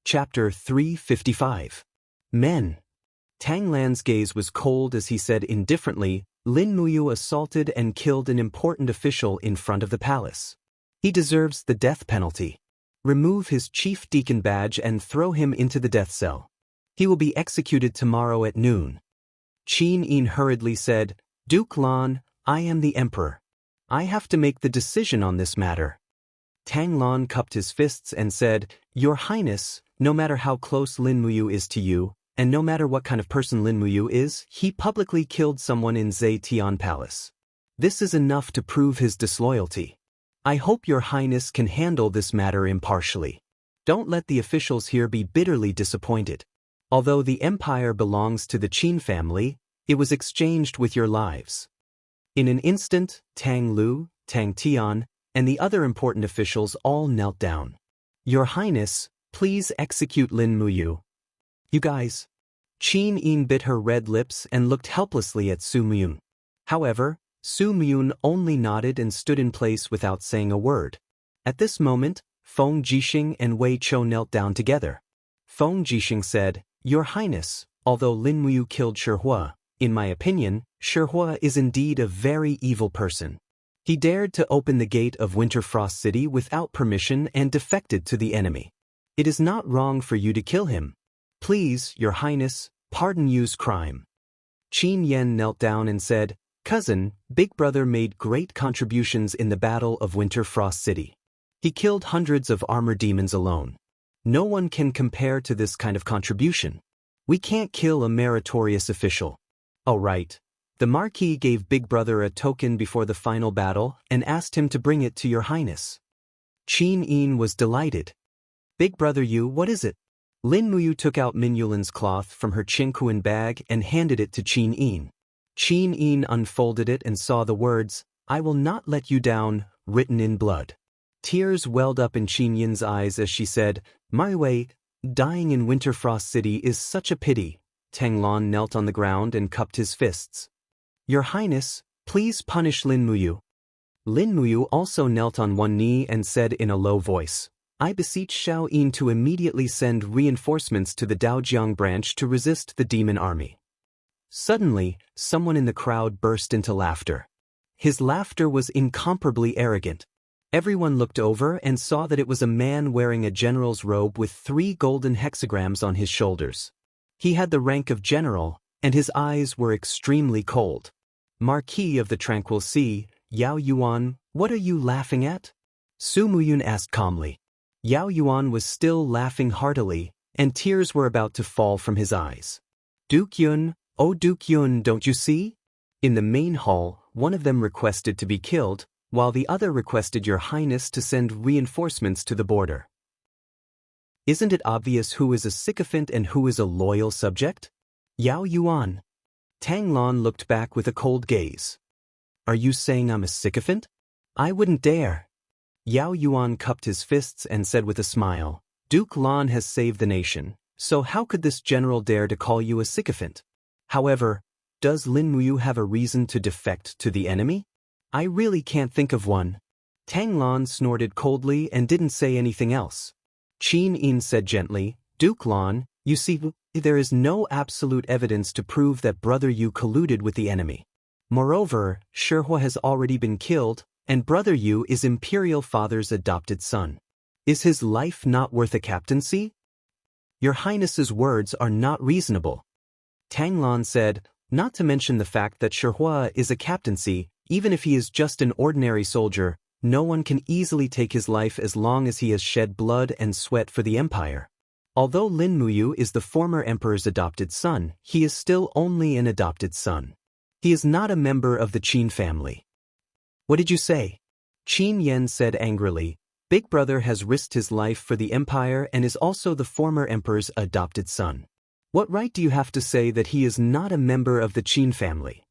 Chapter 355. Men. Tang Lan's gaze was cold as he said indifferently, Lin Muyu assaulted and killed an important official in front of the palace. He deserves the death penalty. Remove his chief deacon badge and throw him into the death cell. He will be executed tomorrow at noon. Qin Yin hurriedly said, Duke Lan, I am the emperor. I have to make the decision on this matter. Tang Lan cupped his fists and said, Your Highness, no matter how close Lin Muyu is to you, and no matter what kind of person Lin Muyu is, he publicly killed someone in Zetian Palace. This is enough to prove his disloyalty. I hope your Highness can handle this matter impartially. Don't let the officials here be bitterly disappointed. Although the empire belongs to the Qin family, it was exchanged with your lives. In an instant, Tang Lu, Tang Tian, and the other important officials all knelt down. Your Highness, please execute Lin Muyu. You guys. Qin Yin bit her red lips and looked helplessly at Su Myun. However, Su Myun only nodded and stood in place without saying a word. At this moment, Feng Jixing and Wei Chou knelt down together. Feng Jixing said, Your Highness, although Lin Muyu killed Shihua, in my opinion, Shihua is indeed a very evil person. He dared to open the gate of Winterfrost City without permission and defected to the enemy. It is not wrong for you to kill him. Please, Your Highness, pardon Yu's crime. Qin Yen knelt down and said, Cousin, Big Brother made great contributions in the Battle of Winterfrost City. He killed hundreds of armor demons alone. No one can compare to this kind of contribution. We can't kill a meritorious official. Oh right. The Marquis gave Big Brother a token before the final battle and asked him to bring it to Your Highness. Qin Yin was delighted. Big Brother Yu, what is it? Lin Muyu took out Min Yulin's cloth from her Qingquan bag and handed it to Qin Yin. Qin Yin unfolded it and saw the words, I will not let you down, written in blood. Tears welled up in Qin Yin's eyes as she said, My way, dying in Winterfrost City is such a pity. Tang Lan knelt on the ground and cupped his fists. Your Highness, please punish Lin Muyu. Lin Muyu also knelt on one knee and said in a low voice, I beseech Xiao Yin to immediately send reinforcements to the Daojiang branch to resist the demon army. Suddenly, someone in the crowd burst into laughter. His laughter was incomparably arrogant. Everyone looked over and saw that it was a man wearing a general's robe with 3 golden hexagrams on his shoulders. He had the rank of general, and his eyes were extremely cold. Marquis of the Tranquil Sea, Yao Yuan, what are you laughing at? Su Muyun asked calmly. Yao Yuan was still laughing heartily, and tears were about to fall from his eyes. Duke Yun, oh Duke Yun, don't you see? In the main hall, one of them requested to be killed, while the other requested Your Highness to send reinforcements to the border. Isn't it obvious who is a sycophant and who is a loyal subject? Yao Yuan. Tang Lan looked back with a cold gaze. Are you saying I'm a sycophant? I wouldn't dare. Yao Yuan cupped his fists and said with a smile, Duke Lan has saved the nation, so how could this general dare to call you a sycophant? However, does Lin Muyu have a reason to defect to the enemy? I really can't think of one. Tang Lan snorted coldly and didn't say anything else. Qin Yin said gently, Duke Lan, you see, there is no absolute evidence to prove that Brother Yu colluded with the enemy. Moreover, Shihua has already been killed, and Brother Yu is Imperial Father's adopted son. Is his life not worth a captaincy? Your Highness's words are not reasonable. Tang Lan said, not to mention the fact that Shihua is a captaincy, even if he is just an ordinary soldier, no one can easily take his life as long as he has shed blood and sweat for the empire. Although Lin Muyu is the former emperor's adopted son, he is still only an adopted son. He is not a member of the Qin family. What did you say? Qin Yen said angrily, Big Brother has risked his life for the empire and is also the former emperor's adopted son. What right do you have to say that he is not a member of the Qin family?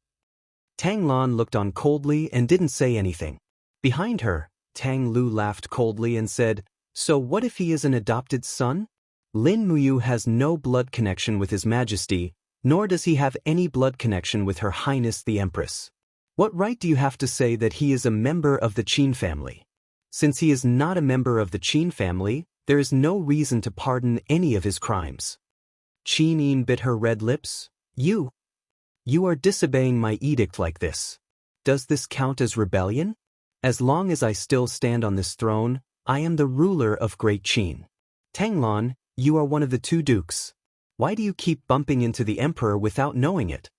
Tang Lan looked on coldly and didn't say anything. Behind her, Tang Lu laughed coldly and said, So what if he is an adopted son? Lin Muyu has no blood connection with His Majesty, nor does he have any blood connection with Her Highness the Empress. What right do you have to say that he is a member of the Qin family? Since he is not a member of the Qin family, There is no reason to pardon any of his crimes. Qin Yin bit her red lips. You are disobeying my edict like this. Does this count as rebellion? As long as I still stand on this throne, I am the ruler of Great Qin. Tanglan, you are one of the two dukes. Why do you keep bumping into the emperor without knowing it?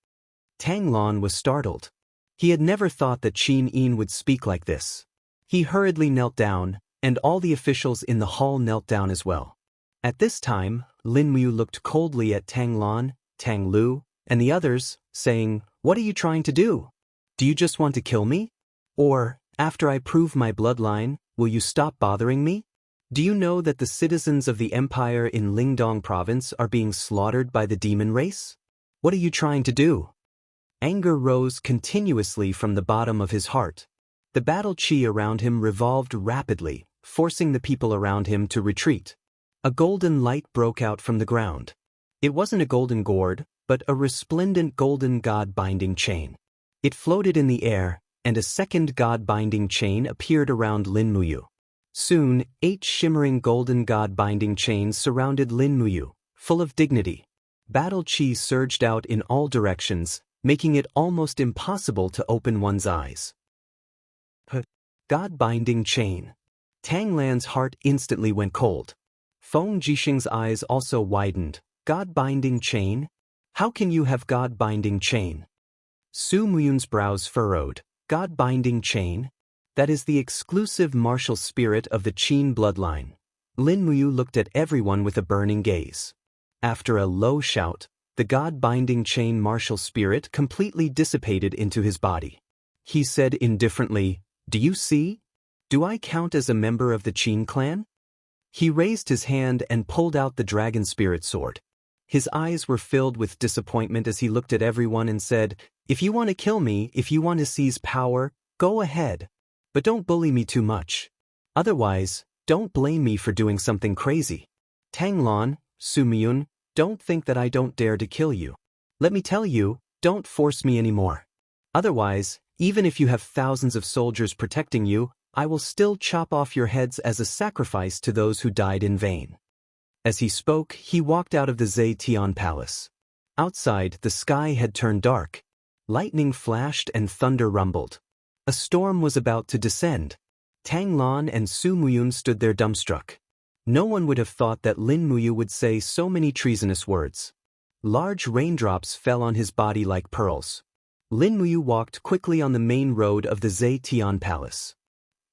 Tanglan was startled. He had never thought that Qin Yin would speak like this. He hurriedly knelt down, and all the officials in the hall knelt down as well. At this time, Lin Mu looked coldly at Tanglan, Tang Lu, and the others, saying, "What are you trying to do? Do you just want to kill me? Or, after I prove my bloodline, will you stop bothering me? Do you know that the citizens of the empire in Lingdong province are being slaughtered by the demon race? What are you trying to do?" Anger rose continuously from the bottom of his heart. The battle chi around him revolved rapidly, forcing the people around him to retreat. A golden light broke out from the ground. It wasn't a golden gourd, but a resplendent golden god-binding chain. It floated in the air, and a second god-binding chain appeared around Lin Muyu. Soon, 8 shimmering golden god-binding chains surrounded Lin Muyu, full of dignity. Battle chi surged out in all directions, making it almost impossible to open one's eyes. God-binding chain. Tanglan's heart instantly went cold. Feng Jixing's eyes also widened. God-binding chain? How can you have God-binding chain? Su Muyun's brows furrowed. God-binding chain? That is the exclusive martial spirit of the Qin bloodline. Lin Muyu looked at everyone with a burning gaze. After a low shout, the God-binding chain martial spirit completely dissipated into his body. He said indifferently, "Do you see? Do I count as a member of the Qin clan?" He raised his hand and pulled out the dragon spirit sword. His eyes were filled with disappointment as he looked at everyone and said, "If you want to kill me, if you want to seize power, go ahead. But don't bully me too much. Otherwise, don't blame me for doing something crazy. Tanglan, Su Miyun, don't think that I don't dare to kill you. Let me tell you, don't force me anymore. Otherwise, even if you have thousands of soldiers protecting you, I will still chop off your heads as a sacrifice to those who died in vain." As he spoke, he walked out of the Zetian palace. Outside, the sky had turned dark. Lightning flashed and thunder rumbled. A storm was about to descend. Tanglan and Su Muyun stood there dumbstruck. No one would have thought that Lin Muyu would say so many treasonous words. Large raindrops fell on his body like pearls. Lin Muyu walked quickly on the main road of the Zetian palace.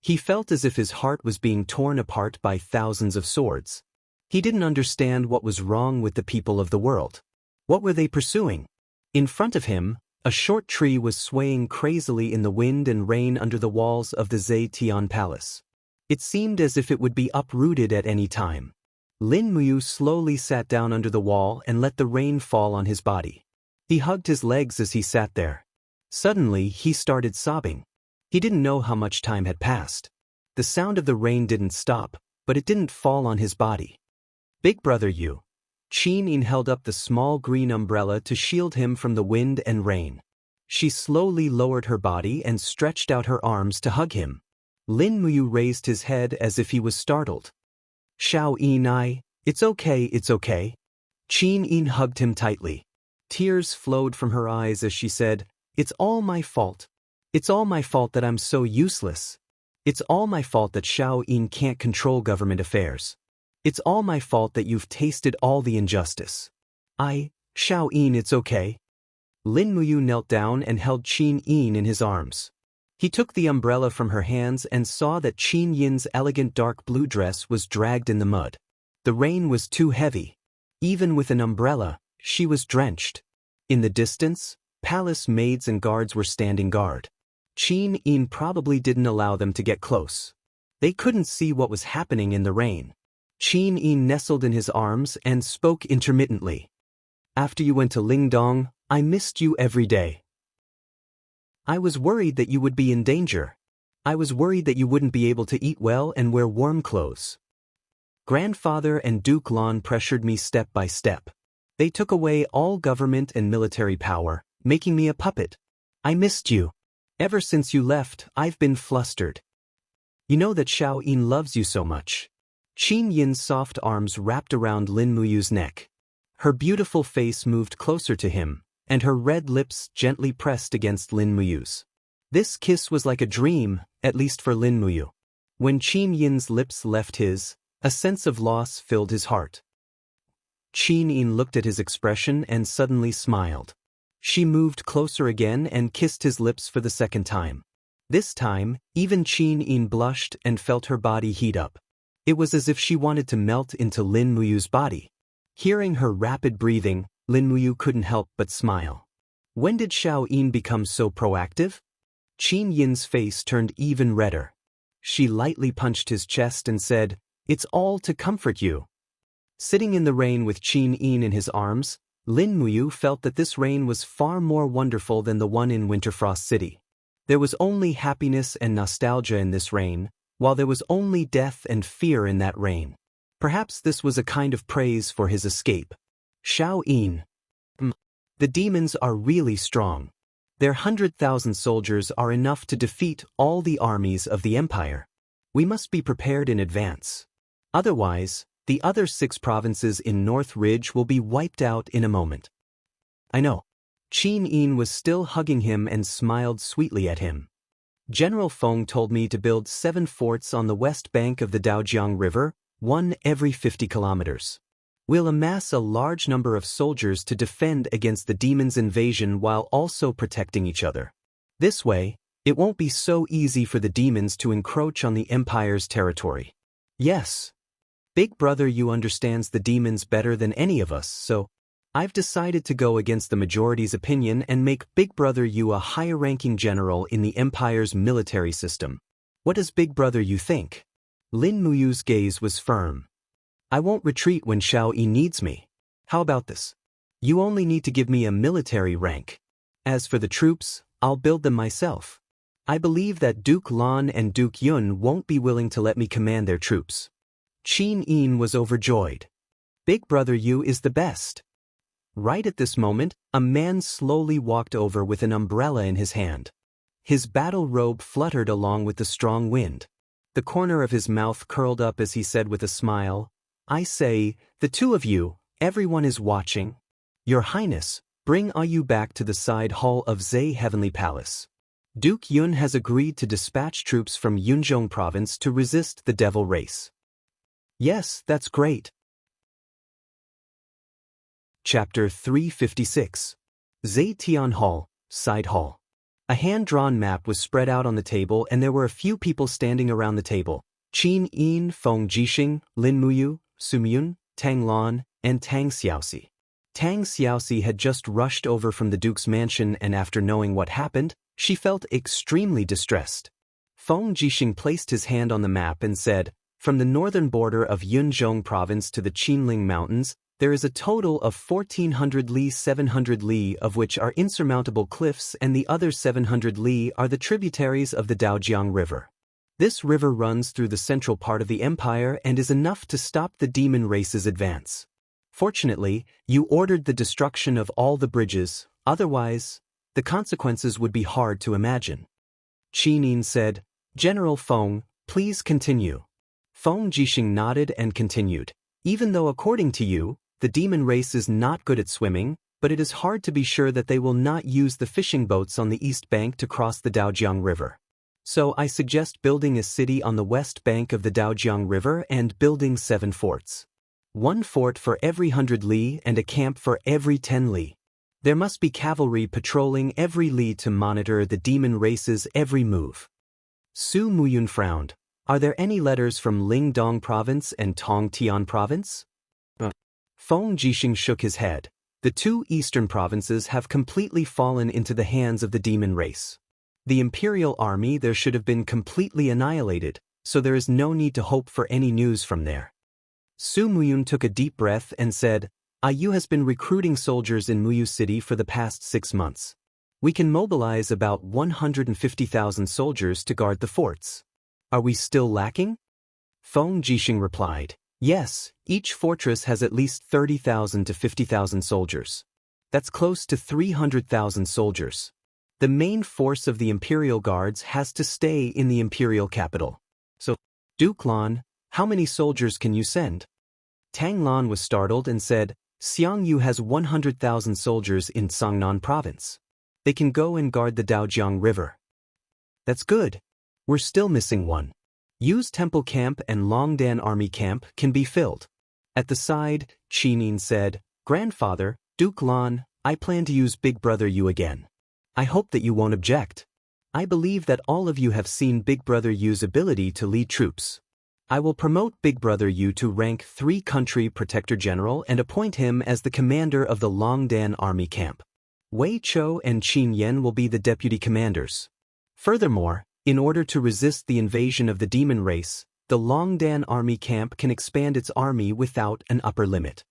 He felt as if his heart was being torn apart by thousands of swords. He didn't understand what was wrong with the people of the world. What were they pursuing? In front of him, a short tree was swaying crazily in the wind and rain under the walls of the Zetian palace. It seemed as if it would be uprooted at any time. Lin Muyu slowly sat down under the wall and let the rain fall on his body. He hugged his legs as he sat there. Suddenly, he started sobbing. He didn't know how much time had passed. The sound of the rain didn't stop, but it didn't fall on his body. "Big brother Yu." Qin Yin held up the small green umbrella to shield him from the wind and rain. She slowly lowered her body and stretched out her arms to hug him. Lin Muyu raised his head as if he was startled. "Xiao Yin, it's okay, it's okay." Qin Yin hugged him tightly. Tears flowed from her eyes as she said, "It's all my fault. It's all my fault that I'm so useless. It's all my fault that Xiao Yin can't control government affairs. It's all my fault that you've tasted all the injustice. Xiao Yin, it's okay." Lin Muyu knelt down and held Qin Yin in his arms. He took the umbrella from her hands and saw that Qin Yin's elegant dark blue dress was dragged in the mud. The rain was too heavy. Even with an umbrella, she was drenched. In the distance, palace maids and guards were standing guard. Qin Yin probably didn't allow them to get close. They couldn't see what was happening in the rain. Qin Yin nestled in his arms and spoke intermittently. "After you went to Lingdong, I missed you every day. I was worried that you would be in danger. I was worried that you wouldn't be able to eat well and wear warm clothes. Grandfather and Duke Lan pressured me step by step. They took away all government and military power, making me a puppet. I missed you. Ever since you left, I've been flustered. You know that Xiao Yin loves you so much. Qin Yin's soft arms wrapped around Lin Muyu's neck. Her beautiful face moved closer to him, and her red lips gently pressed against Lin Muyu's. This kiss was like a dream, at least for Lin Muyu. When Qin Yin's lips left his, a sense of loss filled his heart. Qin Yin looked at his expression and suddenly smiled. She moved closer again and kissed his lips for the second time. This time, even Qin Yin blushed and felt her body heat up. It was as if she wanted to melt into Lin Muyu's body. Hearing her rapid breathing, Lin Muyu couldn't help but smile. When did Xiao Yin become so proactive? Qin Yin's face turned even redder. She lightly punched his chest and said, "It's all to comfort you." Sitting in the rain with Qin Yin in his arms, Lin Muyu felt that this rain was far more wonderful than the one in Winterfrost City. There was only happiness and nostalgia in this rain, while there was only death and fear in that rain. Perhaps this was a kind of praise for his escape. Xiao Yin. The demons are really strong. Their 100,000 soldiers are enough to defeat all the armies of the empire. We must be prepared in advance. Otherwise, the other 6 provinces in North Ridge will be wiped out in a moment. I know. Qin Yin was still hugging him and smiled sweetly at him. General Feng told me to build 7 forts on the west bank of the Daojiang River, 1 every 50 kilometers. We'll amass a large number of soldiers to defend against the demons' invasion while also protecting each other. This way, it won't be so easy for the demons to encroach on the Empire's territory. Yes. Big Brother Yu understands the demons better than any of us, so I've decided to go against the majority's opinion and make Big Brother Yu a higher-ranking general in the Empire's military system. What does Big Brother Yu think? Lin Muyu's gaze was firm. I won't retreat when Xiao Yi needs me. How about this? You only need to give me a military rank. As for the troops, I'll build them myself. I believe that Duke Lan and Duke Yun won't be willing to let me command their troops. Qin Yin was overjoyed. Big Brother Yu is the best. Right at this moment, a man slowly walked over with an umbrella in his hand. His battle robe fluttered along with the strong wind. The corner of his mouth curled up as he said with a smile, I say, the 2 of you, everyone is watching. Your Highness, bring Ayu back to the side hall of Zhe Heavenly Palace. Duke Yun has agreed to dispatch troops from Yunzhong province to resist the devil race. Yes, that's great. Chapter 356. Zetian Hall, Side Hall. A hand-drawn map was spread out on the table and there were a few people standing around the table. Qin Yin, Feng Jixing, Lin Muyu, Su Myun, Tang Lan, and Tang Xiaoxi. Tang Xiaoxi had just rushed over from the Duke's mansion and after knowing what happened, she felt extremely distressed. Feng Jixing placed his hand on the map and said, from the northern border of Yunzhong province to the Qinling Mountains, there is a total of 1,400 li 700 li of which are insurmountable cliffs and the other 700 li are the tributaries of the Daojiang River. This river runs through the central part of the empire and is enough to stop the demon race's advance. Fortunately, you ordered the destruction of all the bridges, otherwise, the consequences would be hard to imagine. Qin Yin said, General Feng, please continue. Feng Jixing nodded and continued. Even though according to you, the demon race is not good at swimming, but it is hard to be sure that they will not use the fishing boats on the east bank to cross the Daojiang River. So I suggest building a city on the west bank of the Daojiang River and building 7 forts. 1 fort for every 100 li and a camp for every 10 li. There must be cavalry patrolling every li to monitor the demon race's every move. Su Muyun frowned. Are there any letters from Lingdong province and Tongtian province? Feng Jixing shook his head. The 2 eastern provinces have completely fallen into the hands of the demon race. The imperial army there should have been completely annihilated, so there is no need to hope for any news from there. Su Muyun took a deep breath and said, Ayu has been recruiting soldiers in Muyu City for the past 6 months. We can mobilize about 150,000 soldiers to guard the forts. Are we still lacking? Feng Jixing replied, yes, each fortress has at least 30,000 to 50,000 soldiers. That's close to 300,000 soldiers. The main force of the Imperial Guards has to stay in the Imperial capital. So, Duke Lan, How many soldiers can you send? Tang Lan was startled and said, Xiangyu has 100,000 soldiers in Sangnan province. They can go and guard the Daojiang River. That's good. We're still missing one. Yu's temple camp and Longdan army camp can be filled. At the side, Qinin said, Grandfather, Duke Lan, I plan to use Big Brother Yu again. I hope that you won't object. I believe that all of you have seen Big Brother Yu's ability to lead troops. I will promote Big Brother Yu to rank 3 Country Protector General and appoint him as the commander of the Longdan army camp. Wei Chou and Qin Yan will be the deputy commanders. Furthermore, in order to resist the invasion of the demon race, the Longdan army camp can expand its army without an upper limit.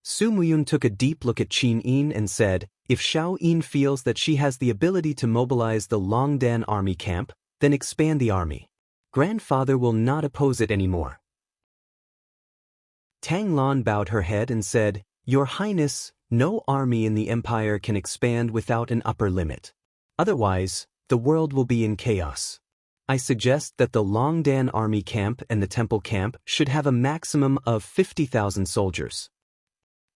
Su Muyun took a deep look at Qin Yin and said, if Xiao Yin feels that she has the ability to mobilize the Longdan army camp, then expand the army. Grandfather will not oppose it anymore. Tang Lan bowed her head and said, Your Highness, no army in the empire can expand without an upper limit. Otherwise, the world will be in chaos. I suggest that the Longdan army camp and the temple camp should have a maximum of 50,000 soldiers.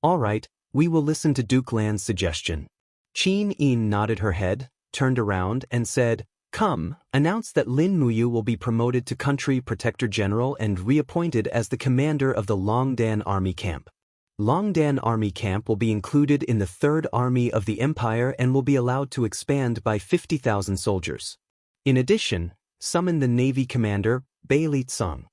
All right, we will listen to Duke Lan's suggestion. Qin Yin nodded her head, turned around and said, Come, announce that Lin Muyu will be promoted to Country Protector General and reappointed as the commander of the Longdan army camp. Longdan army camp will be included in the 3rd Army of the Empire and will be allowed to expand by 50,000 soldiers. In addition, summon the Navy commander, Bai Tsang.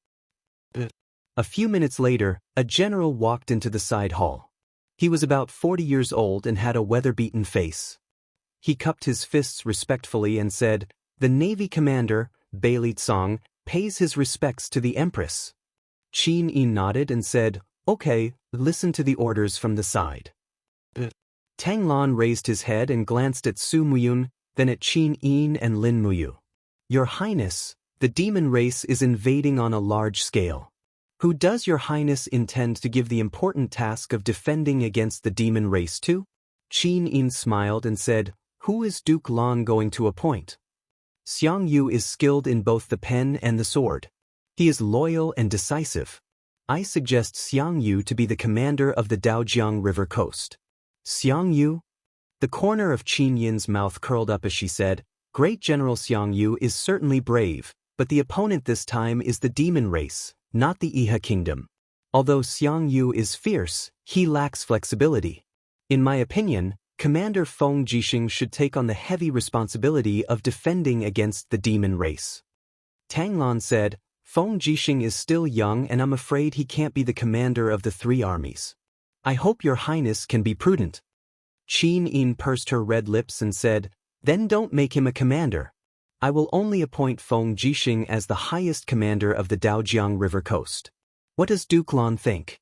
A few minutes later, a general walked into the side hall. He was about 40 years old and had a weather-beaten face. He cupped his fists respectfully and said, The Navy commander, Bai Tsang, pays his respects to the Empress. Qin Yin nodded and said, Okay, listen to the orders from the side. Tang Lan raised his head and glanced at Su Muyun, then at Qin Yin and Lin Muyu. Your Highness, the demon race is invading on a large scale. Who does Your Highness intend to give the important task of defending against the demon race to? Qin Yin smiled and said, Who is Duke Lan going to appoint? Xiangyu is skilled in both the pen and the sword. He is loyal and decisive. I suggest Xiangyu to be the commander of the Daojiang River coast. Xiangyu? The corner of Qin Yin's mouth curled up as she said, Great General Xiangyu is certainly brave, but the opponent this time is the demon race, not the Iha kingdom. Although Xiangyu is fierce, he lacks flexibility. In my opinion, Commander Feng Jixing should take on the heavy responsibility of defending against the demon race. Tang Lan said, Feng Jixing is still young and I'm afraid he can't be the commander of the 3 armies. I hope Your Highness can be prudent. Qin Yin pursed her red lips and said, Then don't make him a commander. I will only appoint Feng Jixing as the highest commander of the Daojiang River coast. What does Duke Lan think?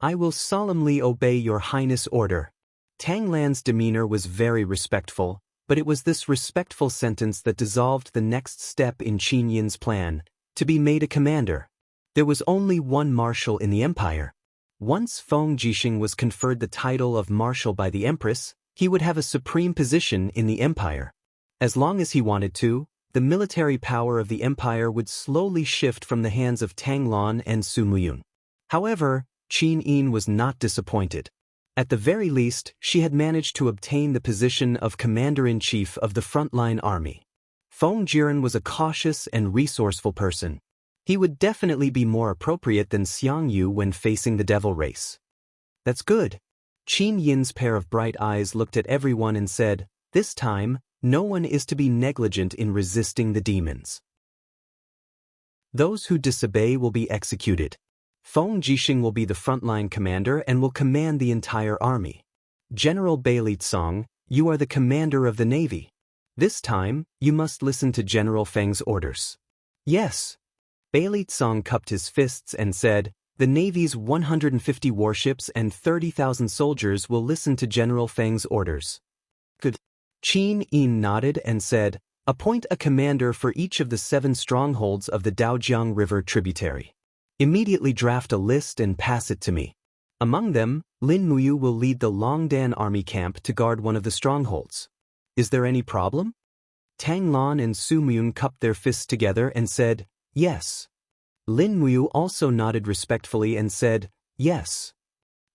I will solemnly obey Your Highness' order. Tang Lan's demeanor was very respectful, but it was this respectful sentence that dissolved the next step in Qin Yin's plan, to be made a commander. There was only one marshal in the empire. Once Feng Jixing was conferred the title of marshal by the Empress, he would have a supreme position in the empire. As long as he wanted to, the military power of the empire would slowly shift from the hands of Tang Lan and Su Muyun. However, Qin Yin was not disappointed. At the very least, she had managed to obtain the position of commander-in-chief of the frontline army. Feng Jiren was a cautious and resourceful person. He would definitely be more appropriate than Xiangyu when facing the devil race. That's good. Qin Yin's pair of bright eyes looked at everyone and said, This time, no one is to be negligent in resisting the demons. Those who disobey will be executed. Feng Jixing will be the frontline commander and will command the entire army. General Bai Tsang, you are the commander of the navy. This time, you must listen to General Feng's orders. Yes. Bai Tsang cupped his fists and said, The navy's 150 warships and 30,000 soldiers will listen to General Feng's orders. Good. Qin Yin nodded and said, Appoint a commander for each of the 7 strongholds of the Daojiang River tributary. Immediately draft a list and pass it to me. Among them, Lin Muyu will lead the Longdan army camp to guard one of the strongholds. Is there any problem? Tang Lan and Su Muyun cupped their fists together and said, Yes. Lin Muyu also nodded respectfully and said, yes.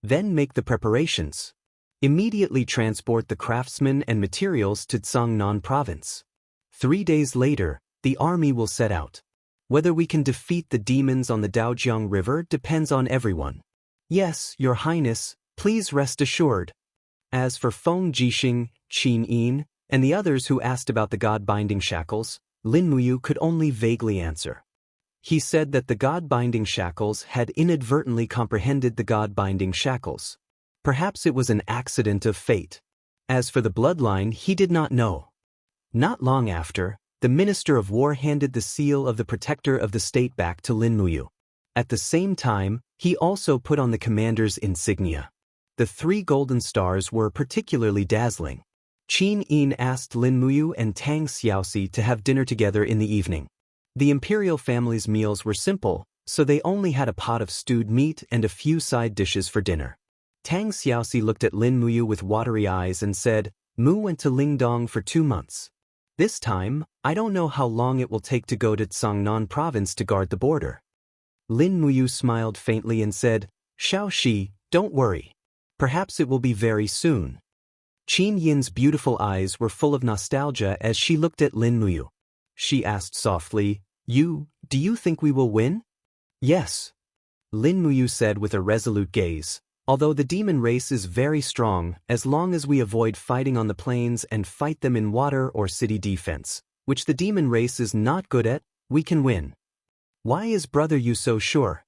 Then make the preparations. Immediately transport the craftsmen and materials to Tsangnan province. 3 days later, the army will set out. Whether we can defeat the demons on the Daojiang River depends on everyone. Yes, Your Highness, please rest assured. As for Feng Jixing, Qin Yin, and the others who asked about the god-binding shackles, Lin Muyu could only vaguely answer. He said that the god-binding shackles had inadvertently comprehended the god-binding shackles. Perhaps it was an accident of fate. As for the bloodline, he did not know. Not long after, the Minister of War handed the seal of the Protector of the State back to Lin Muyu. At the same time, he also put on the commander's insignia. The 3 golden stars were particularly dazzling. Qin Yin asked Lin Muyu and Tang Xiaoxi to have dinner together in the evening. The imperial family's meals were simple, so they only had a pot of stewed meat and a few side dishes for dinner. Tang Xiaoxi looked at Lin Muyu with watery eyes and said, Mu went to Lingdong for 2 months. This time, I don't know how long it will take to go to Tsangnan province to guard the border. Lin Muyu smiled faintly and said, Xiaoxi, don't worry. Perhaps it will be very soon. Qin Yin's beautiful eyes were full of nostalgia as she looked at Lin Muyu. She asked softly, do you think we will win? Yes. Lin Muyu said with a resolute gaze. Although the demon race is very strong, as long as we avoid fighting on the plains and fight them in water or city defense, which the demon race is not good at, we can win. Why is Brother Yu so sure?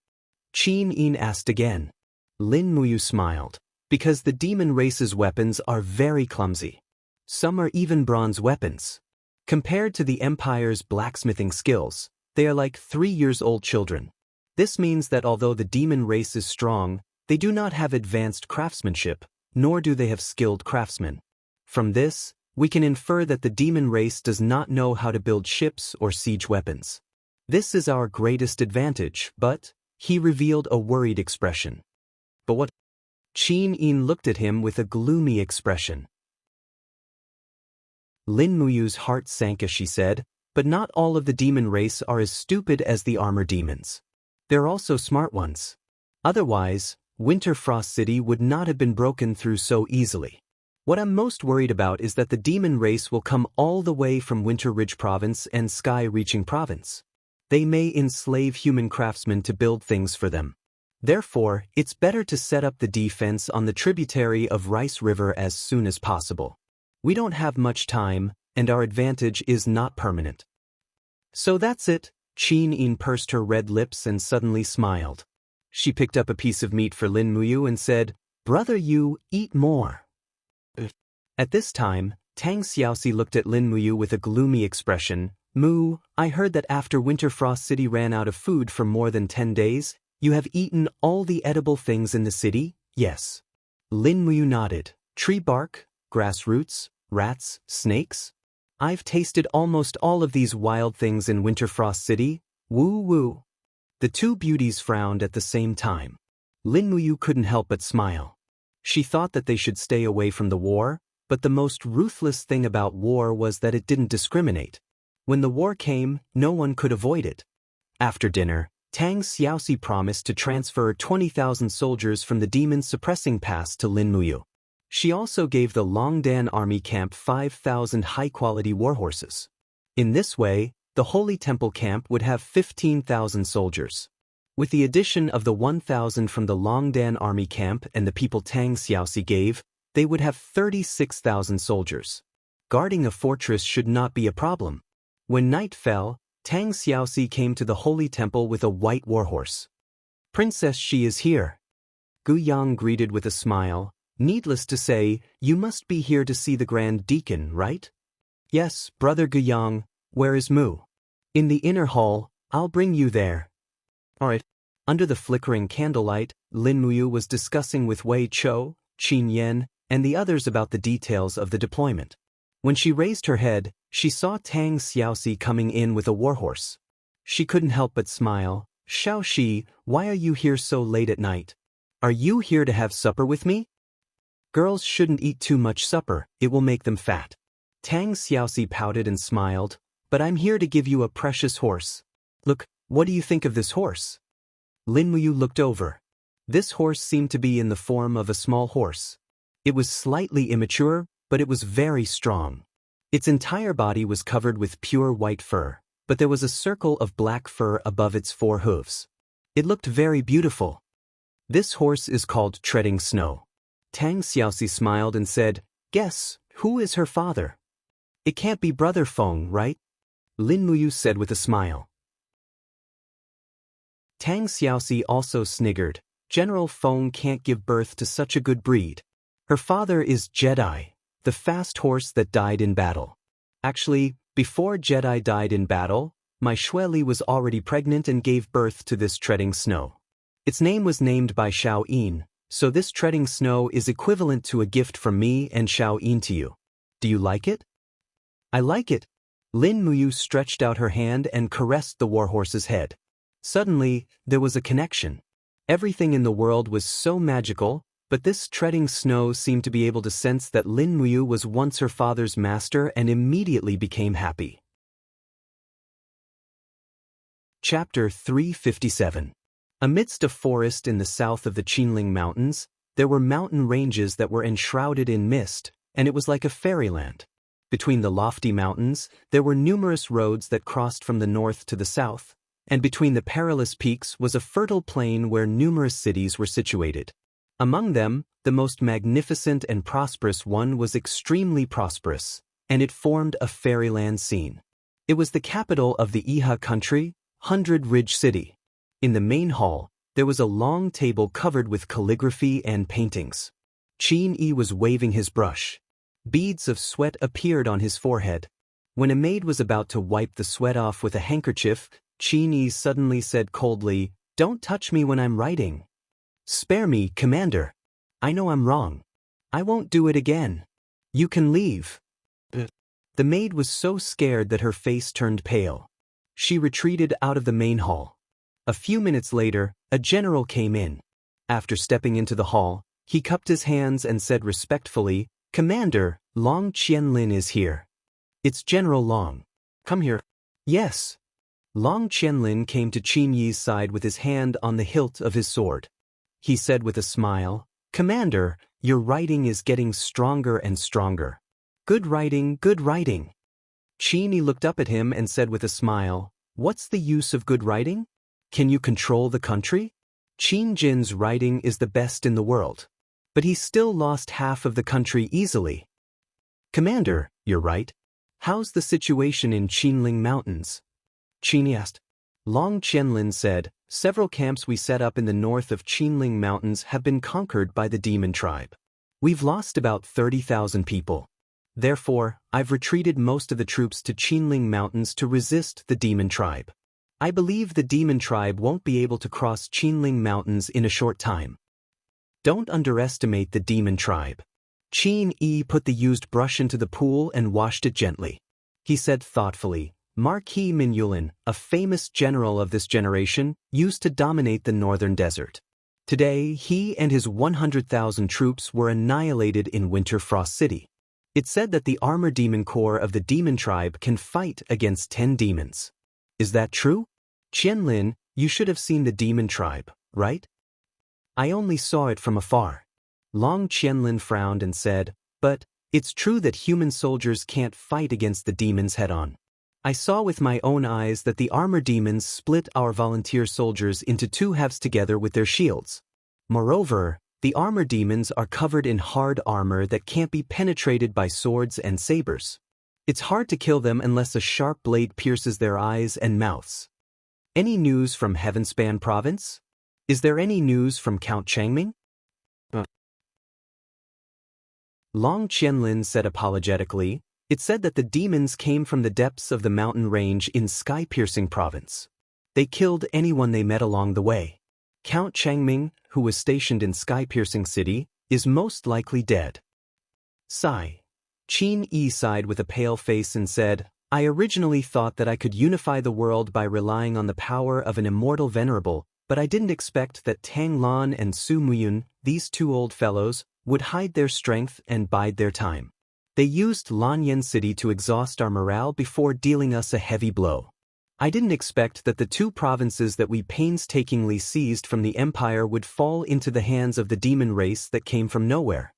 Qin Yin asked again. Lin Muyu smiled. Because the demon race's weapons are very clumsy. Some are even bronze weapons. Compared to the Empire's blacksmithing skills, they are like 3-year-old children. This means that although the demon race is strong, they do not have advanced craftsmanship, nor do they have skilled craftsmen. From this, we can infer that the demon race does not know how to build ships or siege weapons. This is our greatest advantage, but, he revealed a worried expression. But what? Qin Yin looked at him with a gloomy expression. Lin Muyu's heart sank as she said, but not all of the demon race are as stupid as the armor demons. They're also smart ones. Otherwise, Winter Frost City would not have been broken through so easily. What I'm most worried about is that the demon race will come all the way from Winter Ridge Province and Sky Reaching Province. They may enslave human craftsmen to build things for them. Therefore, it's better to set up the defense on the tributary of Rice River as soon as possible. We don't have much time, and our advantage is not permanent. So that's it. Qin Yin pursed her red lips and suddenly smiled. She picked up a piece of meat for Lin Muyu and said, Brother Yu, eat more. At this time, Tang Xiaoxi looked at Lin Muyu with a gloomy expression. Mu, I heard that after Winter Frost City ran out of food for more than 10 days, you have eaten all the edible things in the city, yes? Lin Muyu nodded. Tree bark, grass roots, rats, snakes? I've tasted almost all of these wild things in Winter Frost City. Woo woo. The 2 beauties frowned at the same time. Lin Muyu couldn't help but smile. She thought that they should stay away from the war, but the most ruthless thing about war was that it didn't discriminate. When the war came, no one could avoid it. After dinner, Tang Xiaoxi promised to transfer 20,000 soldiers from the demon suppressing pass to Lin Muyu. She also gave the Longdan army camp 5,000 high-quality warhorses. In this way, the Holy Temple camp would have 15,000 soldiers. With the addition of the 1,000 from the Longdan army camp and the people Tang Xiaoxi gave, they would have 36,000 soldiers. Guarding a fortress should not be a problem. When night fell, Tang Xiaoxi came to the Holy Temple with a white warhorse. Princess, she is here. Gu Yang greeted with a smile. Needless to say, you must be here to see the Grand Deacon, right? Yes, Brother Gu Yang. Where is Mu? In the inner hall. I'll bring you there. Alright. Under the flickering candlelight, Lin Muyu was discussing with Wei Chou, Qin Yan, and the others about the details of the deployment. When she raised her head, she saw Tang Xiaoxi coming in with a warhorse. She couldn't help but smile. Xiaoxi, why are you here so late at night? Are you here to have supper with me? Girls shouldn't eat too much supper, it will make them fat. Tang Xiaoxi pouted and smiled, but I'm here to give you a precious horse. Look, What do you think of this horse? Lin Muyu looked over. This horse seemed to be in the form of a small horse. It was slightly immature, but it was very strong. Its entire body was covered with pure white fur, but there was a circle of black fur above its 4 hooves. It looked very beautiful. This horse is called Treading Snow. Tang Xiaoxi smiled and said, "Guess, who is her father?" "It can't be Brother Feng, right?" Lin Muyu said with a smile. Tang Xiaoxi also sniggered. General Feng can't give birth to such a good breed. Her father is Jedi, the fast horse that died in battle. Actually, before Jedi died in battle, my Shueli was already pregnant and gave birth to this Treading Snow. Its name was named by Xiao Yin, so this Treading Snow is equivalent to a gift from me and Xiao Yin to you. Do you like it? I like it. Lin Muyu stretched out her hand and caressed the warhorse's head. Suddenly, there was a connection. Everything in the world was so magical, but this Treading Snow seemed to be able to sense that Lin Muyu was once her father's master and immediately became happy. Chapter 357. Amidst a forest in the south of the Qinling Mountains, there were mountain ranges that were enshrouded in mist, and it was like a fairyland. Between the lofty mountains, there were numerous roads that crossed from the north to the south, and between the perilous peaks was a fertile plain where numerous cities were situated. Among them, the most magnificent and prosperous one was extremely prosperous, and it formed a fairyland scene. It was the capital of the Iha country, 100 Ridge City. In the main hall, there was a long table covered with calligraphy and paintings. Qin Yi was waving his brush. Beads of sweat appeared on his forehead. When a maid was about to wipe the sweat off with a handkerchief, Qin Yi suddenly said coldly, "Don't touch me when I'm writing." "Spare me, Commander. I know I'm wrong. I won't do it again. You can leave." The maid was so scared that her face turned pale. She retreated out of the main hall. A few minutes later, a general came in. After stepping into the hall, he cupped his hands and said respectfully, "Commander, Long Qianlin is here." "It's General Long. Come here." "Yes." Long Qianlin came to Qin Yi's side with his hand on the hilt of his sword. He said with a smile, "Commander, your writing is getting stronger and stronger. Good writing, good writing." Qin Yi looked up at him and said with a smile, "What's the use of good writing? Can you control the country?" Qin Jin's writing is the best in the world. But he still lost half of the country easily. "Commander, you're right. How's the situation in Qinling Mountains?" Qin Yi asked. Long Qianlin said, "Several camps we set up in the north of Qinling Mountains have been conquered by the demon tribe. We've lost about 30,000 people. Therefore, I've retreated most of the troops to Qinling Mountains to resist the demon tribe. I believe the demon tribe won't be able to cross Qinling Mountains in a short time. Don't underestimate the demon tribe." Qin Yi put the used brush into the pool and washed it gently. He said thoughtfully, "Marquis Minyulin, a famous general of this generation, used to dominate the northern desert. Today, he and his 100,000 troops were annihilated in Winter Frost City. It's said that the armor demon corps of the demon tribe can fight against 10 demons. Is that true? Qianlin, you should have seen the demon tribe, right?" "I only saw it from afar." Long Qianlin frowned and said, "But it's true that human soldiers can't fight against the demons head-on. I saw with my own eyes that the armor demons split our volunteer soldiers into 2 halves together with their shields. Moreover, the armor demons are covered in hard armor that can't be penetrated by swords and sabers. It's hard to kill them unless a sharp blade pierces their eyes and mouths. Any news from Heavenspan Province? Is there any news from Count Changming?" Long Qianlin said apologetically, "It said that the demons came from the depths of the mountain range in Sky-Piercing Province. They killed anyone they met along the way. Count Changming, who was stationed in Sky-Piercing City, is most likely dead." Sigh. Qin Yi sighed with a pale face and said, "I originally thought that I could unify the world by relying on the power of an immortal venerable, but I didn't expect that Tang Lan and Su Muyun, these 2 old fellows, would hide their strength and bide their time. They used Lanyan City to exhaust our morale before dealing us a heavy blow. I didn't expect that the 2 provinces that we painstakingly seized from the empire would fall into the hands of the demon race that came from nowhere.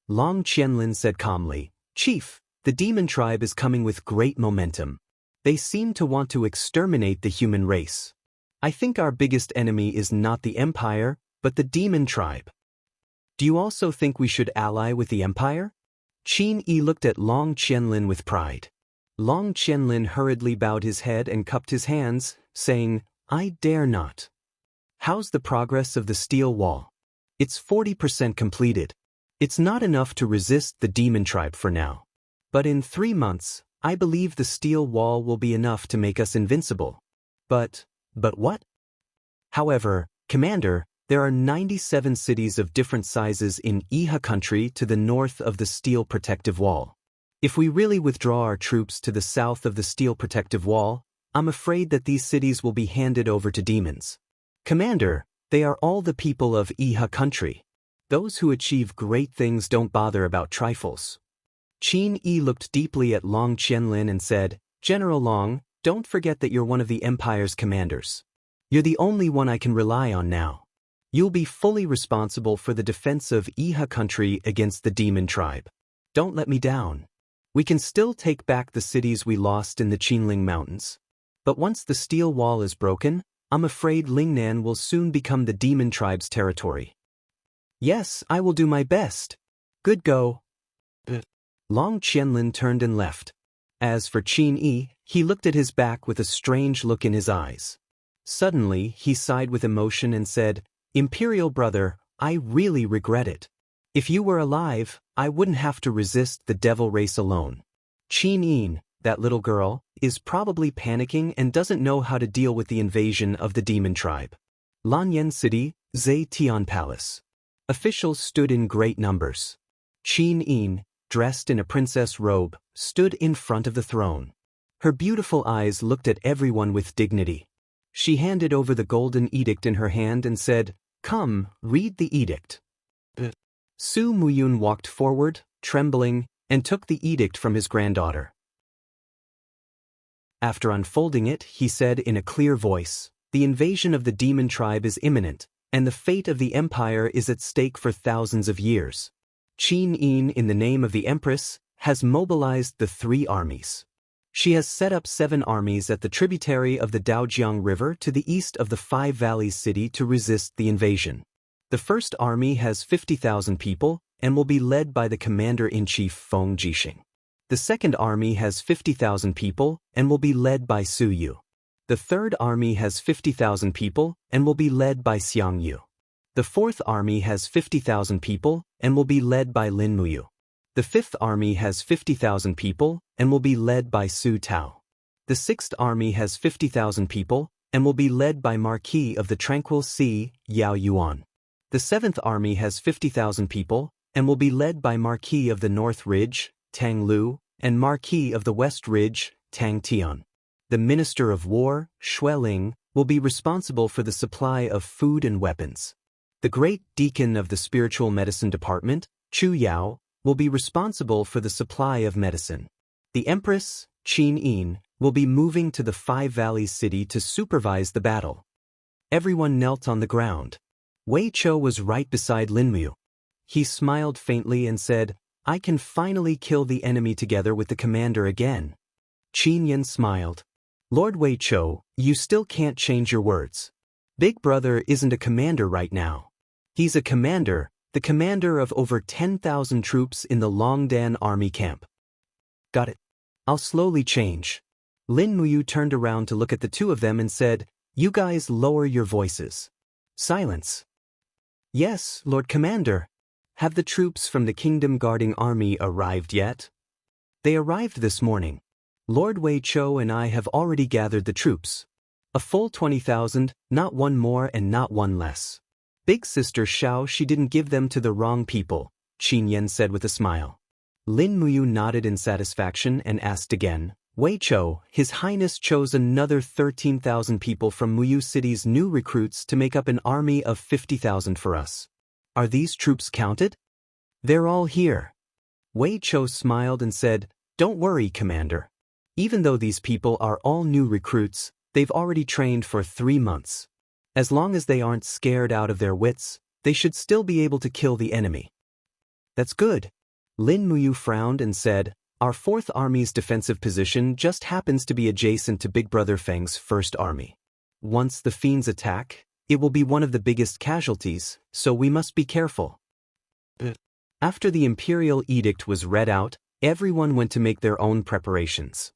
Long Qianlin said calmly, Chief, the demon tribe is coming with great momentum. They seem to want to exterminate the human race. I think our biggest enemy is not the empire, but the demon tribe. Do you also think we should ally with the empire? Qin Yi looked at Long Qianlin with pride. Long Qianlin hurriedly bowed his head and cupped his hands, saying, I dare not. How's the progress of the steel wall? It's 40% completed. It's not enough to resist the demon tribe for now. But in 3 months, I believe the steel wall will be enough to make us invincible. But what? However, Commander, there are 97 cities of different sizes in Iha country to the north of the steel protective wall. If we really withdraw our troops to the south of the steel protective wall, I'm afraid that these cities will be handed over to demons. Commander, they are all the people of Iha country. Those who achieve great things don't bother about trifles. Qin Yi looked deeply at Long Qianlin and said, General Long, don't forget that you're one of the empire's commanders. You're the only one I can rely on now. You'll be fully responsible for the defense of Iha country against the demon tribe. Don't let me down. We can still take back the cities we lost in the Qinling Mountains. But once the steel wall is broken, I'm afraid Lingnan will soon become the demon tribe's territory. Yes, I will do my best. Good go. Long Qianlin turned and left. As for Qin Yi, he looked at his back with a strange look in his eyes. Suddenly, he sighed with emotion and said, Imperial brother, I really regret it. If you were alive, I wouldn't have to resist the devil race alone. Qin Yi, that little girl, is probably panicking and doesn't know how to deal with the invasion of the demon tribe. Lanyan City, Zetian Palace. Officials stood in great numbers. Qin Yi, dressed in a princess robe, stood in front of the throne. Her beautiful eyes looked at everyone with dignity. She handed over the golden edict in her hand and said, Come, read the edict. Su Muyun walked forward, trembling, and took the edict from his granddaughter. After unfolding it, he said in a clear voice, The invasion of the demon tribe is imminent, and the fate of the empire is at stake for thousands of years. Qin Yi, in the name of the Empress, has mobilized the 3 armies. She has set up 7 armies at the tributary of the Daojiang River to the east of the 5 Valleys city to resist the invasion. The first army has 50,000 people and will be led by the commander-in-chief Feng Jixing. The second army has 50,000 people and will be led by Su Yu. The third army has 50,000 people and will be led by Xiang Yu. The fourth army has 50,000 people and will be led by Lin Muyu. The fifth army has 50,000 people and will be led by Su Tao. The sixth army has 50,000 people and will be led by Marquis of the Tranquil Sea, Yao Yuan. The 7th Army has 50,000 people and will be led by Marquis of the North Ridge, Tang Lu, and Marquis of the West Ridge, Tang Tian. The Minister of War, Xueling, will be responsible for the supply of food and weapons. The Great Deacon of the Spiritual Medicine Department, Chu Yao, will be responsible for the supply of medicine. The Empress, Qin Yi, will be moving to the 5 Valleys city to supervise the battle. Everyone knelt on the ground. Wei Chou was right beside Lin Mu. He smiled faintly and said, I can finally kill the enemy together with the commander again. Qin Yin smiled. Lord Wei Chou, you still can't change your words. Big Brother isn't a commander right now. He's a commander, the commander of over 10,000 troops in the Longdan army camp. Got it. I'll slowly change. Lin Muyu turned around to look at the 2 of them and said, You guys lower your voices. Silence. Yes, Lord Commander. Have the troops from the Kingdom Guarding Army arrived yet? They arrived this morning. Lord Wei Chou and I have already gathered the troops. A full 20,000, not one more and not one less. Big Sister Xiao, she didn't give them to the wrong people, Qin Yen said with a smile. Lin Muyu nodded in satisfaction and asked again, Wei Chou, His Highness chose another 13,000 people from Muyu City's new recruits to make up an army of 50,000 for us. Are these troops counted? They're all here. Wei Chou smiled and said, Don't worry, Commander. Even though these people are all new recruits, They've already trained for 3 months. As long as they aren't scared out of their wits, they should still be able to kill the enemy. That's good. Lin Muyu frowned and said, our 4th Army's defensive position just happens to be adjacent to Big Brother Feng's 1st Army. Once the fiends attack, it will be one of the biggest casualties, so we must be careful. After the imperial edict was read out, everyone went to make their own preparations.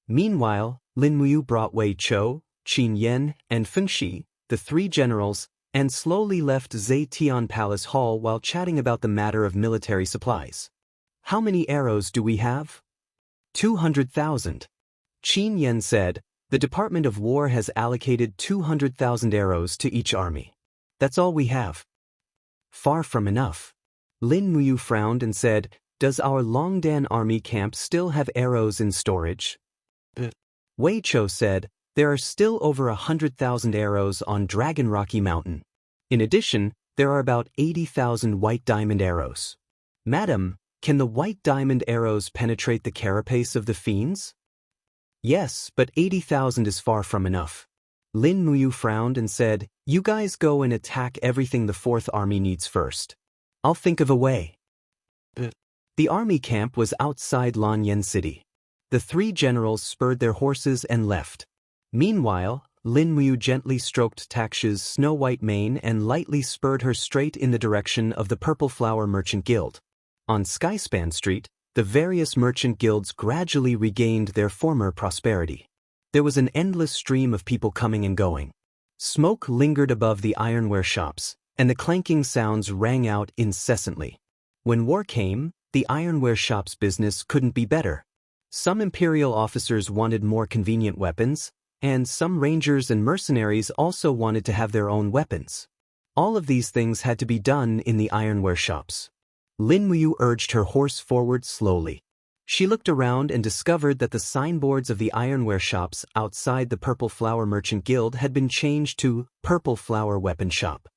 Meanwhile, Lin Muyu brought Wei Chou, Qin Yan, and Feng Shi, the 3 generals, and slowly left Zetian Palace Hall while chatting about the matter of military supplies. How many arrows do we have? 200,000. Qin Yan said, the Department of War has allocated 200,000 arrows to each army. That's all we have. Far from enough. Lin Muyu frowned and said, does our Longdan army camp still have arrows in storage? Wei Chou said, there are still over 100,000 arrows on Dragon Rocky Mountain. In addition, there are about 80,000 white diamond arrows. Madam, can the white diamond arrows penetrate the carapace of the fiends? Yes, but 80,000 is far from enough. Lin Muyu frowned and said, you guys go and attack everything the 4th Army needs first. I'll think of a way. The army camp was outside Lanyan City. The 3 generals spurred their horses and left. Meanwhile, Lin Muyu gently stroked Taksha's snow-white mane and lightly spurred her straight in the direction of the Purple Flower Merchant Guild. On Skyspan Street, the various merchant guilds gradually regained their former prosperity. There was an endless stream of people coming and going. Smoke lingered above the ironware shops, and the clanking sounds rang out incessantly. When war came, the ironware shops' business couldn't be better. Some imperial officers wanted more convenient weapons, and some rangers and mercenaries also wanted to have their own weapons. All of these things had to be done in the ironware shops. Lin Muyu urged her horse forward slowly. She looked around and discovered that the signboards of the ironware shops outside the Purple Flower Merchant Guild had been changed to Purple Flower Weapon Shop.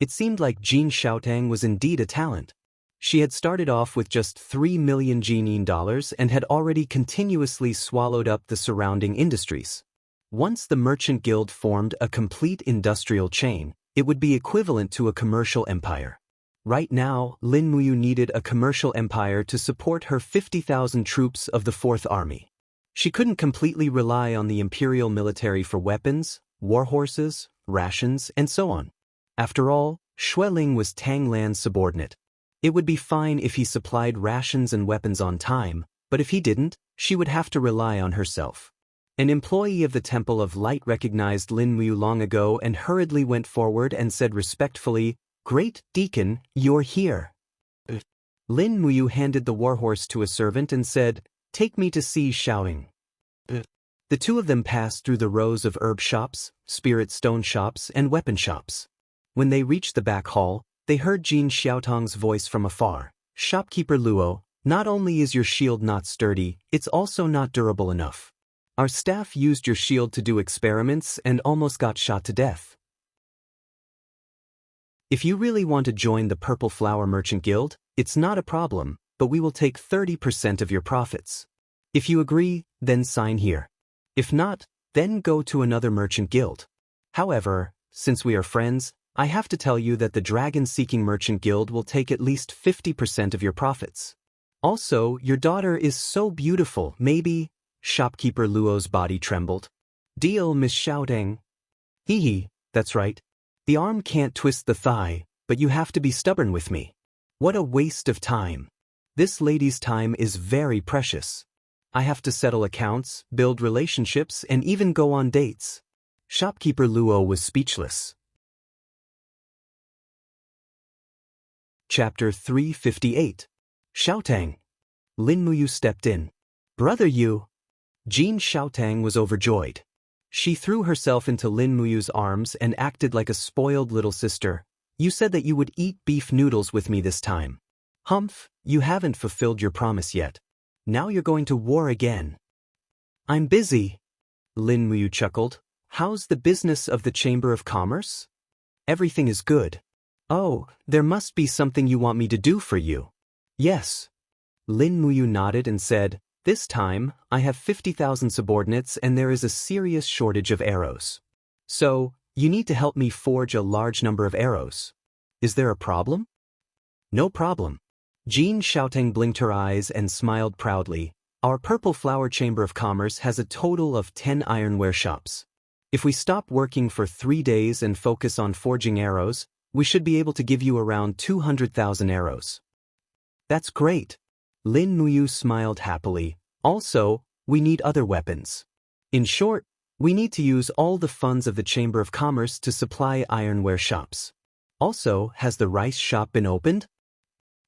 It seemed like Jin Xiaotang was indeed a talent. She had started off with just 3 million Jinin dollars and had already continuously swallowed up the surrounding industries. Once the merchant guild formed a complete industrial chain, it would be equivalent to a commercial empire. Right now, Lin Muyu needed a commercial empire to support her 50,000 troops of the 4th Army. She couldn't completely rely on the imperial military for weapons, war horses, rations, and so on. After all, Xueling was Tang Lan's subordinate. It would be fine if he supplied rations and weapons on time, but if he didn't, she would have to rely on herself. An employee of the Temple of Light recognized Lin Muyu long ago and hurriedly went forward and said respectfully, Great Deacon, you're here. Lin Muyu handed the warhorse to a servant and said, Take me to see Xiaoying. The 2 of them passed through the rows of herb shops, spirit stone shops, and weapon shops. When they reached the back hall, they heard Jin Xiaotang's voice from afar. Shopkeeper Luo, not only is your shield not sturdy, it's also not durable enough. Our staff used your shield to do experiments and almost got shot to death. If you really want to join the Purple Flower Merchant Guild, it's not a problem, but we will take 30% of your profits. If you agree, then sign here. If not, then go to another merchant guild. However, since we are friends, I have to tell you that the Dragon-Seeking Merchant Guild will take at least 50% of your profits. Also, your daughter is so beautiful, maybe... Shopkeeper Luo's body trembled. Deal, Miss Xiaodang. Hee, that's right. The arm can't twist the thigh, but you have to be stubborn with me. What a waste of time. This lady's time is very precious. I have to settle accounts, build relationships, and even go on dates. Shopkeeper Luo was speechless. Chapter 358. Xiaotang. Lin Muyu stepped in. Brother Yu. Jin Xiaotang was overjoyed. She threw herself into Lin Muyu's arms and acted like a spoiled little sister. You said that you would eat beef noodles with me this time. Humph, you haven't fulfilled your promise yet. Now you're going to war again. I'm busy. Lin Muyu chuckled. How's the business of the Chamber of Commerce? Everything is good. Oh, there must be something you want me to do for you. Yes. Lin Muyu nodded and said, This time, I have 50,000 subordinates and there is a serious shortage of arrows. So, you need to help me forge a large number of arrows. Is there a problem? No problem. Jean Xiaoteng blinked her eyes and smiled proudly. Our Purple Flower Chamber of Commerce has a total of 10 ironware shops. If we stop working for 3 days and focus on forging arrows, we should be able to give you around 200,000 arrows. That's great. Lin Muyu smiled happily. Also, we need other weapons. In short, we need to use all the funds of the Chamber of Commerce to supply ironware shops. Also, has the rice shop been opened?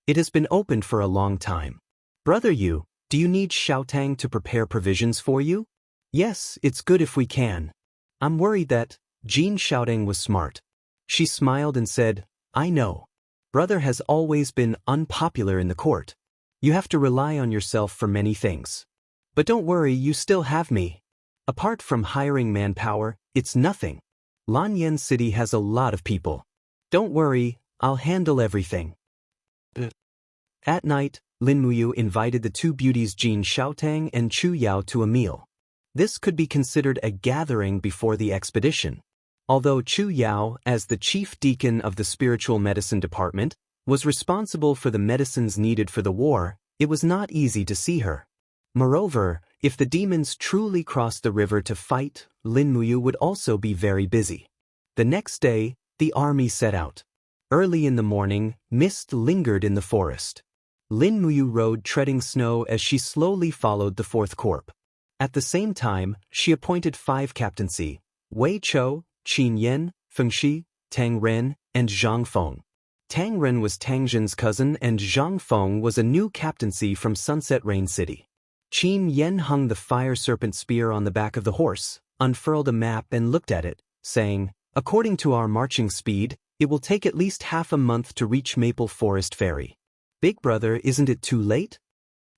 It has been opened for a long time. Brother Yu, do you need Xiaotang to prepare provisions for you? Yes, it's good if we can. I'm worried that Jean Xiaotang was smart. She smiled and said, I know. Brother has always been unpopular in the court. You have to rely on yourself for many things. But don't worry, you still have me. Apart from hiring manpower, it's nothing. Lanyan City has a lot of people. Don't worry, I'll handle everything. At night, Lin Muyu invited the two beauties Jean Xiaotang and Chu Yao to a meal. This could be considered a gathering before the expedition. Although Chu Yao, as the chief deacon of the spiritual medicine department, was responsible for the medicines needed for the war, it was not easy to see her. Moreover, if the demons truly crossed the river to fight, Lin Muyu would also be very busy. The next day, the army set out. Early in the morning, mist lingered in the forest. Lin Muyu rode treading snow as she slowly followed the fourth corps. At the same time, she appointed 5 captaincy: Wei Chou, Qin Yan, Feng Shi, Tang Ren, and Zhang Feng. Tang Ren was Tang Zhen's cousin and Zhang Feng was a new captaincy from Sunset Rain City. Qin Yan hung the fire serpent spear on the back of the horse, unfurled a map and looked at it, saying, according to our marching speed, it will take at least half a month to reach Maple Forest Ferry. Big brother, isn't it too late?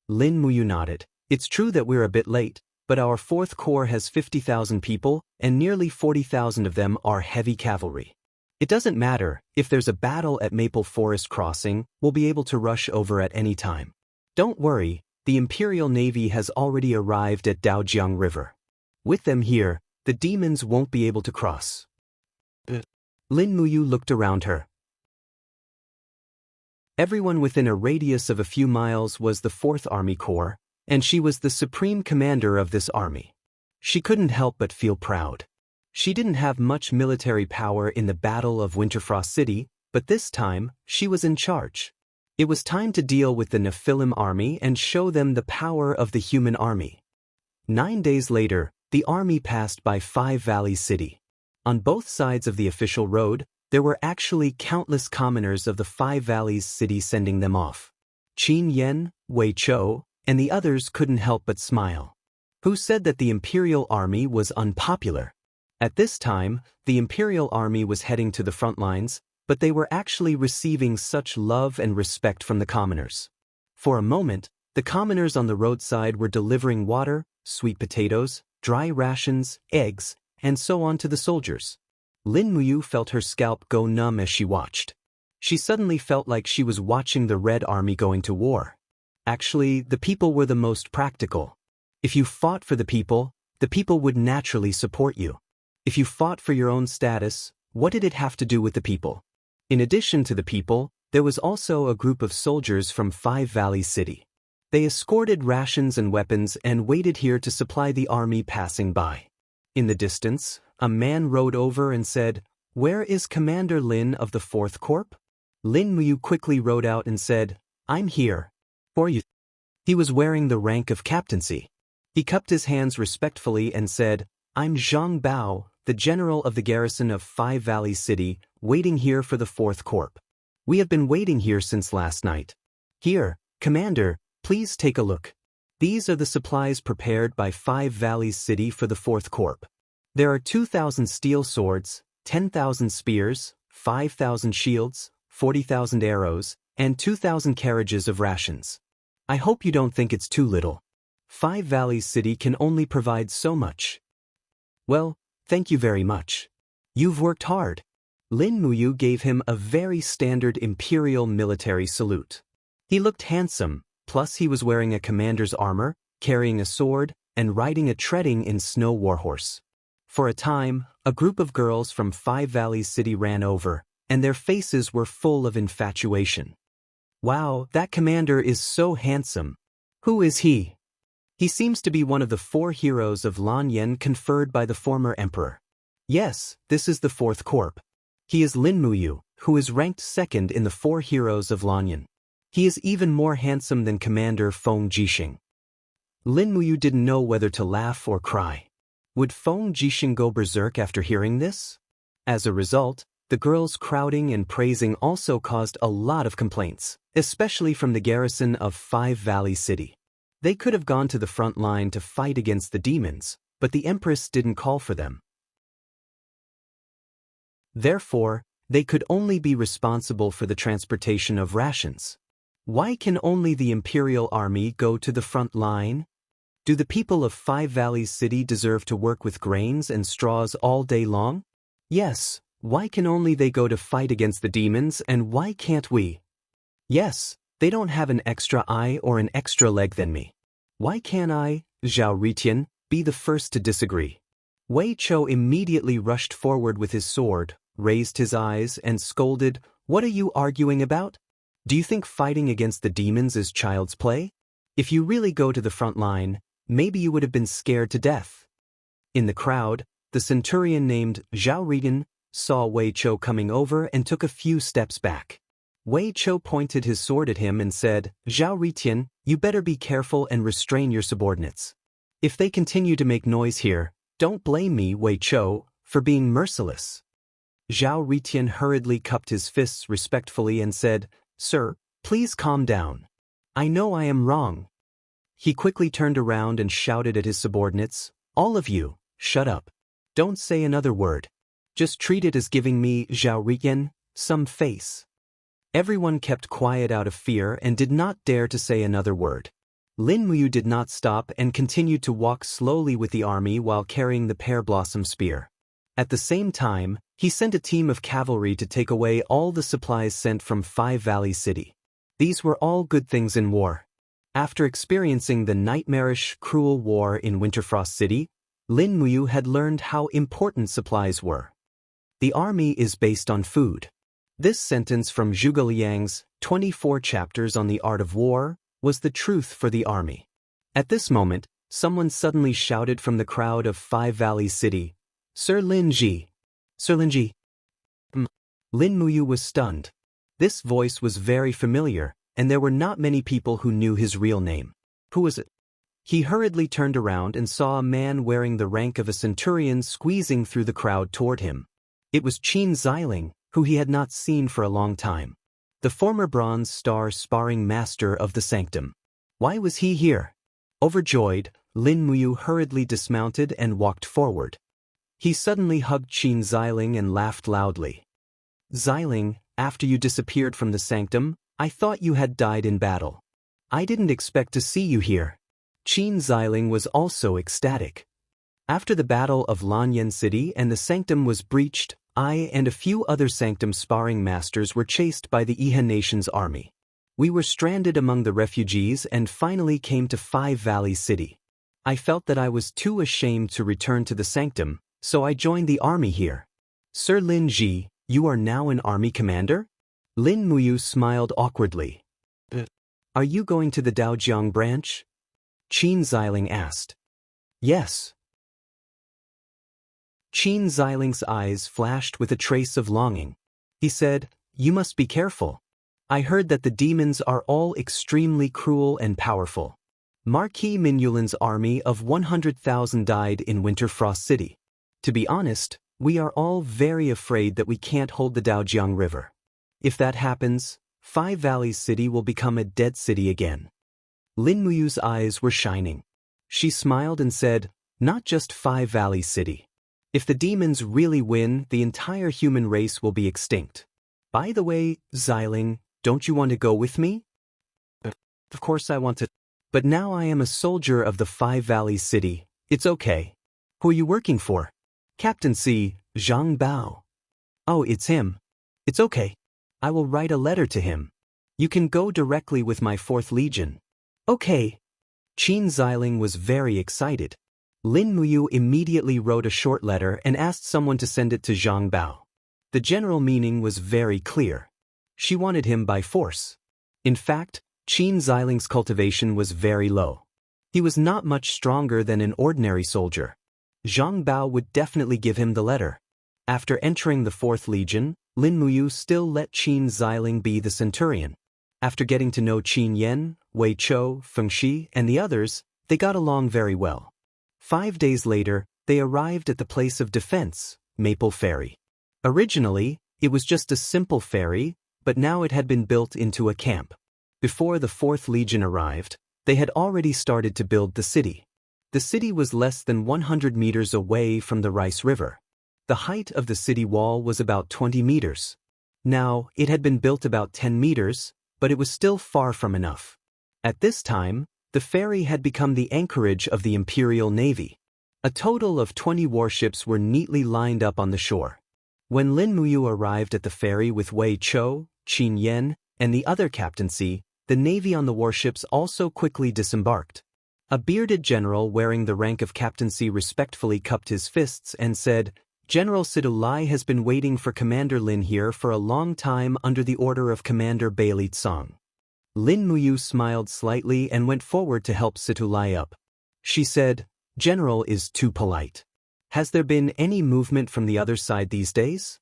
Lin Muyu nodded. It's true that we're a bit late, but our 4th Corps has 50,000 people, and nearly 40,000 of them are heavy cavalry. It doesn't matter, if there's a battle at Maple Forest Crossing, we'll be able to rush over at any time. Don't worry, the Imperial Navy has already arrived at Daojiang River. With them here, the demons won't be able to cross. Lin Muyu looked around her. Everyone within a radius of a few miles was the 4th Army Corps, and she was the supreme commander of this army. She couldn't help but feel proud. She didn't have much military power in the Battle of Winterfrost City, but this time, she was in charge. It was time to deal with the Nephilim army and show them the power of the human army. 9 days later, the army passed by 5 Valleys City. On both sides of the official road, there were actually countless commoners of the 5 Valleys City sending them off. Qin Yan, Wei Chou, and the others couldn't help but smile. Who said that the Imperial Army was unpopular? At this time, the Imperial Army was heading to the front lines, but they were actually receiving such love and respect from the commoners. For a moment, the commoners on the roadside were delivering water, sweet potatoes, dry rations, eggs, and so on to the soldiers. Lin Muyu felt her scalp go numb as she watched. She suddenly felt like she was watching the Red Army going to war. Actually, the people were the most practical. If you fought for the people would naturally support you. If you fought for your own status, what did it have to do with the people? In addition to the people, there was also a group of soldiers from 5 Valleys City. They escorted rations and weapons and waited here to supply the army passing by. In the distance, a man rode over and said, "Where is Commander Lin of the 4th Corps?" Lin Muyu quickly rode out and said, "I'm here. For you." He was wearing the rank of captaincy. He cupped his hands respectfully and said, "I'm Zhang Bao, the general of the garrison of 5 Valleys City, waiting here for the 4th Corps. We have been waiting here since last night. Here, Commander, please take a look. These are the supplies prepared by 5 Valleys City for the 4th Corps. There are 2,000 steel swords, 10,000 spears, 5,000 shields, 40,000 arrows, and 2,000 carriages of rations. I hope you don't think it's too little. 5 Valleys City can only provide so much." "Well, thank you very much. You've worked hard." Lin Muyu gave him a very standard imperial military salute. He looked handsome, plus he was wearing a commander's armor, carrying a sword, and riding a treading in snow warhorse. For a time, a group of girls from Five Valleys City ran over, and their faces were full of infatuation. Wow, that commander is so handsome. Who is he? He seems to be one of the 4 heroes of Lanyan conferred by the former emperor. Yes, this is the 4th corp. He is Lin Muyu, who is ranked 2nd in the 4 heroes of Lanyan. He is even more handsome than Commander Feng Jixing. Lin Muyu didn't know whether to laugh or cry. Would Feng Jixing go berserk after hearing this? As a result, the girls crowding and praising also caused a lot of complaints, especially from the garrison of Five Valley City. They could have gone to the front line to fight against the demons, but the Empress didn't call for them. Therefore, they could only be responsible for the transportation of rations. Why can only the Imperial Army go to the front line? Do the people of Five Valleys City deserve to work with grains and straws all day long? Yes, why can only they go to fight against the demons and why can't we? Yes, they don't have an extra eye or an extra leg than me. Why can't I, Zhao Ritian, be the first to disagree? Wei Chou immediately rushed forward with his sword, raised his eyes, and scolded, "What are you arguing about? Do you think fighting against the demons is child's play? If you really go to the front line, maybe you would have been scared to death." In the crowd, the centurion named Zhao Ritian saw Wei Chou coming over and took a few steps back. Wei Chou pointed his sword at him and said, "Zhao Ritian, you better be careful and restrain your subordinates. If they continue to make noise here, don't blame me, Wei Chou, for being merciless." Zhao Ritian hurriedly cupped his fists respectfully and said, "Sir, please calm down. I know I am wrong." He quickly turned around and shouted at his subordinates, "All of you, shut up. Don't say another word. Just treat it as giving me, Zhao Ritian, some face." Everyone kept quiet out of fear and did not dare to say another word. Lin Muyu did not stop and continued to walk slowly with the army while carrying the pear blossom spear. At the same time, he sent a team of cavalry to take away all the supplies sent from Five Valley City. These were all good things in war. After experiencing the nightmarish, cruel war in Winterfrost City, Lin Muyu had learned how important supplies were. The army is based on food. This sentence from Zhuge Liang's 24 chapters on the art of war was the truth for the army. At this moment, someone suddenly shouted from the crowd of Five Valley City, "Sir Lin Ji! Sir Lin Ji!" Lin Muyu was stunned. This voice was very familiar, and there were not many people who knew his real name. Who was it? He hurriedly turned around and saw a man wearing the rank of a centurion squeezing through the crowd toward him. It was Qin Xiling, who he had not seen for a long time. The former Bronze Star sparring master of the Sanctum. Why was he here? Overjoyed, Lin Muyu hurriedly dismounted and walked forward. He suddenly hugged Qin Xiling and laughed loudly. "Xiling, after you disappeared from the Sanctum, I thought you had died in battle. I didn't expect to see you here." Qin Xiling was also ecstatic. After the Battle of Lanyan City and the Sanctum was breached, I and a few other Sanctum sparring masters were chased by the Iha Nation's army. We were stranded among the refugees and finally came to Five Valley City. I felt that I was too ashamed to return to the Sanctum, so I joined the army here. "Sir Lin Ji, you are now an army commander?" Lin Muyu smiled awkwardly. "Are you going to the Daojiang branch?" Qin Xiling asked. "Yes." Qin Xiling's eyes flashed with a trace of longing. He said, "You must be careful. I heard that the demons are all extremely cruel and powerful. Marquis Minulin's army of 100,000 died in Winterfrost City. To be honest, we are all very afraid that we can't hold the Daojiang River. If that happens, Five Valleys City will become a dead city again." Lin Muyu's eyes were shining. She smiled and said, "Not just Five Valleys City. If the demons really win, the entire human race will be extinct. By the way, Xiling, don't you want to go with me?" "Of course I want to. But now I am a soldier of the Five Valleys City. It's okay." "Who are you working for?" "Captaincy, Zhang Bao." "Oh, it's him. It's okay. I will write a letter to him. You can go directly with my 4th Legion." "Okay." Qin Xiling was very excited. Lin Muyu immediately wrote a short letter and asked someone to send it to Zhang Bao. The general meaning was very clear. She wanted him by force. In fact, Qin Xiling's cultivation was very low. He was not much stronger than an ordinary soldier. Zhang Bao would definitely give him the letter. After entering the 4th Legion, Lin Muyu still let Qin Xiling be the centurion. After getting to know Qin Yan, Wei Chou, Feng Shi, and the others, they got along very well. 5 days later, they arrived at the place of defense, Maple Ferry. Originally, it was just a simple ferry, but now it had been built into a camp. Before the 4th Legion arrived, they had already started to build the city. The city was less than 100 meters away from the Rice River. The height of the city wall was about 20 meters. Now, it had been built about 10 meters, but it was still far from enough. At this time, the ferry had become the anchorage of the Imperial Navy. A total of 20 warships were neatly lined up on the shore. When Lin Muyu arrived at the ferry with Wei Chou, Qin Yan, and the other captaincy, the navy on the warships also quickly disembarked. A bearded general wearing the rank of captaincy respectfully cupped his fists and said, "General Sidulai has been waiting for Commander Lin here for a long time under the order of Commander Bailey Tsong." Lin Muyu smiled slightly and went forward to help Sidulai up. She said, "General is too polite. Has there been any movement from the other side these days?"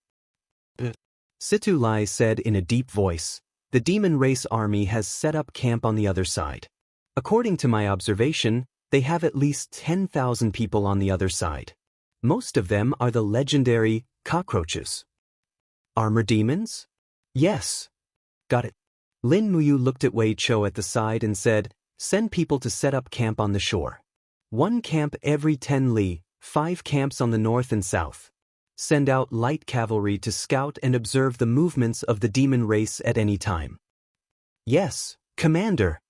Sidulai said in a deep voice, "The demon race army has set up camp on the other side. According to my observation, they have at least 10,000 people on the other side. Most of them are the legendary cockroaches." "Armor demons?" "Yes." "Got it." Lin Muyu looked at Wei Chou at the side and said, "Send people to set up camp on the shore. 1 camp every 10 li, 5 camps on the north and south. Send out light cavalry to scout and observe the movements of the demon race at any time." "Yes, Commander."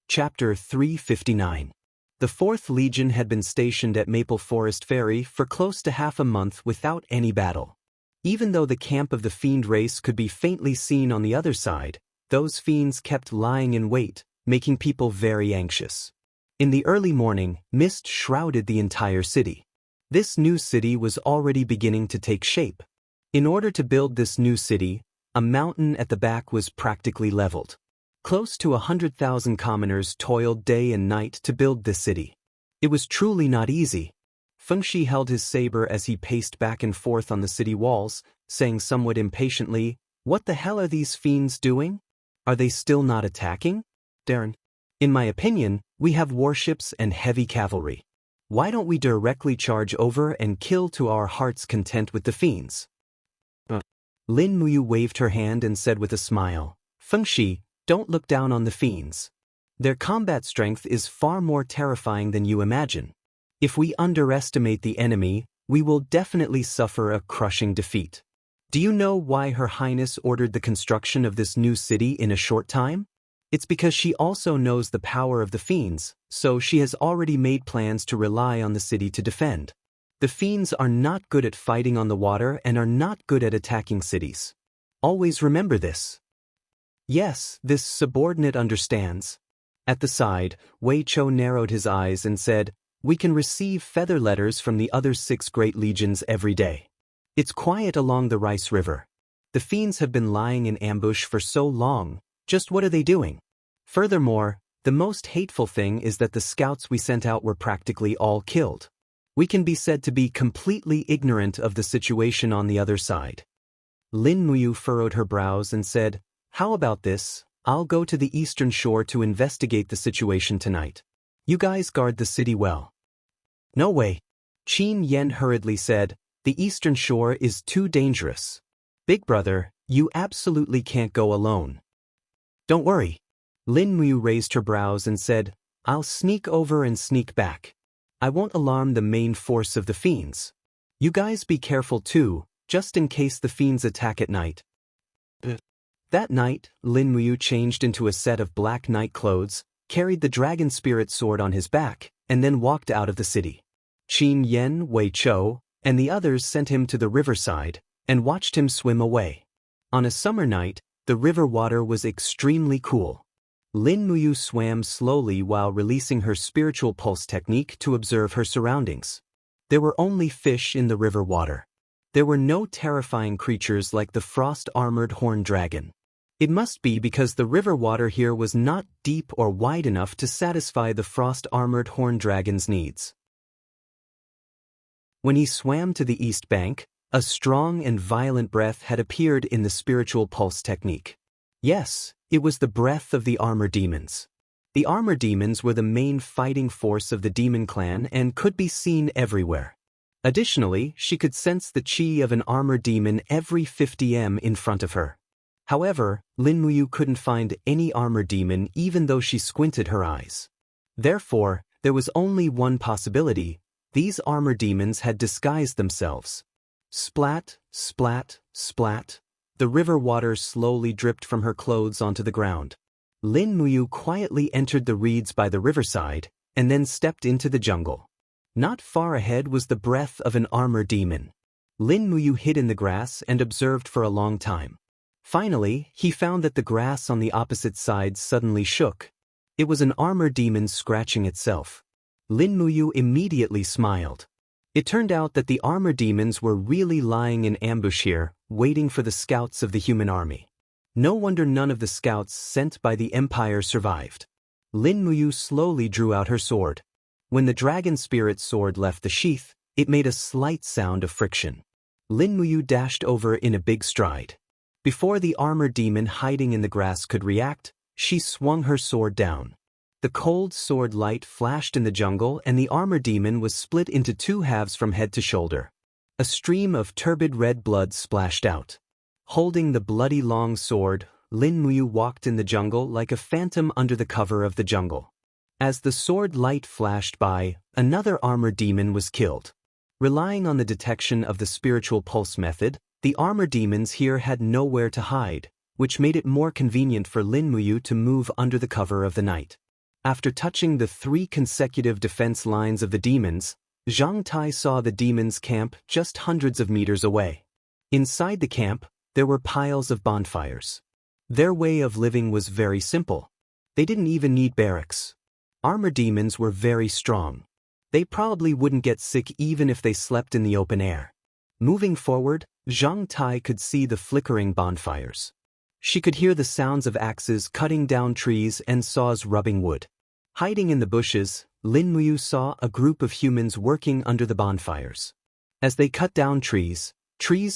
Chapter 359. The 4th Legion had been stationed at Maple Forest Ferry for close to half a month without any battle. Even though the camp of the fiend race could be faintly seen on the other side, those fiends kept lying in wait, making people very anxious. In the early morning, mist shrouded the entire city. This new city was already beginning to take shape. In order to build this new city, a mountain at the back was practically leveled. Close to 100,000 commoners toiled day and night to build this city. It was truly not easy. Feng Shi held his saber as he paced back and forth on the city walls, saying somewhat impatiently, "What the hell are these fiends doing? Are they still not attacking? Darren, in my opinion, we have warships and heavy cavalry. Why don't we directly charge over and kill to our heart's content with the fiends?" Lin Muyu waved her hand and said with a smile, "Feng Shi, don't look down on the fiends. Their combat strength is far more terrifying than you imagine. If we underestimate the enemy, we will definitely suffer a crushing defeat. Do you know why Her Highness ordered the construction of this new city in a short time? It's because she also knows the power of the fiends, so she has already made plans to rely on the city to defend. The fiends are not good at fighting on the water and are not good at attacking cities. Always remember this." "Yes, this subordinate understands." At the side, Wei Chou narrowed his eyes and said, "We can receive feather letters from the other 6 great legions every day. It's quiet along the Rice River. The fiends have been lying in ambush for so long, just what are they doing? Furthermore, the most hateful thing is that the scouts we sent out were practically all killed. We can be said to be completely ignorant of the situation on the other side." Lin Muyu furrowed her brows and said, "How about this? I'll go to the eastern shore to investigate the situation tonight. You guys guard the city well." "No way." Qin Yan hurriedly said, "The eastern shore is too dangerous. Big brother, you absolutely can't go alone." "Don't worry." Lin Muyu raised her brows and said, "I'll sneak over and sneak back. I won't alarm the main force of the fiends. You guys be careful too, just in case the fiends attack at night." That night, Lin Muyu changed into a set of black night clothes, carried the dragon spirit sword on his back, and then walked out of the city. Qin Yan, Wei Chou, and the others sent him to the riverside and watched him swim away. On a summer night, The river water was extremely cool. Lin Muyu swam slowly while releasing her spiritual pulse technique to observe her surroundings. There were only fish in the river water. There were no terrifying creatures like the frost-armored horned dragon. It must be because the river water here was not deep or wide enough to satisfy the frost-armored horned dragon's needs. When he swam to the east bank, a strong and violent breath had appeared in the spiritual pulse technique. Yes, it was the breath of the armor demons. The armor demons were the main fighting force of the demon clan and could be seen everywhere. Additionally, she could sense the chi of an armor demon every 50 m in front of her. However, Lin Muyu couldn't find any armor demon even though she squinted her eyes. Therefore, there was only one possibility: these armor demons had disguised themselves. Splat, splat, splat. The river water slowly dripped from her clothes onto the ground. Lin Muyu quietly entered the reeds by the riverside and then stepped into the jungle. Not far ahead was the breath of an armor demon. Lin Muyu hid in the grass and observed for a long time. Finally, he found that the grass on the opposite side suddenly shook. It was an armor demon scratching itself. Lin Muyu immediately smiled. It turned out that the armor demons were really lying in ambush here, waiting for the scouts of the human army. No wonder none of the scouts sent by the Empire survived. Lin Muyu slowly drew out her sword. When the dragon spirit sword left the sheath, it made a slight sound of friction. Lin Muyu dashed over in a big stride. Before the armor demon hiding in the grass could react, she swung her sword down. The cold sword light flashed in the jungle and the armor demon was split into two halves from head to shoulder. A stream of turbid red blood splashed out. Holding the bloody long sword, Lin Muyu walked in the jungle like a phantom under the cover of the jungle. As the sword light flashed by, another armor demon was killed. Relying on the detection of the spiritual pulse method, the armor demons here had nowhere to hide, which made it more convenient for Lin Muyu to move under the cover of the night. After touching the 3 consecutive defense lines of the demons, Zhang Tai saw the demons' camp just hundreds of meters away. Inside the camp, there were piles of bonfires. Their way of living was very simple. They didn't even need barracks. Armor demons were very strong. They probably wouldn't get sick even if they slept in the open air. Moving forward, Zhang Tai could see the flickering bonfires. She could hear the sounds of axes cutting down trees and saws rubbing wood. Hiding in the bushes, Lin Muyu saw a group of humans working under the bonfires. As they cut down trees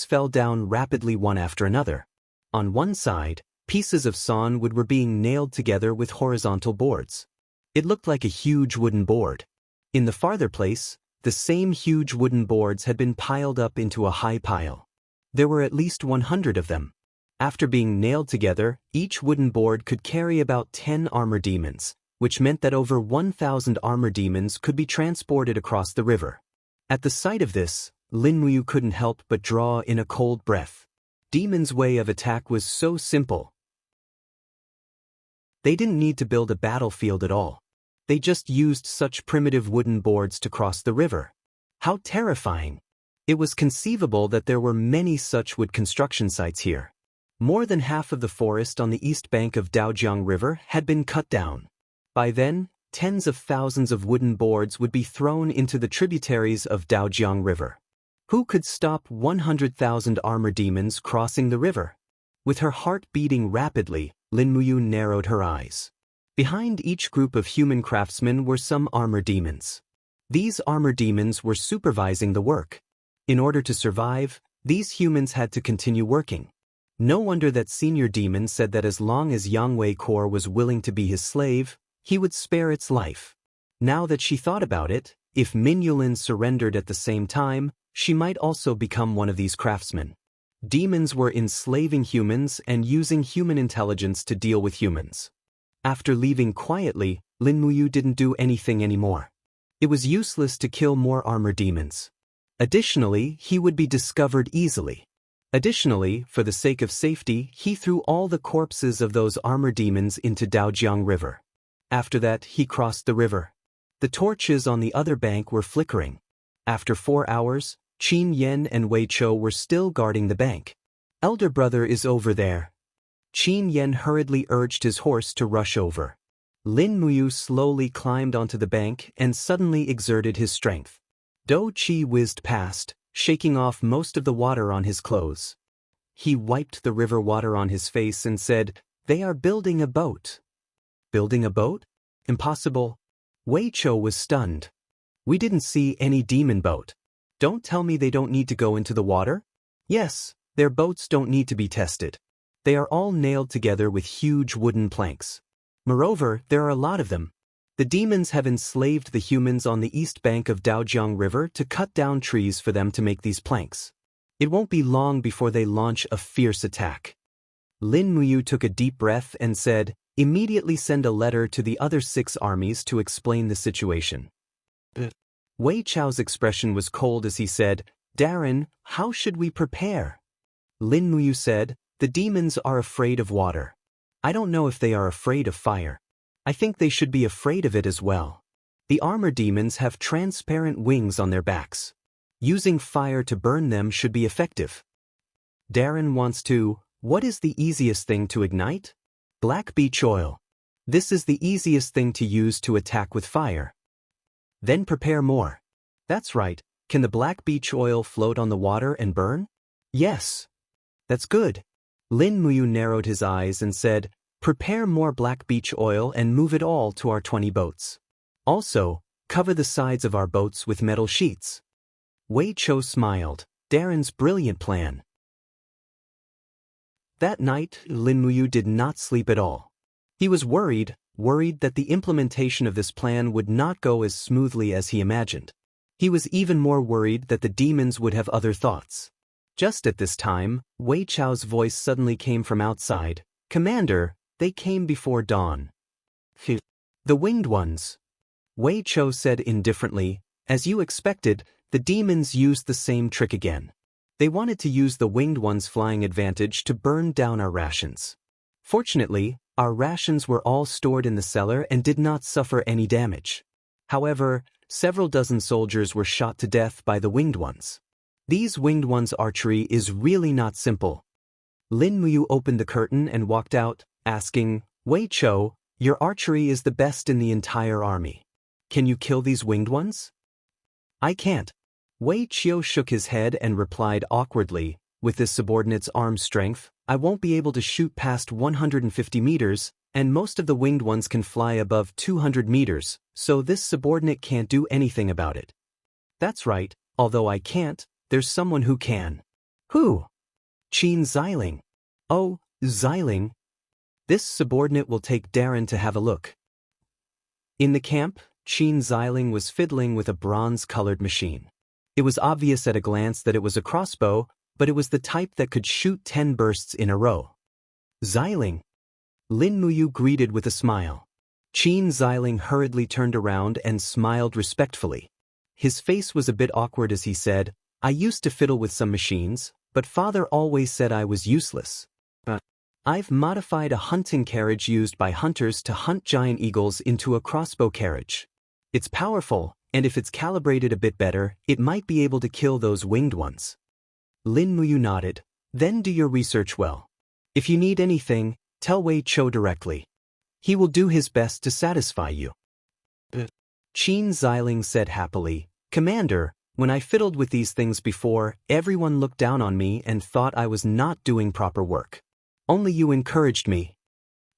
fell down rapidly one after another. On one side, pieces of sawn wood were being nailed together with horizontal boards. It looked like a huge wooden board. In the farther place, the same huge wooden boards had been piled up into a high pile. There were at least 100 of them. After being nailed together, each wooden board could carry about 10 armor demons, which meant that over 1,000 armor demons could be transported across the river. At the sight of this, Lin Muyu couldn't help but draw in a cold breath. Demons' way of attack was so simple. They didn't need to build a battlefield at all. They just used such primitive wooden boards to cross the river. How terrifying! It was conceivable that there were many such wood construction sites here. More than half of the forest on the east bank of Daojiang River had been cut down. By then, tens of thousands of wooden boards would be thrown into the tributaries of Daojiang River. Who could stop 100,000 armor demons crossing the river? With her heart beating rapidly, Lin Muyu narrowed her eyes. Behind each group of human craftsmen were some armor demons. These armor demons were supervising the work. In order to survive, these humans had to continue working. No wonder that senior demon said that as long as Yangwei Corps was willing to be his slave, he would spare its life. Now that she thought about it, if Min Yulin surrendered at the same time, she might also become one of these craftsmen. Demons were enslaving humans and using human intelligence to deal with humans. After leaving quietly, Lin Muyu didn't do anything anymore. It was useless to kill more armor demons. Additionally, he would be discovered easily. Additionally, for the sake of safety, he threw all the corpses of those armor demons into Daojiang River. After that, he crossed the river. The torches on the other bank were flickering. After 4 hours, Qin Yan and Wei Chou were still guarding the bank. "Elder brother is over there," Qin Yen hurriedly urged his horse to rush over. Lin Muyu slowly climbed onto the bank and suddenly exerted his strength. Do Qi whizzed past, shaking off most of the water on his clothes. He wiped the river water on his face and said, "They are building a boat." Building a boat? Impossible. Wei Chou was stunned. We didn't see any demon boat. Don't tell me they don't need to go into the water? Yes, their boats don't need to be tested. They are all nailed together with huge wooden planks. Moreover, there are a lot of them. The demons have enslaved the humans on the east bank of Daojiang River to cut down trees for them to make these planks. It won't be long before they launch a fierce attack. Lin Muyu took a deep breath and said, "Immediately send a letter to the other 6 armies to explain the situation." Wei Chou's expression was cold as he said, "Darren, how should we prepare?" Lin Muyu said, "The demons are afraid of water. I don't know if they are afraid of fire. I think they should be afraid of it as well. The armor demons have transparent wings on their backs. Using fire to burn them should be effective." Darren wants to, what is the easiest thing to ignite? Black beech oil. This is the easiest thing to use to attack with fire. Then prepare more. That's right, can the black beech oil float on the water and burn? Yes. That's good. Lin Muyu narrowed his eyes and said, "Prepare more black beech oil and move it all to our 20 boats. Also, cover the sides of our boats with metal sheets." Wei Chou smiled. Darren's brilliant plan. That night, Lin Muyu did not sleep at all. He was worried that the implementation of this plan would not go as smoothly as he imagined. He was even more worried that the demons would have other thoughts. Just at this time, Wei Chou's voice suddenly came from outside. "Commander, they came before dawn." "Phew. The winged ones." Wei Chou said indifferently, "As you expected, the demons used the same trick again. They wanted to use the winged ones' flying advantage to burn down our rations. Fortunately, our rations were all stored in the cellar and did not suffer any damage. However, several dozen soldiers were shot to death by the winged ones. These winged ones' archery is really not simple." Lin Muyu opened the curtain and walked out, asking, "Wei Chou, your archery is the best in the entire army. Can you kill these winged ones?" "I can't." Wei Chou shook his head and replied awkwardly, "With this subordinate's arm strength, I won't be able to shoot past 150 meters, and most of the winged ones can fly above 200 meters, so this subordinate can't do anything about it." "That's right, although I can't, there's someone who can." "Who?" "Qin Xiling." "Oh, Xiling. This subordinate will take Darren to have a look." In the camp, Qin Xiling was fiddling with a bronze-colored machine. It was obvious at a glance that it was a crossbow, but it was the type that could shoot 10 bursts in a row. "Xiling." Lin Muyu greeted with a smile. Qin Xiling hurriedly turned around and smiled respectfully. His face was a bit awkward as he said, "I used to fiddle with some machines, but father always said I was useless. I've modified a hunting carriage used by hunters to hunt giant eagles into a crossbow carriage. It's powerful, and if it's calibrated a bit better, it might be able to kill those winged ones." Lin Muyu nodded. "Then do your research well. If you need anything, tell Wei Chou directly. He will do his best to satisfy you." Qin Xiling said happily, "Commander, when I fiddled with these things before, everyone looked down on me and thought I was not doing proper work. Only you encouraged me."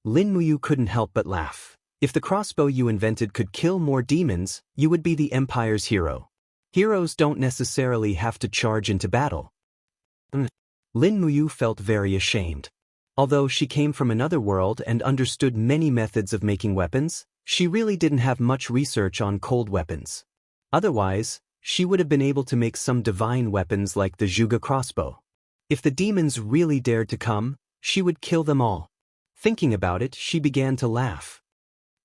Lin Muyu couldn't help but laugh. "If the crossbow you invented could kill more demons, you would be the Empire's hero. Heroes don't necessarily have to charge into battle." Lin Muyu felt very ashamed. Although she came from another world and understood many methods of making weapons, she really didn't have much research on cold weapons. Otherwise, she would have been able to make some divine weapons like the Zhuge crossbow. If the demons really dared to come, she would kill them all. Thinking about it, she began to laugh.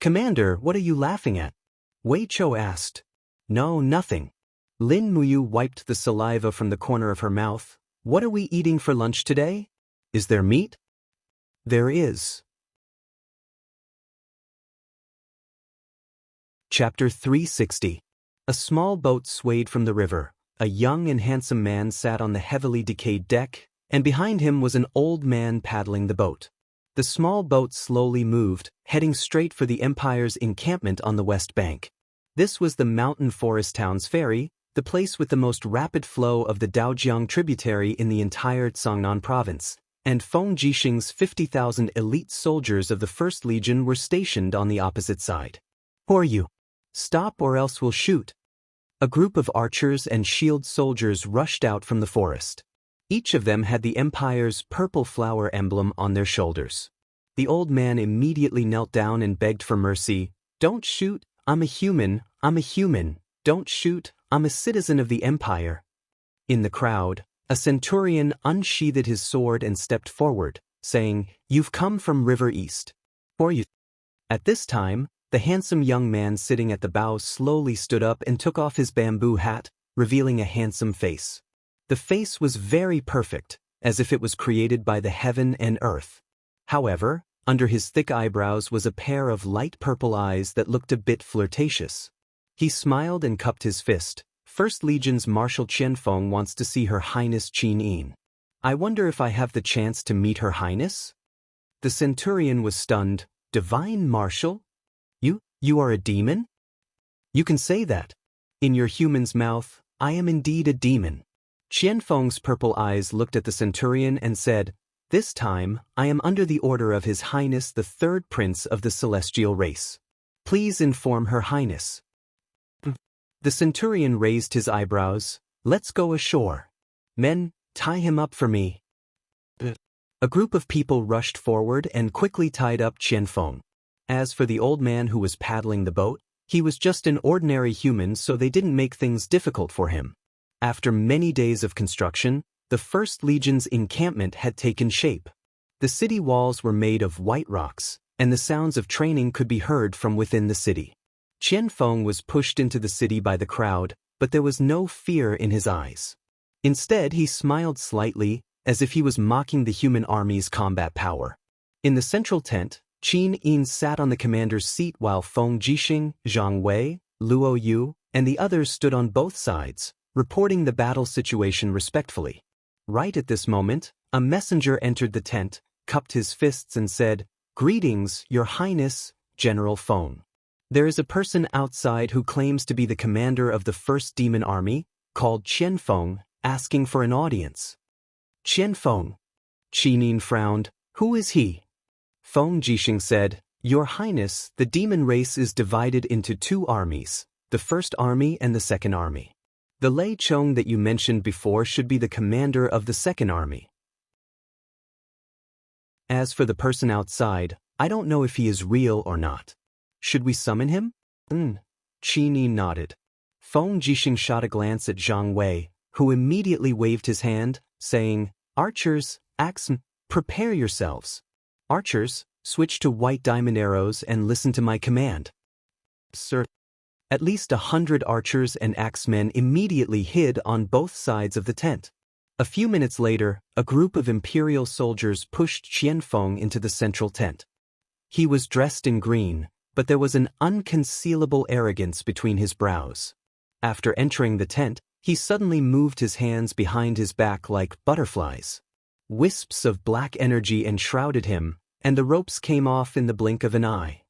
"Commander, what are you laughing at?" Wei Chou asked. "No, nothing." Lin Muyu wiped the saliva from the corner of her mouth. "What are we eating for lunch today? Is there meat?" "There is." Chapter 360. A small boat swayed from the river. A young and handsome man sat on the heavily decayed deck, and behind him was an old man paddling the boat. The small boat slowly moved, heading straight for the Empire's encampment on the west bank. This was the mountain forest town's ferry, the place with the most rapid flow of the Daojiang tributary in the entire Cangnan province, and Feng Jixing's 50,000 elite soldiers of the 1st Legion were stationed on the opposite side. "Who are you? Stop or else we'll shoot." A group of archers and shield soldiers rushed out from the forest. Each of them had the Empire's purple flower emblem on their shoulders. The old man immediately knelt down and begged for mercy. "Don't shoot, I'm a human, don't shoot, I'm a citizen of the Empire." In the crowd, a centurion unsheathed his sword and stepped forward, saying, "You've come from River East. Or you?" At this time, the handsome young man sitting at the bow slowly stood up and took off his bamboo hat, revealing a handsome face. The face was very perfect, as if it was created by the heaven and earth. However, under his thick eyebrows was a pair of light purple eyes that looked a bit flirtatious. He smiled and cupped his fist. "First Legion's Marshal Qianfeng wants to see Her Highness Qin Yin. I wonder if I have the chance to meet Her Highness?" The centurion was stunned. "Divine Marshal? You are a demon? You can say that. In your human's mouth, I am indeed a demon." Qianfeng's purple eyes looked at the centurion and said, "This time, I am under the order of His Highness the 3rd Prince of the Celestial Race. Please inform Her Highness." The centurion raised his eyebrows. "Let's go ashore. Men, tie him up for me." A group of people rushed forward and quickly tied up Qianfeng. As for the old man who was paddling the boat, he was just an ordinary human, so they didn't make things difficult for him. After many days of construction, the 1st Legion's encampment had taken shape. The city walls were made of white rocks, and the sounds of training could be heard from within the city. Qianfeng was pushed into the city by the crowd, but there was no fear in his eyes. Instead, he smiled slightly, as if he was mocking the human army's combat power. In the central tent, Qin Yin sat on the commander's seat while Feng Jixing, Zhang Wei, Luo Yu, and the others stood on both sides, reporting the battle situation respectfully. Right at this moment, a messenger entered the tent, cupped his fists and said, "Greetings, Your Highness, General Feng. There is a person outside who claims to be the commander of the 1st Demon Army, called Qianfeng, asking for an audience." "Qianfeng?" Qin Yin frowned. "Who is he?" Feng Jixing said, "Your Highness, the demon race is divided into 2 armies, the 1st Army and the 2nd Army. The Lei Chong that you mentioned before should be the commander of the 2nd Army. As for the person outside, I don't know if he is real or not. Should we summon him?" Qin Yin nodded. Feng Jixing shot a glance at Zhang Wei, who immediately waved his hand, saying, "Archers, prepare yourselves. Archers, switch to white diamond arrows and listen to my command." "Sir." At least 100 archers and axemen immediately hid on both sides of the tent. A few minutes later, a group of imperial soldiers pushed Qianfeng into the central tent. He was dressed in green, but there was an unconcealable arrogance between his brows. After entering the tent, he suddenly moved his hands behind his back like butterflies. Wisps of black energy enshrouded him, and the ropes came off in the blink of an eye.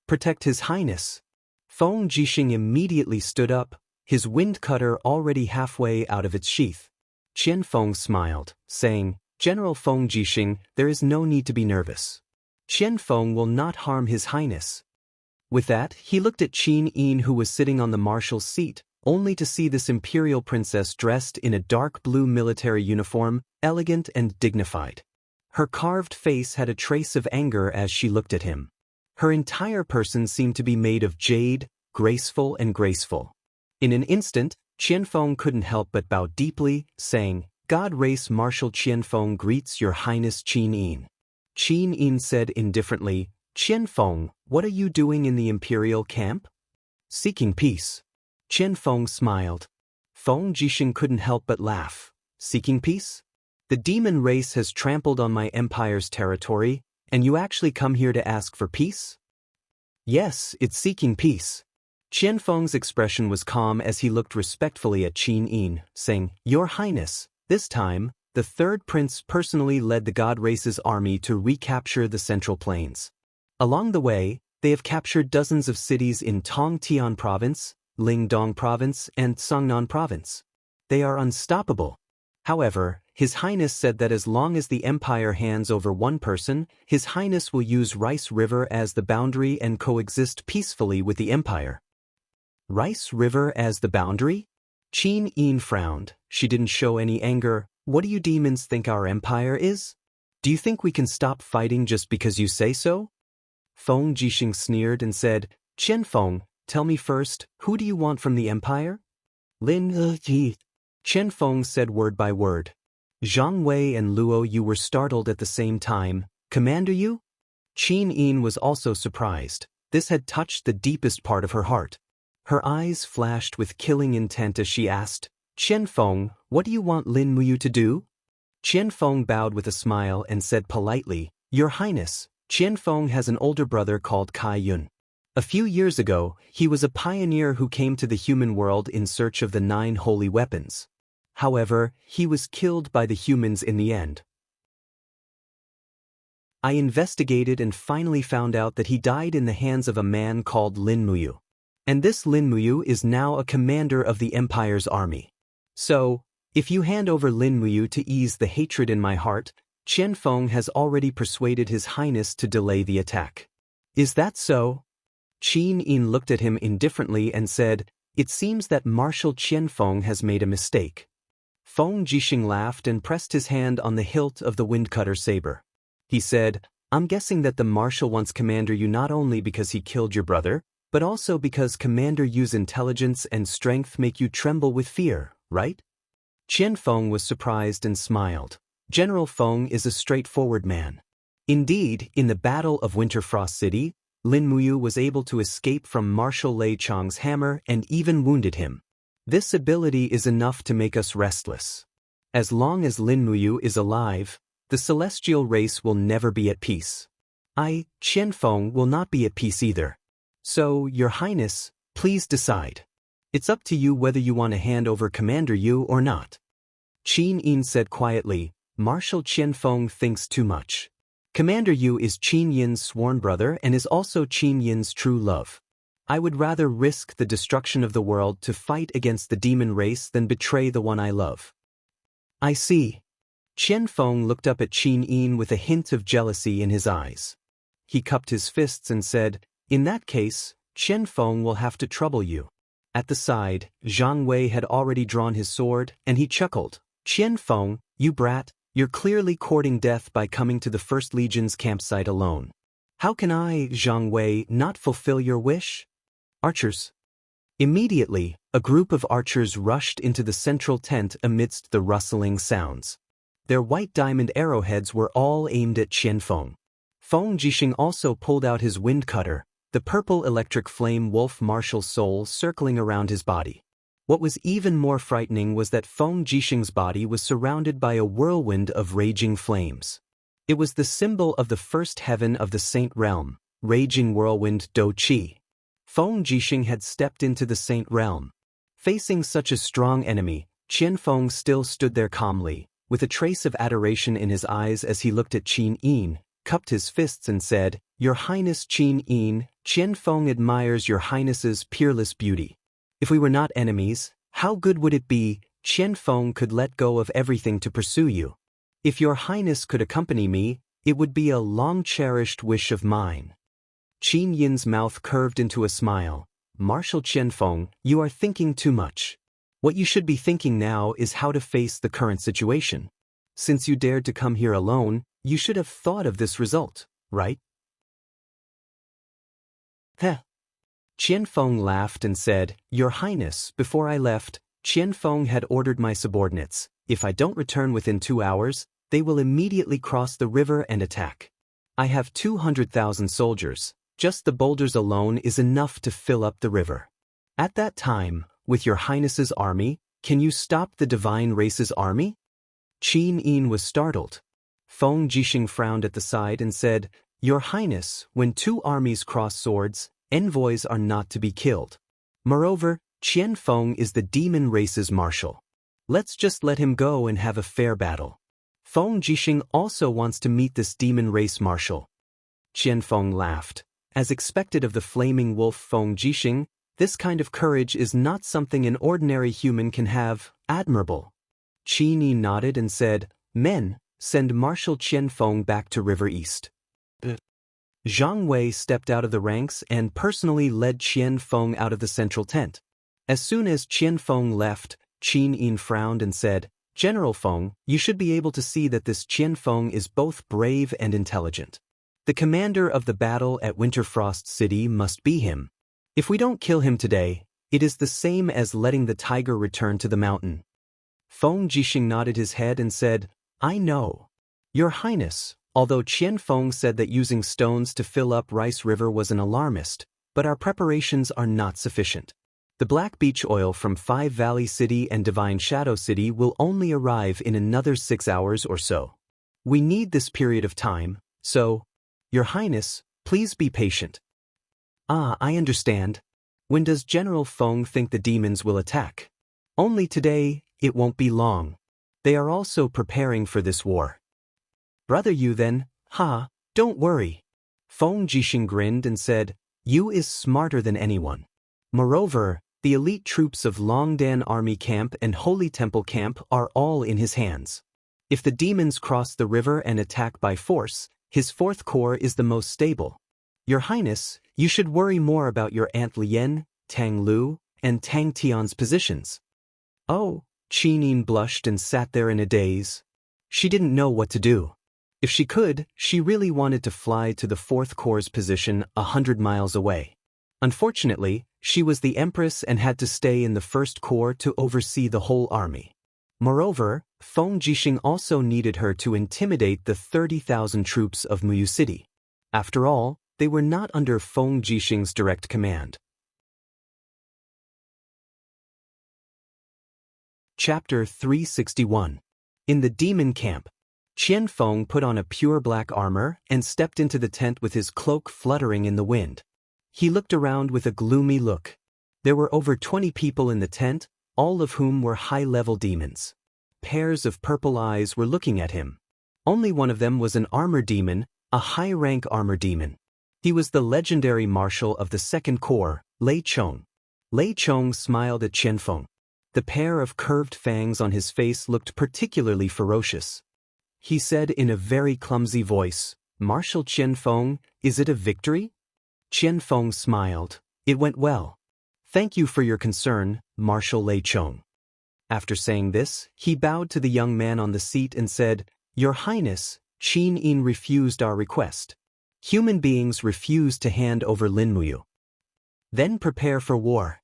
"Protect His Highness." Feng Jixing immediately stood up, his wind cutter already halfway out of its sheath. Qianfeng smiled, saying, "General Feng Jixing, there is no need to be nervous. Qianfeng will not harm His Highness." With that, he looked at Qin Yin, who was sitting on the marshal's seat, only to see this imperial princess dressed in a dark blue military uniform, elegant and dignified. Her carved face had a trace of anger as she looked at him. Her entire person seemed to be made of jade, graceful. In an instant, Qianfeng couldn't help but bow deeply, saying, "God Race Marshal Qianfeng greets Your Highness Qin Yin." Qin Yin said indifferently, "Qianfeng, what are you doing in the imperial camp?" "Seeking peace." Qianfeng smiled. Feng Jixing couldn't help but laugh. "Seeking peace? The demon race has trampled on my empire's territory, and you actually come here to ask for peace?" "Yes, it's seeking peace." Qianfeng's expression was calm as he looked respectfully at Qin Yin, saying, "Your Highness, this time, The third prince personally led the god race's army to recapture the Central Plains. Along the way, they have captured dozens of cities in Tongtian Province, Lingdong Province, and Songnan Province. They are unstoppable. However, His Highness said that as long as the Empire hands over one person, His Highness will use Rice River as the boundary and coexist peacefully with the Empire. Rice River as the boundary? Qin Yin frowned. She didn't show any anger. What do you demons think our empire is? Do you think we can stop fighting just because you say so? Feng Jixing sneered and said, Qian Feng, tell me first, who do you want from the empire? Lin Ji. Qian Feng said word by word. Zhang Wei and Luo Yu were startled at the same time. Commander Yu? Qin Yin was also surprised. This had touched the deepest part of her heart. Her eyes flashed with killing intent as she asked, Qian Feng, what do you want Lin Muyu to do? Qian Feng bowed with a smile and said politely, Your Highness, Qian Feng has an older brother called Kai Yun. A few years ago, he was a pioneer who came to the human world in search of the 9 holy weapons. However, he was killed by the humans in the end. I investigated and finally found out that he died in the hands of a man called Lin Muyu. And this Lin Muyu is now a commander of the Empire's army. So, if you hand over Lin Muyu to ease the hatred in my heart, Qian Feng has already persuaded His Highness to delay the attack. Is that so? Qin Yin looked at him indifferently and said, It seems that Marshal Qian Feng has made a mistake. Feng Jixing laughed and pressed his hand on the hilt of the windcutter saber. He said, I'm guessing that the Marshal wants Commander Yu not only because he killed your brother, but also because Commander Yu's intelligence and strength make you tremble with fear, right? Qian Feng was surprised and smiled. General Feng is a straightforward man. Indeed, in the Battle of Winterfrost City, Lin Muyu was able to escape from Marshal Lei Chang's hammer and even wounded him. This ability is enough to make us restless. As long as Lin Muyu is alive, the celestial race will never be at peace. I, Qian Feng, will not be at peace either. So, Your Highness, please decide. It's up to you whether you want to hand over Commander Yu or not. Qin Yin said quietly, Marshal Qian Feng thinks too much. Commander Yu is Qin Yin's sworn brother and is also Qin Yin's true love. I would rather risk the destruction of the world to fight against the demon race than betray the one I love. I see. Qian Feng looked up at Qin Yin with a hint of jealousy in his eyes. He cupped his fists and said, In that case, Qian Feng will have to trouble you. At the side, Zhang Wei had already drawn his sword, and he chuckled. Qian Feng, you brat, you're clearly courting death by coming to the First Legion's campsite alone. How can I, Zhang Wei, not fulfill your wish? Archers. Immediately, a group of archers rushed into the central tent amidst the rustling sounds. Their white diamond arrowheads were all aimed at Qian Feng. Feng Jixing also pulled out his wind cutter, the purple electric flame wolf martial soul circling around his body. What was even more frightening was that Feng Jixing's body was surrounded by a whirlwind of raging flames. It was the symbol of the first heaven of the Saint Realm, raging whirlwind Do Qi. Feng Jixing had stepped into the Saint Realm. Facing such a strong enemy, Qian Feng still stood there calmly, with a trace of adoration in his eyes as he looked at Qin Yin, cupped his fists and said, Your Highness Qin Yin, Qian Feng admires Your Highness's peerless beauty. If we were not enemies, how good would it be, Qian Feng could let go of everything to pursue you. If Your Highness could accompany me, it would be a long-cherished wish of mine. Qin Yin's mouth curved into a smile. Marshal Qian Feng, you are thinking too much. What you should be thinking now is how to face the current situation. Since you dared to come here alone, you should have thought of this result, right? Heh. Qian Feng laughed and said, Your Highness, before I left, Qian Feng had ordered my subordinates, if I don't return within 2 hours, they will immediately cross the river and attack. I have 200,000 soldiers. Just the boulders alone is enough to fill up the river. At that time, with Your Highness's army, can you stop the divine race's army? Qin Yin was startled. Feng Jixing frowned at the side and said, Your Highness, when 2 armies cross swords, envoys are not to be killed. Moreover, Qian Feng is the demon race's marshal. Let's just let him go and have a fair battle. Feng Jixing also wants to meet this demon race marshal. Qianfeng laughed. As expected of the flaming wolf Feng Jixing, this kind of courage is not something an ordinary human can have. Admirable. Qi Ni nodded and said, Men, send Marshal Qianfeng back to River East. Zhang Wei stepped out of the ranks and personally led Qianfeng out of the central tent. As soon as Qianfeng left, Qin Yin frowned and said, General Feng, you should be able to see that this Qianfeng is both brave and intelligent. The commander of the battle at Winterfrost City must be him. If we don't kill him today, it is the same as letting the tiger return to the mountain. Feng Jixing nodded his head and said, I know. Your Highness, although Qianfeng said that using stones to fill up Rice River was an alarmist, but our preparations are not sufficient. The black beach oil from Five Valley City and Divine Shadow City will only arrive in another 6 hours or so. We need this period of time, so, Your Highness, please be patient. Ah, I understand. When does General Feng think the demons will attack? Only today, it won't be long. They are also preparing for this war. Brother Yu then, don't worry. Feng Jixing grinned and said, Yu is smarter than anyone. Moreover, the elite troops of Longdan Army Camp and Holy Temple Camp are all in his hands. If the demons cross the river and attack by force, his fourth corps is the most stable. Your Highness, you should worry more about your Aunt Lien, Tang Lu, and Tang Tian's positions. Oh, Qin Yin blushed and sat there in a daze. She didn't know what to do. If she could, she really wanted to fly to the Fourth Corps' position 100 miles away. Unfortunately, she was the Empress and had to stay in the First Corps to oversee the whole army. Moreover, Feng Jixing also needed her to intimidate the 30,000 troops of Muyu City. After all, they were not under Feng Jixing's direct command. Chapter 361. In the Demon Camp. Qianfeng put on a pure black armor and stepped into the tent with his cloak fluttering in the wind. He looked around with a gloomy look. There were over 20 people in the tent, all of whom were high-level demons. Pairs of purple eyes were looking at him. Only one of them was an armor demon, a high-rank armor demon. He was the legendary marshal of the Second Corps, Lei Chong. Lei Chong smiled at Qianfeng. The pair of curved fangs on his face looked particularly ferocious. He said in a very clumsy voice, Marshal Qianfeng, is it a victory? Qianfeng smiled. It went well. Thank you for your concern, Marshal Lei Chong. After saying this, he bowed to the young man on the seat and said, Your Highness, Qin Yin refused our request. Human beings refuse to hand over Linmuyu. Then prepare for war.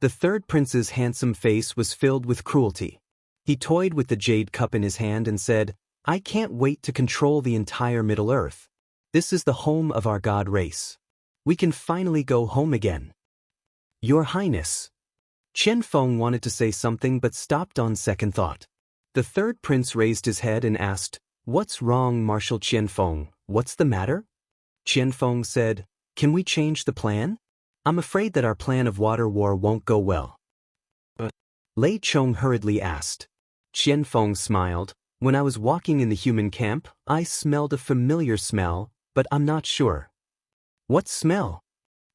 The third prince's handsome face was filled with cruelty. He toyed with the jade cup in his hand and said, I can't wait to control the entire Middle-earth. This is the home of our god race. We can finally go home again. Your Highness. Qianfeng wanted to say something but stopped on second thought. The third prince raised his head and asked, What's wrong, Marshal Qianfeng? What's the matter? Qianfeng said, Can we change the plan? I'm afraid that our plan of water war won't go well. Lei Chong hurriedly asked. Qianfeng smiled. When I was walking in the human camp, I smelled a familiar smell, but I'm not sure. What smell?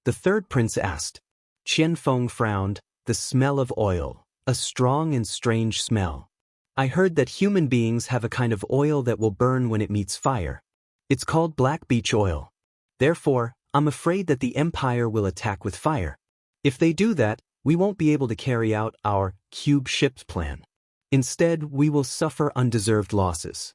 The third prince asked. Qianfeng frowned. The smell of oil, a strong and strange smell. I heard that human beings have a kind of oil that will burn when it meets fire. It's called black beach oil. Therefore, I'm afraid that the Empire will attack with fire. If they do that, we won't be able to carry out our cube ships plan. Instead, we will suffer undeserved losses.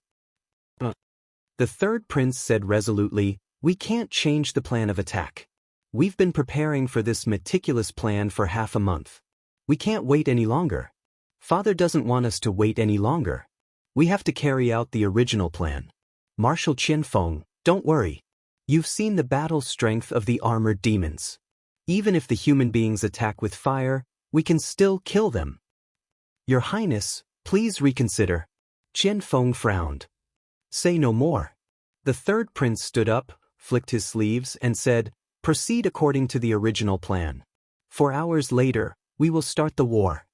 The third prince said resolutely, We can't change the plan of attack. We've been preparing for this meticulous plan for half a month. We can't wait any longer. Father doesn't want us to wait any longer. We have to carry out the original plan. Marshal Qianfeng, don't worry. You've seen the battle strength of the armored demons. Even if the human beings attack with fire, we can still kill them. Your Highness, please reconsider. Qianfeng frowned. Say no more. The third prince stood up, flicked his sleeves, and said, Proceed according to the original plan. 4 hours later, we will start the war.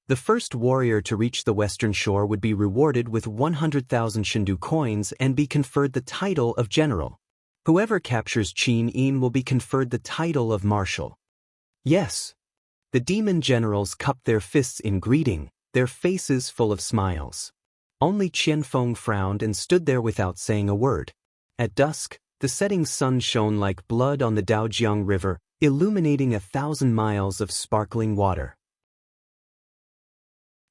The first warrior to reach the western shore would be rewarded with 100,000 Shindu coins and be conferred the title of general. Whoever captures Qin Yin will be conferred the title of marshal. Yes. The demon generals cupped their fists in greeting, their faces full of smiles. Only Qianfeng frowned and stood there without saying a word. At dusk, the setting sun shone like blood on the Daojiang River, illuminating 1,000 miles of sparkling water.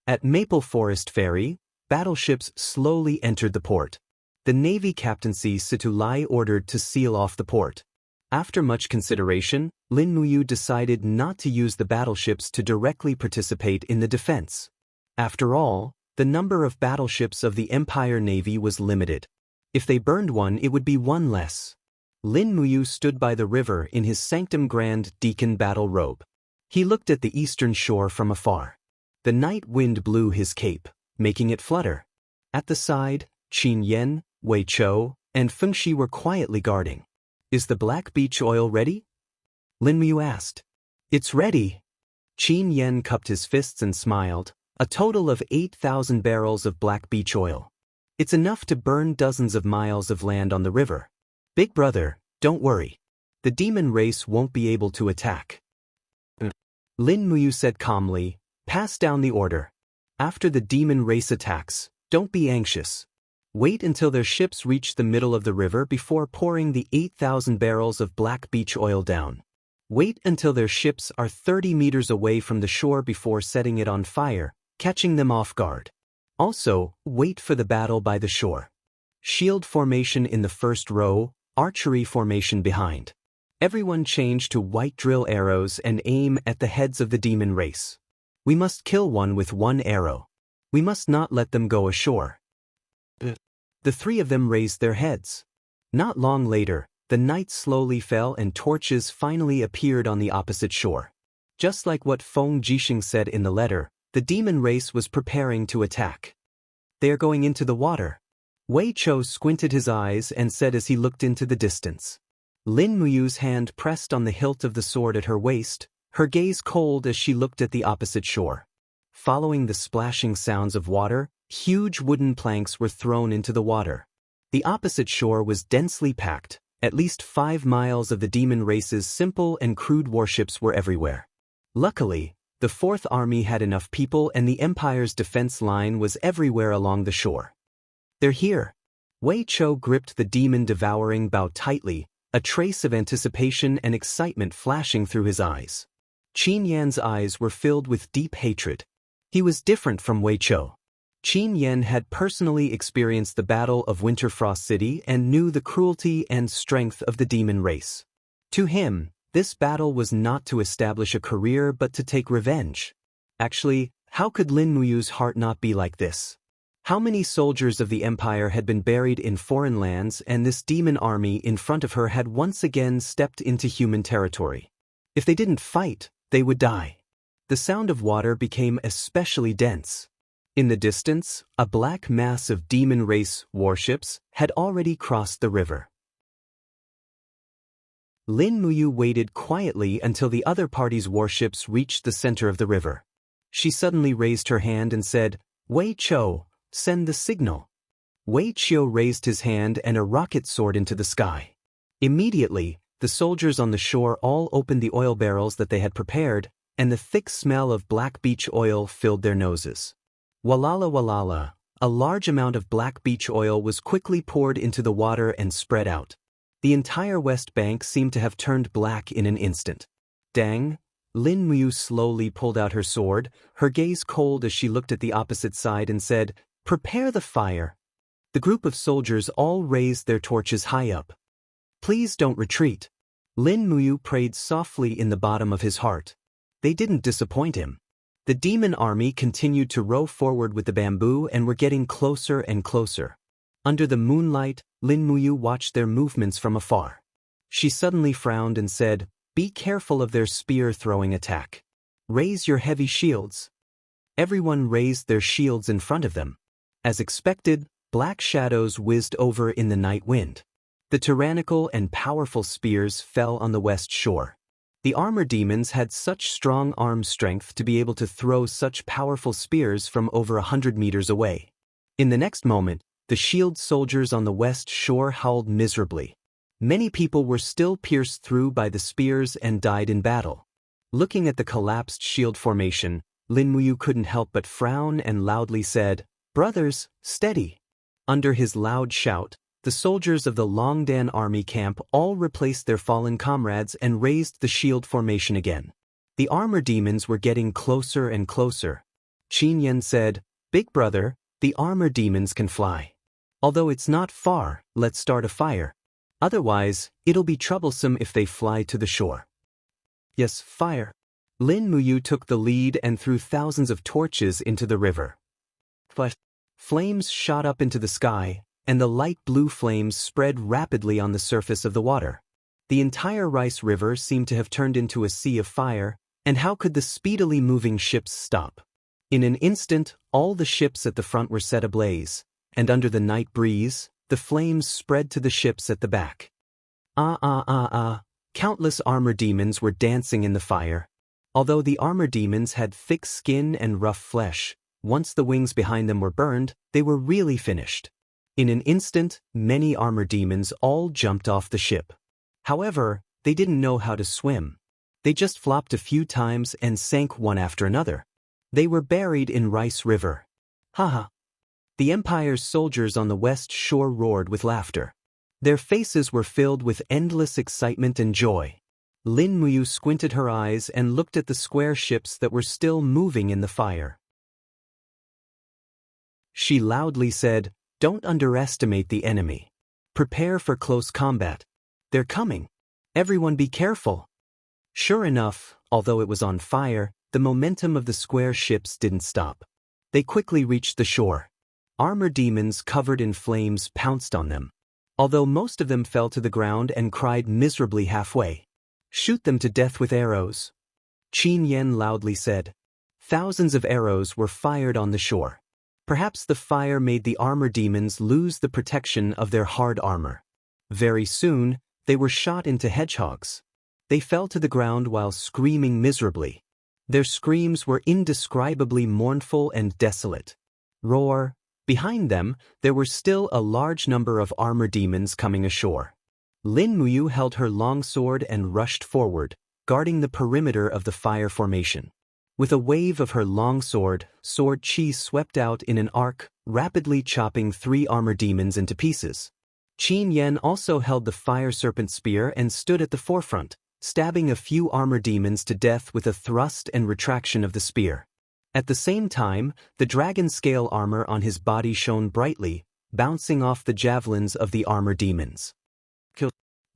At Maple Forest Ferry, battleships slowly entered the port. The Navy Captaincy Situlai ordered to seal off the port. After much consideration, Lin Muyu decided not to use the battleships to directly participate in the defense. After all, the number of battleships of the Empire Navy was limited. If they burned one, it would be one less. Lin Muyu stood by the river in his Sanctum Grand Deacon battle robe. He looked at the eastern shore from afar. The night wind blew his cape, making it flutter. At the side, Qin Yan, Wei Chou, and Feng Shi were quietly guarding. "Is the black beach oil ready?" Lin Muyu asked. "It's ready." Qin Yan cupped his fists and smiled. A total of 8,000 barrels of black beach oil. It's enough to burn dozens of miles of land on the river. Big brother, don't worry. The demon race won't be able to attack. Lin Muyu said calmly, "Pass down the order. After the demon race attacks, don't be anxious. Wait until their ships reach the middle of the river before pouring the 8,000 barrels of black beach oil down. Wait until their ships are 30 meters away from the shore before setting it on fire, catching them off guard. Also, wait for the battle by the shore. Shield formation in the first row, archery formation behind. Everyone change to white drill arrows and aim at the heads of the demon race. We must kill one with one arrow. We must not let them go ashore." The three of them raised their heads. Not long later, the night slowly fell and torches finally appeared on the opposite shore. Just like what Feng Jixing said in the letter, the demon race was preparing to attack. "They are going into the water." Wei Chou squinted his eyes and said as he looked into the distance. Lin Muyu's hand pressed on the hilt of the sword at her waist, her gaze cold as she looked at the opposite shore. Following the splashing sounds of water, huge wooden planks were thrown into the water. The opposite shore was densely packed. At least 5 miles of the demon race's simple and crude warships were everywhere. Luckily, the Fourth Army had enough people and the Empire's defense line was everywhere along the shore. "They're here." Wei Chou gripped the demon-devouring bow tightly, a trace of anticipation and excitement flashing through his eyes. Qin Yan's eyes were filled with deep hatred. He was different from Wei Chou. Qin Yan had personally experienced the Battle of Winterfrost City and knew the cruelty and strength of the demon race. To him, this battle was not to establish a career but to take revenge. Actually, how could Lin Muyu's heart not be like this? How many soldiers of the Empire had been buried in foreign lands and this demon army in front of her had once again stepped into human territory? If they didn't fight, they would die. The sound of water became especially dense. In the distance, a black mass of demon race warships had already crossed the river. Lin Muyu waited quietly until the other party's warships reached the center of the river. She suddenly raised her hand and said, "Wei Chou, send the signal." Wei Chou raised his hand and a rocket soared into the sky. Immediately, the soldiers on the shore all opened the oil barrels that they had prepared, and the thick smell of black beach oil filled their noses. Walala walala, a large amount of black beach oil was quickly poured into the water and spread out. The entire west bank seemed to have turned black in an instant. Dang! Lin Muyu slowly pulled out her sword, her gaze cold as she looked at the opposite side and said, "Prepare the fire." The group of soldiers all raised their torches high up. "Please don't retreat." Lin Muyu prayed softly in the bottom of his heart. They didn't disappoint him. The demon army continued to row forward with the bamboo and were getting closer and closer. Under the moonlight, Lin Muyu watched their movements from afar. She suddenly frowned and said, "Be careful of their spear-throwing attack. Raise your heavy shields." Everyone raised their shields in front of them. As expected, black shadows whizzed over in the night wind. The tyrannical and powerful spears fell on the west shore. The armor demons had such strong arm strength to be able to throw such powerful spears from over 100 meters away. In the next moment, the shield soldiers on the west shore howled miserably. Many people were still pierced through by the spears and died in battle. Looking at the collapsed shield formation, Lin Muyu couldn't help but frown and loudly said, "Brothers, steady." Under his loud shout, the soldiers of the Longdan army camp all replaced their fallen comrades and raised the shield formation again. The armor demons were getting closer and closer. Qin Yan said, "Big brother, the armor demons can fly. Although it's not far, let's start a fire. Otherwise, it'll be troublesome if they fly to the shore." "Yes, fire." Lin Muyu took the lead and threw thousands of torches into the river. Flames shot up into the sky, and the light blue flames spread rapidly on the surface of the water. The entire rice river seemed to have turned into a sea of fire, and how could the speedily moving ships stop? In an instant, all the ships at the front were set ablaze, and under the night breeze, the flames spread to the ships at the back. Countless armor demons were dancing in the fire. Although the armor demons had thick skin and rough flesh, once the wings behind them were burned, they were really finished. In an instant, many armor demons all jumped off the ship. However, they didn't know how to swim. They just flopped a few times and sank one after another. They were buried in Rice River. Haha. The Empire's soldiers on the west shore roared with laughter. Their faces were filled with endless excitement and joy. Lin Muyu squinted her eyes and looked at the square ships that were still moving in the fire. She loudly said, "Don't underestimate the enemy. Prepare for close combat. They're coming. Everyone be careful." Sure enough, although it was on fire, the momentum of the square ships didn't stop. They quickly reached the shore. Armor demons covered in flames pounced on them. Although most of them fell to the ground and cried miserably halfway. "Shoot them to death with arrows," Qin Yan loudly said. Thousands of arrows were fired on the shore. Perhaps the fire made the armor demons lose the protection of their hard armor. Very soon, they were shot into hedgehogs. They fell to the ground while screaming miserably. Their screams were indescribably mournful and desolate. Roar! Behind them, there were still a large number of armor demons coming ashore. Lin Muyu held her long sword and rushed forward, guarding the perimeter of the fire formation. With a wave of her long sword, Sword Qi swept out in an arc, rapidly chopping 3 armor demons into pieces. Qin Yan also held the fire serpent spear and stood at the forefront, stabbing a few armor demons to death with a thrust and retraction of the spear. At the same time, the dragon scale armor on his body shone brightly, bouncing off the javelins of the armor demons.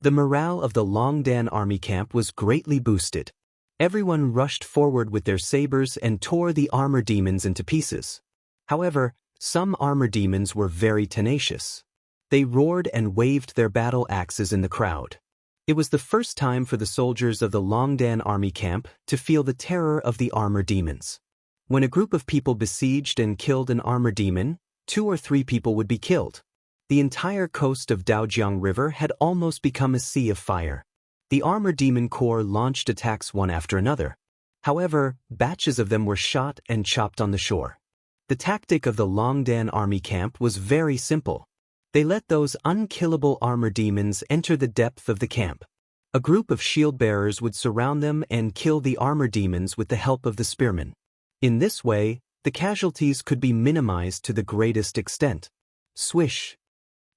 The morale of the Longdan army camp was greatly boosted. Everyone rushed forward with their sabers and tore the armor demons into pieces. However, some armor demons were very tenacious. They roared and waved their battle axes in the crowd. It was the first time for the soldiers of the Longdan army camp to feel the terror of the armor demons. When a group of people besieged and killed an armor demon, 2 or 3 people would be killed. The entire coast of Daojiang River had almost become a sea of fire. The armor demon corps launched attacks one after another. However, batches of them were shot and chopped on the shore. The tactic of the Longdan army camp was very simple. They let those unkillable armor demons enter the depth of the camp. A group of shield bearers would surround them and kill the armor demons with the help of the spearmen. In this way, the casualties could be minimized to the greatest extent. Swish!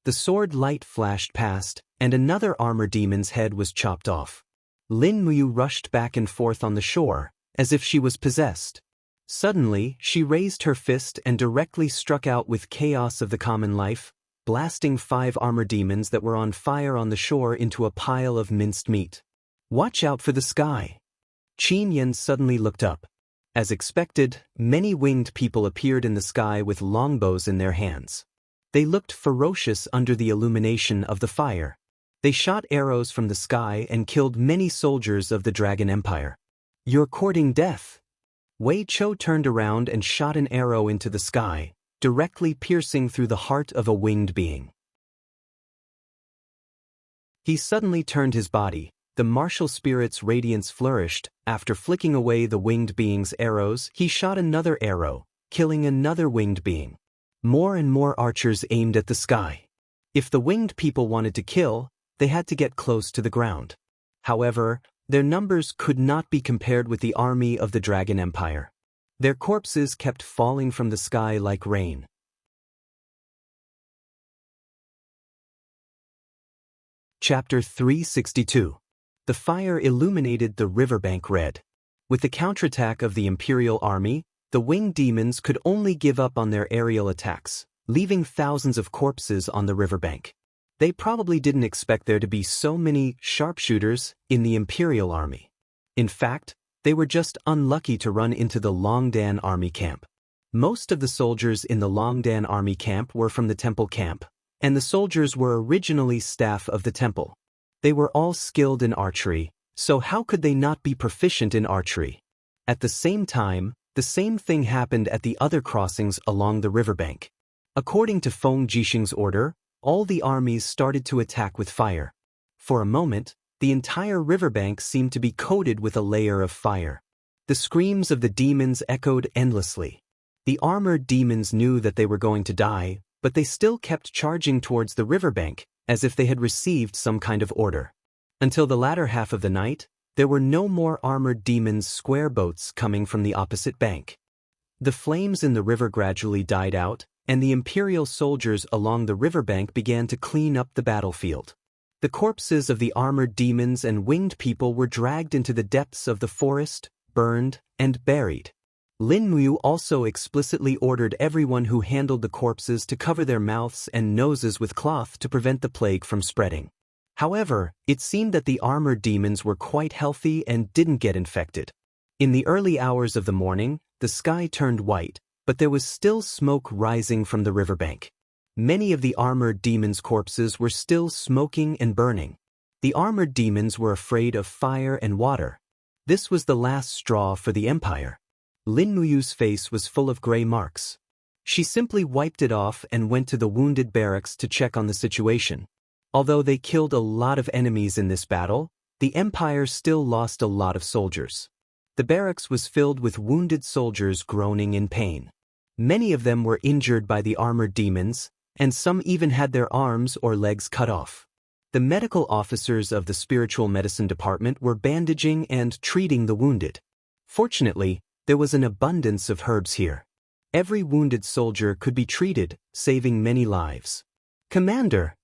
The sword light flashed past, and another armor demon's head was chopped off. Lin Muyu rushed back and forth on the shore, as if she was possessed. Suddenly, she raised her fist and directly struck out with chaos of the common life, blasting 5 armor demons that were on fire on the shore into a pile of minced meat. "Watch out for the sky!" Qin Yan suddenly looked up. As expected, many winged people appeared in the sky with longbows in their hands. They looked ferocious under the illumination of the fire. They shot arrows from the sky and killed many soldiers of the Dragon Empire. "You're courting death." Wei Chou turned around and shot an arrow into the sky, directly piercing through the heart of a winged being. He suddenly turned his body, The martial spirit's radiance flourished. After flicking away the winged being's arrows, he shot another arrow, killing another winged being. More and more archers aimed at the sky. If the winged people wanted to kill, they had to get close to the ground. However, their numbers could not be compared with the army of the Dragon Empire. Their corpses kept falling from the sky like rain. Chapter 362. The fire illuminated the riverbank red. With the counterattack of the Imperial army, the winged demons could only give up on their aerial attacks, leaving thousands of corpses on the riverbank. They probably didn't expect there to be so many sharpshooters in the Imperial army. In fact, they were just unlucky to run into the Longdan army camp. Most of the soldiers in the Longdan army camp were from the temple camp, and the soldiers were originally staff of the temple. They were all skilled in archery, so how could they not be proficient in archery? At the same time, the same thing happened at the other crossings along the riverbank. According to Feng Jixing's order, all the armies started to attack with fire. For a moment, the entire riverbank seemed to be coated with a layer of fire. The screams of the demons echoed endlessly. The armored demons knew that they were going to die, but they still kept charging towards the riverbank, as if they had received some kind of order. Until the latter half of the night, there were no more armored demons' square boats coming from the opposite bank. The flames in the river gradually died out, and the Imperial soldiers along the riverbank began to clean up the battlefield. The corpses of the armored demons and winged people were dragged into the depths of the forest, burned, and buried. Lin Muyu also explicitly ordered everyone who handled the corpses to cover their mouths and noses with cloth to prevent the plague from spreading. However, it seemed that the armored demons were quite healthy and didn't get infected. In the early hours of the morning, the sky turned white, but there was still smoke rising from the riverbank. Many of the armored demons' corpses were still smoking and burning. The armored demons were afraid of fire and water. This was the last straw for the Empire. Lin Muyu's face was full of gray marks. She simply wiped it off and went to the wounded barracks to check on the situation. Although they killed a lot of enemies in this battle, the Empire still lost a lot of soldiers. The barracks was filled with wounded soldiers groaning in pain. Many of them were injured by the armored demons, and some even had their arms or legs cut off. The medical officers of the spiritual medicine department were bandaging and treating the wounded. Fortunately, there was an abundance of herbs here. Every wounded soldier could be treated, saving many lives. "Commander!"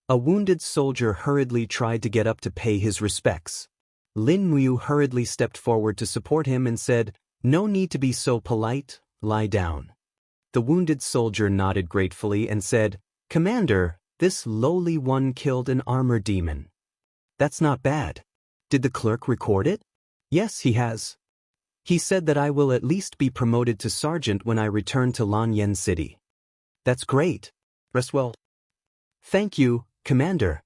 A wounded soldier hurriedly tried to get up to pay his respects. Lin Muyu hurriedly stepped forward to support him and said, "No need to be so polite, lie down." The wounded soldier nodded gratefully and said, "Commander, this lowly one killed an armored demon." "That's not bad. Did the clerk record it?" "Yes, he has. He said that I will at least be promoted to sergeant when I return to Lanyan City." "That's great. Rest well." "Thank you, Commander."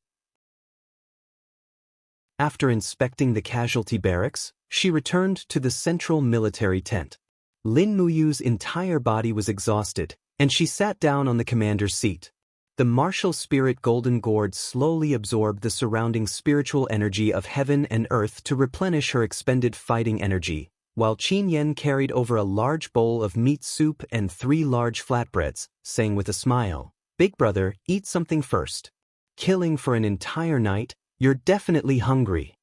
After inspecting the casualty barracks, she returned to the central military tent. Lin Muyu's entire body was exhausted, and she sat down on the commander's seat. The martial spirit Golden Gourd slowly absorbed the surrounding spiritual energy of heaven and earth to replenish her expended fighting energy, while Qin Yen carried over a large bowl of meat soup and 3 large flatbreads, saying with a smile, "Big brother, eat something first. Killing for an entire night, you're definitely hungry."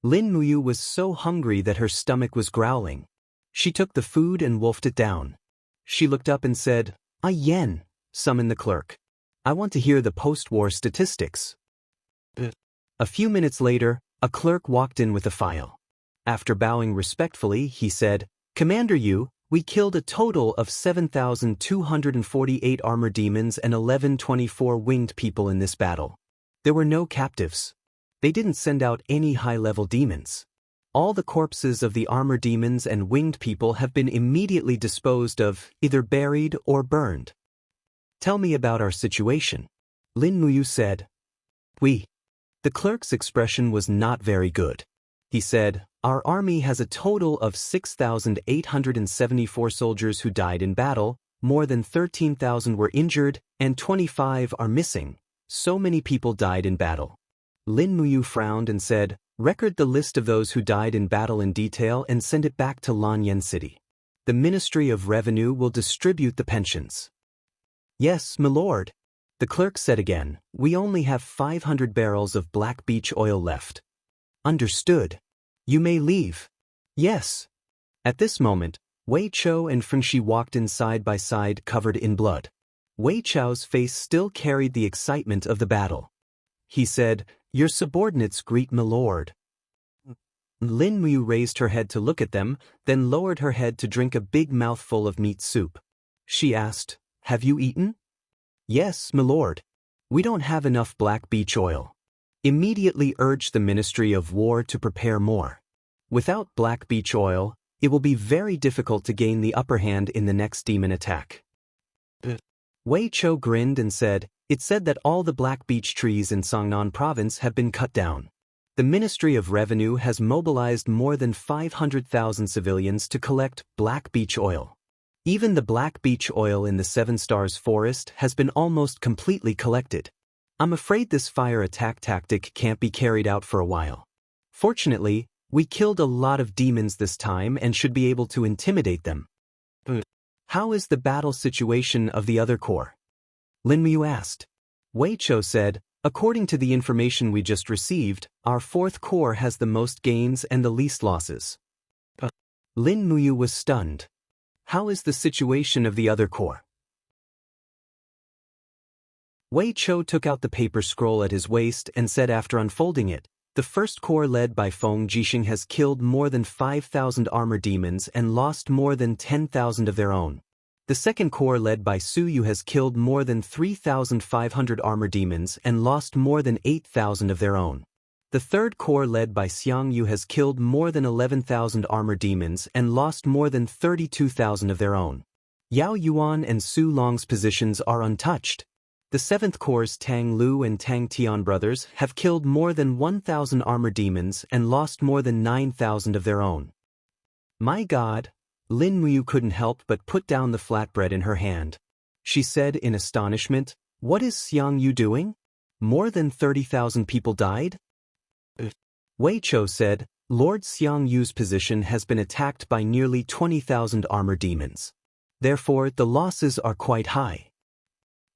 Lin Muyu was so hungry that her stomach was growling. She took the food and wolfed it down. She looked up and said, "Ah Yen, summon the clerk. I want to hear the post-war statistics." A few minutes later, a clerk walked in with a file. After bowing respectfully, he said, "Commander Yu, we killed a total of 7,248 armor demons and 1,124 winged people in this battle. There were no captives. They didn't send out any high-level demons. All the corpses of the armor demons and winged people have been immediately disposed of, either buried or burned. Tell me about our situation." Lin Muyu said. "We." The clerk's expression was not very good. He said, "Our army has a total of 6,874 soldiers who died in battle, more than 13,000 were injured, and 25 are missing. So many people died in battle." Lin Muyu frowned and said, "Record the list of those who died in battle in detail and send it back to Lanyan City. The Ministry of Revenue will distribute the pensions." "Yes, my lord," the clerk said again. "We only have 500 barrels of black beech oil left." "Understood. You may leave." "Yes." At this moment, Wei Chou and Fengxi walked in side by side covered in blood. Wei Chou's face still carried the excitement of the battle. He said, "Your subordinates greet my lord." Lin Muyu raised her head to look at them, then lowered her head to drink a big mouthful of meat soup. She asked, "Have you eaten?" "Yes, my lord. We don't have enough black beech oil." Immediately urged the Ministry of War to prepare more. Without black beech oil, it will be very difficult to gain the upper hand in the next demon attack. Wei Chou grinned and said, "It's said that all the black beech trees in Songnan province have been cut down. The Ministry of Revenue has mobilized more than 500,000 civilians to collect black beech oil. Even the black beech oil in the Seven Stars forest has been almost completely collected. I'm afraid this fire attack tactic can't be carried out for a while. Fortunately, we killed a lot of demons this time and should be able to intimidate them." "How is the battle situation of the other corps?" Lin Muyu asked. Wei Chou said, "According to the information we just received, our fourth corps has the most gains and the least losses." Lin Muyu was stunned. "How is the situation of the other corps?" Wei Chou took out the paper scroll at his waist and said after unfolding it, "The first corps led by Feng Jixing has killed more than 5,000 armor demons and lost more than 10,000 of their own. The second corps led by Su Yu has killed more than 3,500 armor demons and lost more than 8,000 of their own. The third corps led by Xiang Yu has killed more than 11,000 armor demons and lost more than 32,000 of their own. Yao Yuan and Su Long's positions are untouched. The seventh corps' Tang Lu and Tang Tian brothers have killed more than 1,000 armor demons and lost more than 9,000 of their own." "My God!" Lin Muyu couldn't help but put down the flatbread in her hand. She said in astonishment, "What is Xiang Yu doing? More than 30,000 people died?" Wei Chou said, "Lord Xiang Yu's position has been attacked by nearly 20,000 armor demons. Therefore, the losses are quite high."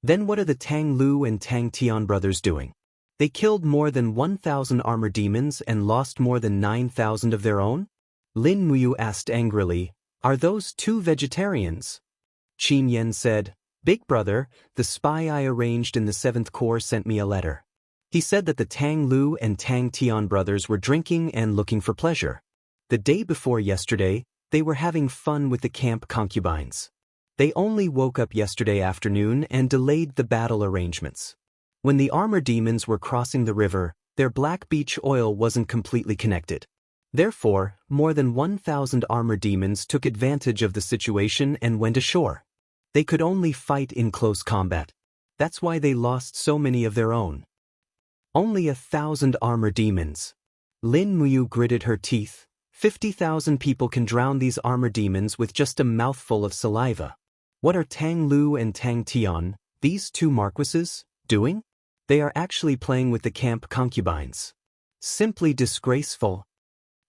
"Then what are the Tang Lu and Tang Tian brothers doing? They killed more than 1,000 armor demons and lost more than 9,000 of their own?" Lin Muyu asked angrily, "Are those two vegetarians?" Qin Yan said, "Big brother, the spy I arranged in the 7th Corps sent me a letter. He said that the Tang Lu and Tang Tian brothers were drinking and looking for pleasure. The day before yesterday, they were having fun with the camp concubines. They only woke up yesterday afternoon and delayed the battle arrangements. When the armor demons were crossing the river, their black beech oil wasn't completely connected. Therefore, more than 1,000 armor demons took advantage of the situation and went ashore. They could only fight in close combat. That's why they lost so many of their own." "Only 1,000 armor demons." Lin Muyu gritted her teeth. 50,000 people can drown these armor demons with just a mouthful of saliva. What are Tang Lu and Tang Tian, these two marquises, doing? They are actually playing with the camp concubines. Simply disgraceful."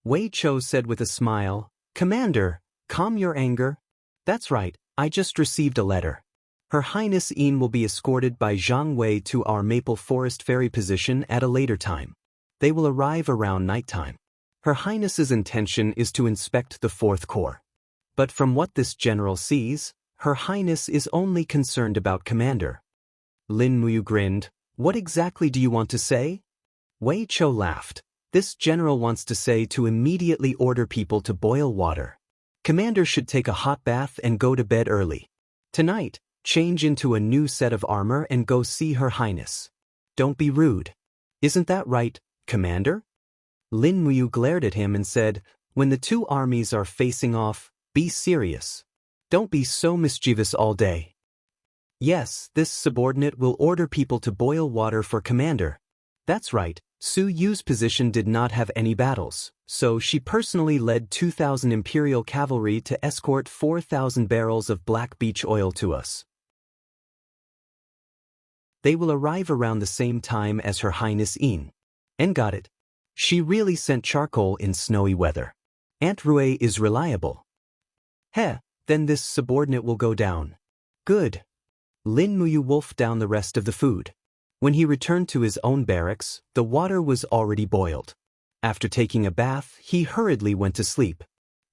Wei Chou said with a smile, "Commander, calm your anger. That's right, I just received a letter. Her Highness Yin will be escorted by Zhang Wei to our Maple Forest ferry position at a later time. They will arrive around nighttime. Her Highness's intention is to inspect the 4th Corps. But from what this general sees, Her Highness is only concerned about Commander." Lin Muyu grinned. "What exactly do you want to say?" Wei Chou laughed. "This general wants to say to immediately order people to boil water. Commander should take a hot bath and go to bed early. Tonight, change into a new set of armor and go see Her Highness. Don't be rude. Isn't that right, Commander?" Lin Muyu glared at him and said, "When the two armies are facing off, be serious. Don't be so mischievous all day." "Yes, this subordinate will order people to boil water for Commander. That's right, Su Yu's position did not have any battles, so she personally led 2,000 Imperial cavalry to escort 4,000 barrels of black beech oil to us. They will arrive around the same time as Her Highness Yin. And got it. She really sent charcoal in snowy weather. Aunt Rue is reliable. Heh, then this subordinate will go down. Good. Lin Muyu wolfed down the rest of the food. When he returned to his own barracks, the water was already boiled. After taking a bath, he hurriedly went to sleep.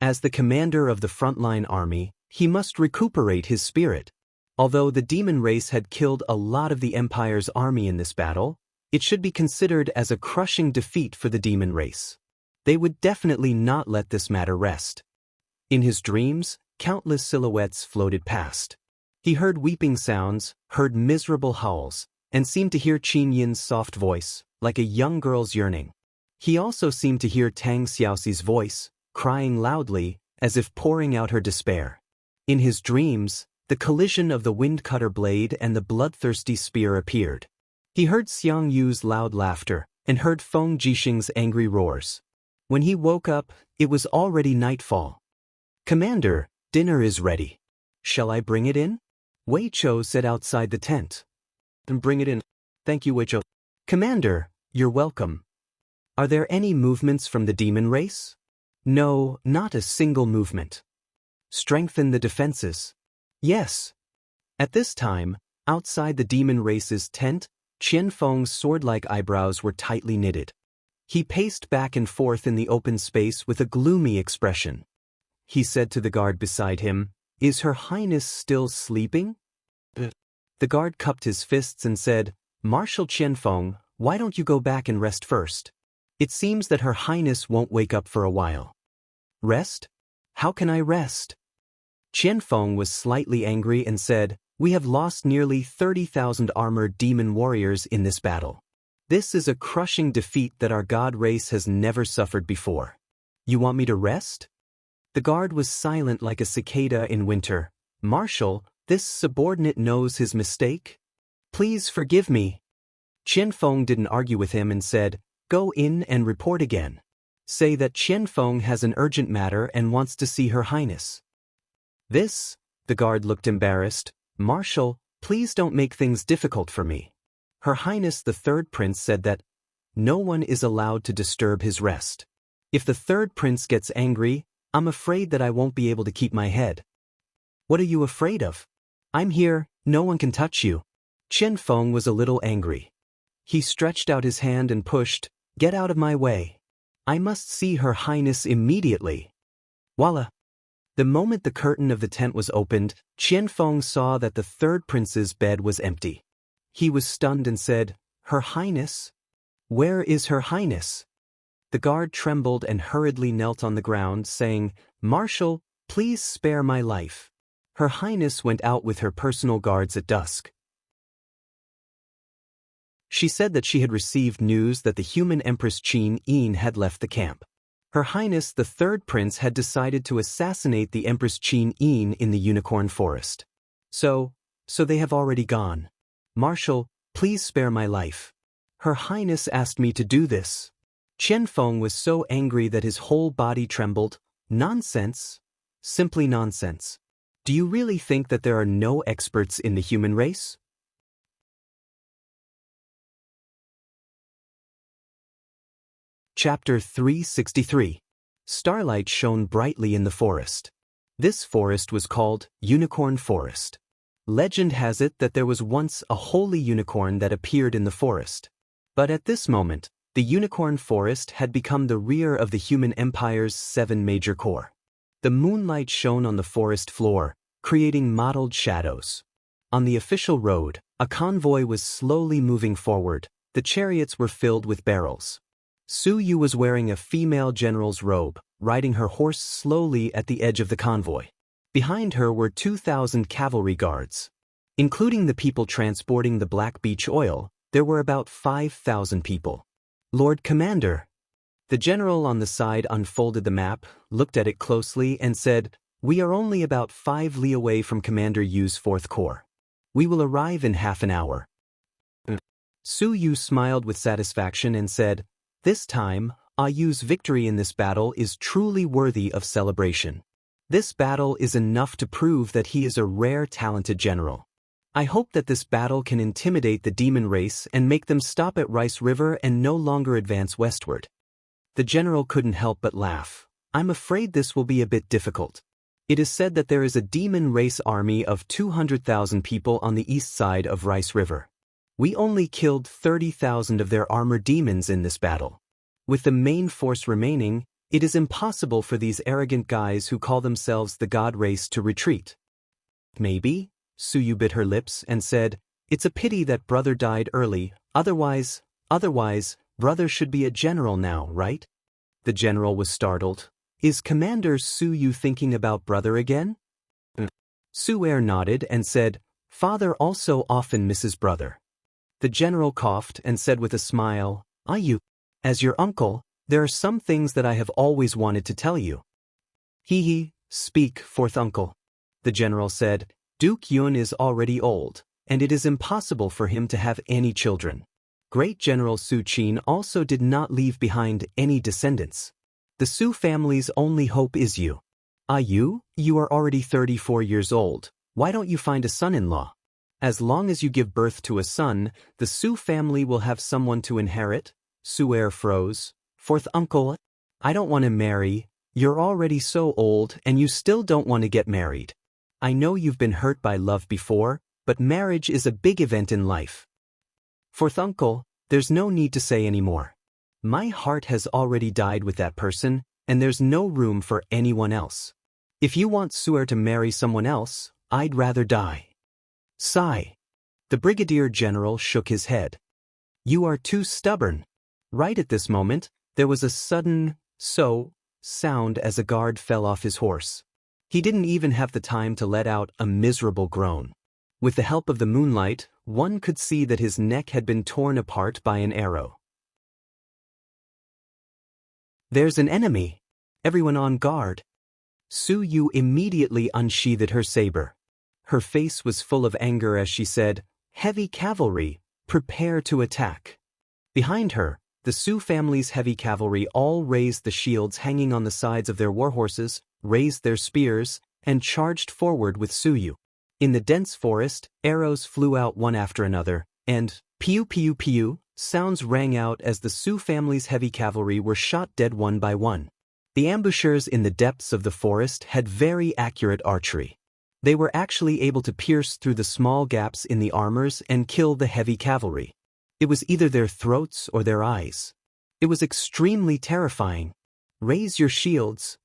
As the commander of the frontline army, he must recuperate his spirit. Although the demon race had killed a lot of the Empire's army in this battle, it should be considered as a crushing defeat for the demon race. They would definitely not let this matter rest. In his dreams, countless silhouettes floated past. He heard weeping sounds, heard miserable howls, and seemed to hear Qin Yin's soft voice, like a young girl's yearning. He also seemed to hear Tang Xiaoxi's voice, crying loudly, as if pouring out her despair. In his dreams, the collision of the wind-cutter blade and the bloodthirsty spear appeared. He heard Xiang Yu's loud laughter, and heard Feng Jixing's angry roars. When he woke up, it was already nightfall. "Commander, dinner is ready. Shall I bring it in?" Wei Chou said outside the tent. "Then bring it in." "Thank you, Wei Chou." "Commander, you're welcome. Are there any movements from the demon race?" "No, not a single movement." "Strengthen the defenses." "Yes." At this time, outside the demon race's tent, Qian Feng's sword-like eyebrows were tightly knitted. He paced back and forth in the open space with a gloomy expression. He said to the guard beside him, "Is Her Highness still sleeping?" The guard cupped his fists and said, "Marshal Qian Feng, why don't you go back and rest first? It seems that Her Highness won't wake up for a while." "Rest? How can I rest?" Qian Feng was slightly angry and said, "We have lost nearly 30,000 armored demon warriors in this battle. This is a crushing defeat that our god race has never suffered before. You want me to rest?" The guard was silent like a cicada in winter. "Marshal, this subordinate knows his mistake? Please forgive me." Qian Feng didn't argue with him and said, "Go in and report again. Say that Qian Feng has an urgent matter and wants to see Her Highness." The guard looked embarrassed. "Marshal, please don't make things difficult for me. Her Highness the Third Prince said that no one is allowed to disturb his rest. If the Third Prince gets angry, I'm afraid that I won't be able to keep my head." "What are you afraid of? I'm here, no one can touch you." Qian Feng was a little angry. He stretched out his hand and pushed, "Get out of my way. I must see Her Highness immediately." Voila! The moment the curtain of the tent was opened, Qian Feng saw that the Third Prince's bed was empty. He was stunned and said, "Her Highness? Where is Her Highness?" The guard trembled and hurriedly knelt on the ground, saying, "Marshal, please spare my life. Her Highness went out with her personal guards at dusk." She said that she had received news that the human Empress Qin Yin had left the camp. Her Highness the Third Prince had decided to assassinate the Empress Qin Yin in the Unicorn Forest. So they have already gone. "Marshal, please spare my life. Her Highness asked me to do this." Qian Feng was so angry that his whole body trembled. "Nonsense. Simply nonsense. Do you really think that there are no experts in the human race?" Chapter 363. Starlight shone brightly in the forest. This forest was called Unicorn Forest. Legend has it that there was once a holy unicorn that appeared in the forest. But at this moment, the Unicorn Forest had become the rear of the human empire's 7 major core. The moonlight shone on the forest floor, creating mottled shadows. On the official road, a convoy was slowly moving forward. The chariots were filled with barrels. Su Yu was wearing a female general's robe, riding her horse slowly at the edge of the convoy. Behind her were 2,000 cavalry guards. Including the people transporting the black beech oil, there were about 5,000 people. "Lord Commander." The general on the side unfolded the map, looked at it closely, and said, "We are only about 5 li away from Commander Yu's 4th Corps. We will arrive in half an hour." Su Yu smiled with satisfaction and said, "This time, Yu's victory in this battle is truly worthy of celebration. This battle is enough to prove that he is a rare talented general. I hope that this battle can intimidate the demon race and make them stop at Rice River and no longer advance westward. The general couldn't help but laugh. I'm afraid this will be a bit difficult. It is said that there is a demon race army of 200,000 people on the east side of Rice River. We only killed 30,000 of their armored demons in this battle. With the main force remaining, it is impossible for these arrogant guys who call themselves the god race to retreat. Maybe? Suyu bit her lips and said, "It's a pity that brother died early, otherwise, brother should be a general now, right?" The general was startled. Is Commander Suyu thinking about brother again? Su'er nodded and said, "Father also often misses brother." The general coughed and said with a smile, As your uncle, there are some things that I have always wanted to tell you." "Hee, speak, fourth uncle." The general said, "Duke Yun is already old, and it is impossible for him to have any children. Great General Su Qin also did not leave behind any descendants. The Su family's only hope is you. You are already 34 years old, why don't you find a son-in-law? As long as you give birth to a son, the Su family will have someone to inherit." Su'er froze. "Fourth uncle, I don't want to marry, you're already so old and you still don't want to get married. I know you've been hurt by love before, but marriage is a big event in life." "Fourth uncle, there's no need to say any more. My heart has already died with that person, and there's no room for anyone else. If you want Su'er to marry someone else, I'd rather die." Sigh. The brigadier general shook his head. "You are too stubborn." Right at this moment, there was a sudden sound as a guard fell off his horse. He didn't even have the time to let out a miserable groan. With the help of the moonlight, one could see that his neck had been torn apart by an arrow. "There's an enemy! Everyone on guard!" Suyu immediately unsheathed her saber. Her face was full of anger as she said, "Heavy cavalry, prepare to attack." Behind her, the Su family's heavy cavalry all raised the shields hanging on the sides of their warhorses, raised their spears, and charged forward with Suyu. In the dense forest, arrows flew out one after another, and pew pew pew sounds rang out as the Su family's heavy cavalry were shot dead one by one. The ambushers in the depths of the forest had very accurate archery. They were actually able to pierce through the small gaps in the armors and kill the heavy cavalry. It was either their throats or their eyes. It was extremely terrifying. "Raise your shields,"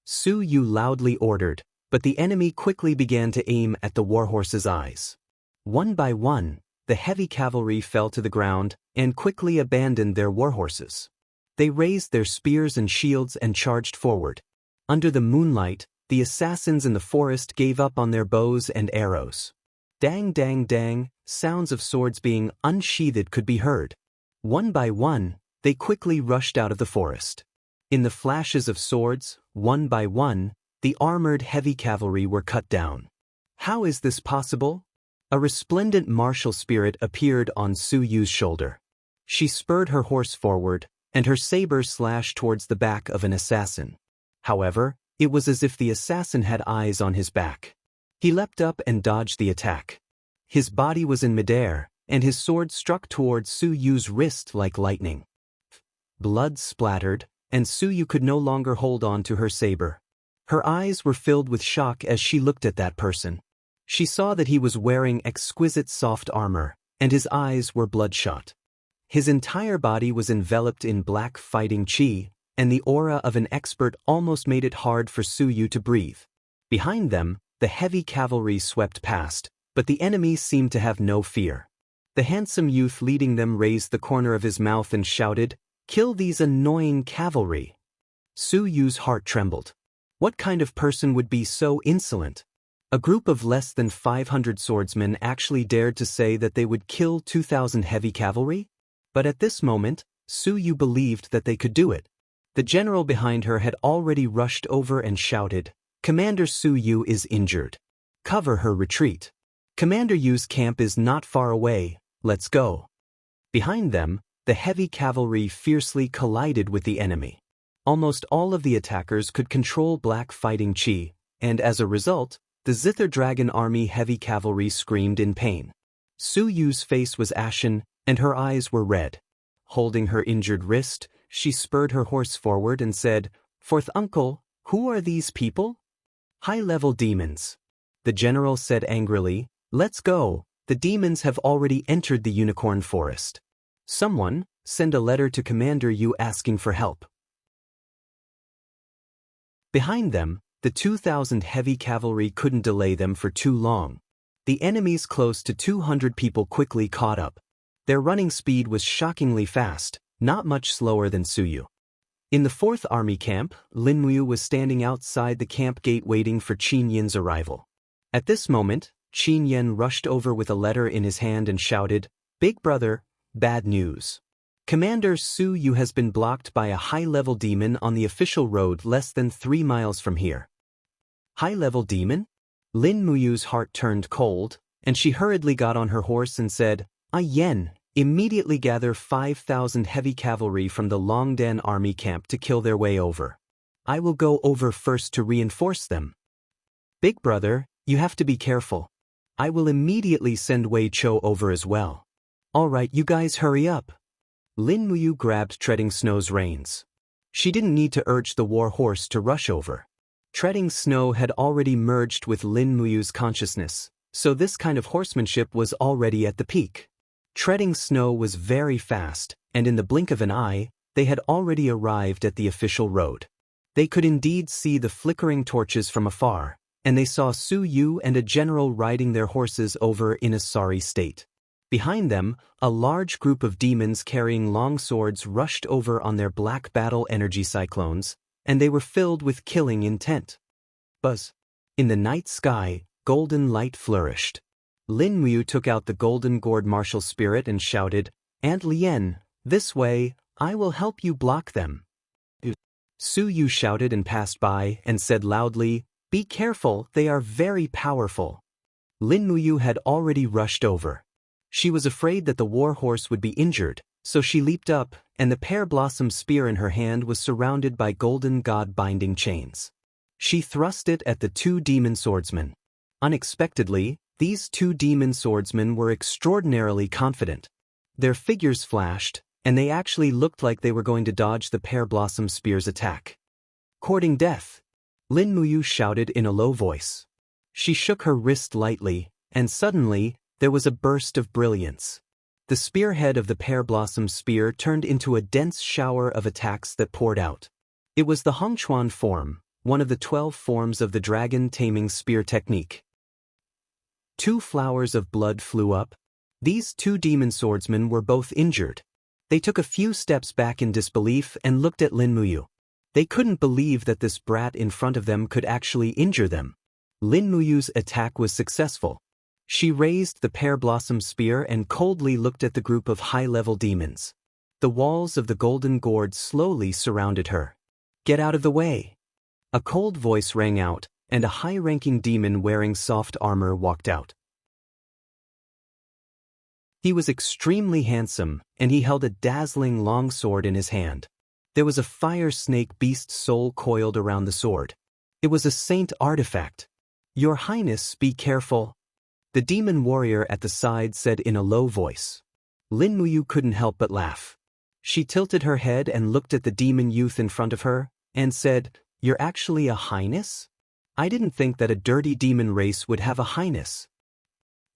Suyu loudly ordered, but the enemy quickly began to aim at the warhorse's eyes. One by one, the heavy cavalry fell to the ground and quickly abandoned their warhorses. They raised their spears and shields and charged forward. Under the moonlight, the assassins in the forest gave up on their bows and arrows. Dang dang dang, sounds of swords being unsheathed could be heard. One by one, they quickly rushed out of the forest. In the flashes of swords, one by one, the armored heavy cavalry were cut down. How is this possible? A resplendent martial spirit appeared on Suyu's shoulder. She spurred her horse forward, and her saber slashed towards the back of an assassin. However, it was as if the assassin had eyes on his back. He leapt up and dodged the attack. His body was in midair, and his sword struck towards Suyu's wrist like lightning. Blood splattered, and Suyu could no longer hold on to her saber. Her eyes were filled with shock as she looked at that person. She saw that he was wearing exquisite soft armor, and his eyes were bloodshot. His entire body was enveloped in black fighting chi, and the aura of an expert almost made it hard for Suyu to breathe. Behind them, the heavy cavalry swept past, but the enemy seemed to have no fear. The handsome youth leading them raised the corner of his mouth and shouted, "Kill these annoying cavalry!" Suyu's heart trembled. What kind of person would be so insolent? A group of less than 500 swordsmen actually dared to say that they would kill 2,000 heavy cavalry? But at this moment, Suyu believed that they could do it. The general behind her had already rushed over and shouted, "Commander Suyu is injured. Cover her retreat. Commander Yu's camp is not far away, let's go." Behind them, the heavy cavalry fiercely collided with the enemy. Almost all of the attackers could control black fighting chi, and as a result, The Zither Dragon Army heavy cavalry screamed in pain. Su Yu's face was ashen, and her eyes were red. Holding her injured wrist, she spurred her horse forward and said, "Fourth uncle, who are these people?" "High-level demons." The general said angrily, "Let's go, the demons have already entered the unicorn forest. Someone, send a letter to Commander Yu asking for help." Behind them, the 2,000 heavy cavalry couldn't delay them for too long. The enemies close to 200 people quickly caught up. Their running speed was shockingly fast, not much slower than Su Yu. In the 4th Army camp, Lin Muyu was standing outside the camp gate waiting for Qin Yin's arrival. At this moment, Qin Yin rushed over with a letter in his hand and shouted, "Big brother, bad news. Commander Su Yu has been blocked by a high-level demon on the official road less than 3 miles from here." "High-level demon?" Lin Muyu's heart turned cold, and she hurriedly got on her horse and said, "Yen, immediately gather 5,000 heavy cavalry from the Longdan army camp to kill their way over. I will go over first to reinforce them." "Big brother, you have to be careful. I will immediately send Wei Chou over as well." "All right, you guys hurry up." Lin Muyu grabbed Treading Snow's reins. She didn't need to urge the war horse to rush over. Treading Snow had already merged with Lin Muyu's consciousness, so this kind of horsemanship was already at the peak. Treading Snow was very fast, and in the blink of an eye, they had already arrived at the official road. They could indeed see the flickering torches from afar, and they saw Su Yu and a general riding their horses over in a sorry state. Behind them, a large group of demons carrying long swords rushed over on their black battle energy cyclones, and they were filled with killing intent. Buzz. In the night sky, golden light flourished. Lin Muyu took out the golden gourd martial spirit and shouted, "Aunt Lien, this way, I will help you block them." Su Yu shouted and passed by and said loudly, "Be careful, they are very powerful." Lin Muyu had already rushed over. She was afraid that the war horse would be injured, so she leaped up, and the pear blossom spear in her hand was surrounded by golden god binding chains. She thrust it at the 2 demon swordsmen. Unexpectedly, these 2 demon swordsmen were extraordinarily confident. Their figures flashed, and they actually looked like they were going to dodge the pear blossom spear's attack. "Courting death," Lin Muyu shouted in a low voice. She shook her wrist lightly, and suddenly, there was a burst of brilliance. The spearhead of the pear blossom spear turned into a dense shower of attacks that poured out. It was the Hongchuan form, one of the 12 forms of the dragon taming spear technique. 2 flowers of blood flew up. These 2 demon swordsmen were both injured. They took a few steps back in disbelief and looked at Lin Muyu. They couldn't believe that this brat in front of them could actually injure them. Lin Muyu's attack was successful. She raised the pear blossom spear and coldly looked at the group of high-level demons. The walls of the golden gourd slowly surrounded her. "Get out of the way!" A cold voice rang out, and a high-ranking demon wearing soft armor walked out. He was extremely handsome, and he held a dazzling long sword in his hand. There was a fire snake beast soul coiled around the sword. It was a saint artifact. "Your Highness, be careful," the demon warrior at the side said in a low voice. Lin Muyu couldn't help but laugh. She tilted her head and looked at the demon youth in front of her, and said, "You're actually a highness? I didn't think that a dirty demon race would have a highness."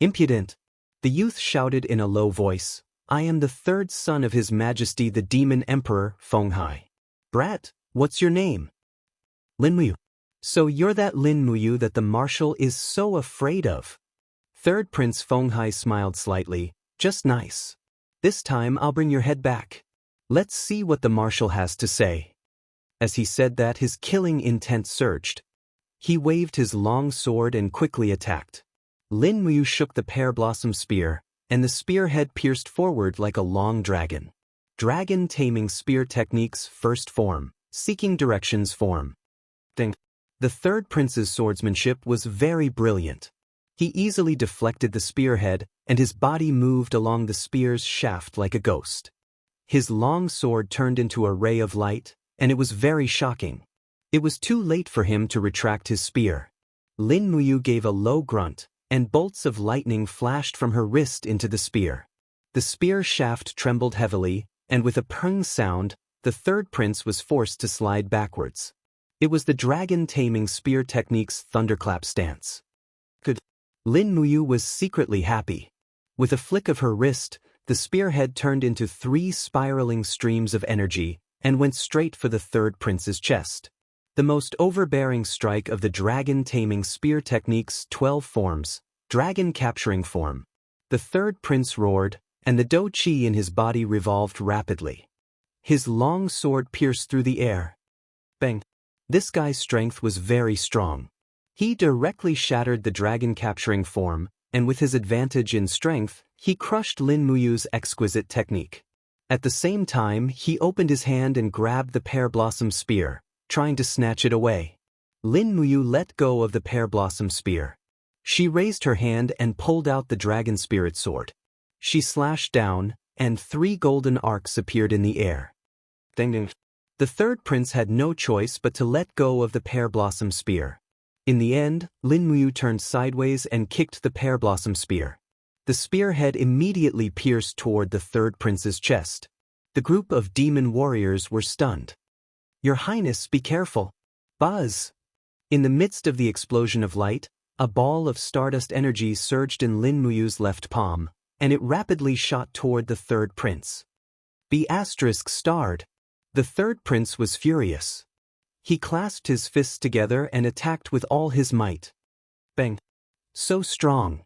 "Impudent!" the youth shouted in a low voice. "I am the 3rd son of His Majesty the Demon Emperor, Fenghai." "Brat, what's your name?" "Lin Muyu." "So you're that Lin Muyu that the marshal is so afraid of?" 3rd Prince Fenghai smiled slightly. "Just nice. This time I'll bring your head back. Let's see what the marshal has to say." As he said that, his killing intent surged. He waved his long sword and quickly attacked. Lin Muyu shook the pear blossom spear, and the spearhead pierced forward like a long dragon. Dragon taming spear techniques first form, seeking directions form. The 3rd Prince's swordsmanship was very brilliant. He easily deflected the spearhead, and his body moved along the spear's shaft like a ghost. His long sword turned into a ray of light, and it was very shocking. It was too late for him to retract his spear. Lin Muyu gave a low grunt, and bolts of lightning flashed from her wrist into the spear. The spear shaft trembled heavily, and with a pung sound, the third prince was forced to slide backwards. It was the dragon-taming spear technique's thunderclap stance. Good. Lin Muyu was secretly happy. With a flick of her wrist, the spearhead turned into 3 spiraling streams of energy and went straight for the third prince's chest. The most overbearing strike of the dragon-taming spear technique's 12 forms, dragon-capturing form. The third prince roared, and the do qi in his body revolved rapidly. His long sword pierced through the air. Bang! This guy's strength was very strong. He directly shattered the dragon-capturing form, and with his advantage in strength, he crushed Lin Muyu's exquisite technique. At the same time, he opened his hand and grabbed the pear blossom spear, trying to snatch it away. Lin Muyu let go of the pear blossom spear. She raised her hand and pulled out the dragon spirit sword. She slashed down, and 3 golden arcs appeared in the air. Ding ding. The third prince had no choice but to let go of the pear blossom spear. In the end, Lin Muyu turned sideways and kicked the pear blossom spear. The spearhead immediately pierced toward the third prince's chest. The group of demon warriors were stunned. "Your Highness, be careful." Buzz! In the midst of the explosion of light, a ball of stardust energy surged in Lin Muyu's left palm, and it rapidly shot toward the third prince. Be *starred. The third prince was furious. He clasped his fists together and attacked with all his might. Bang! So strong.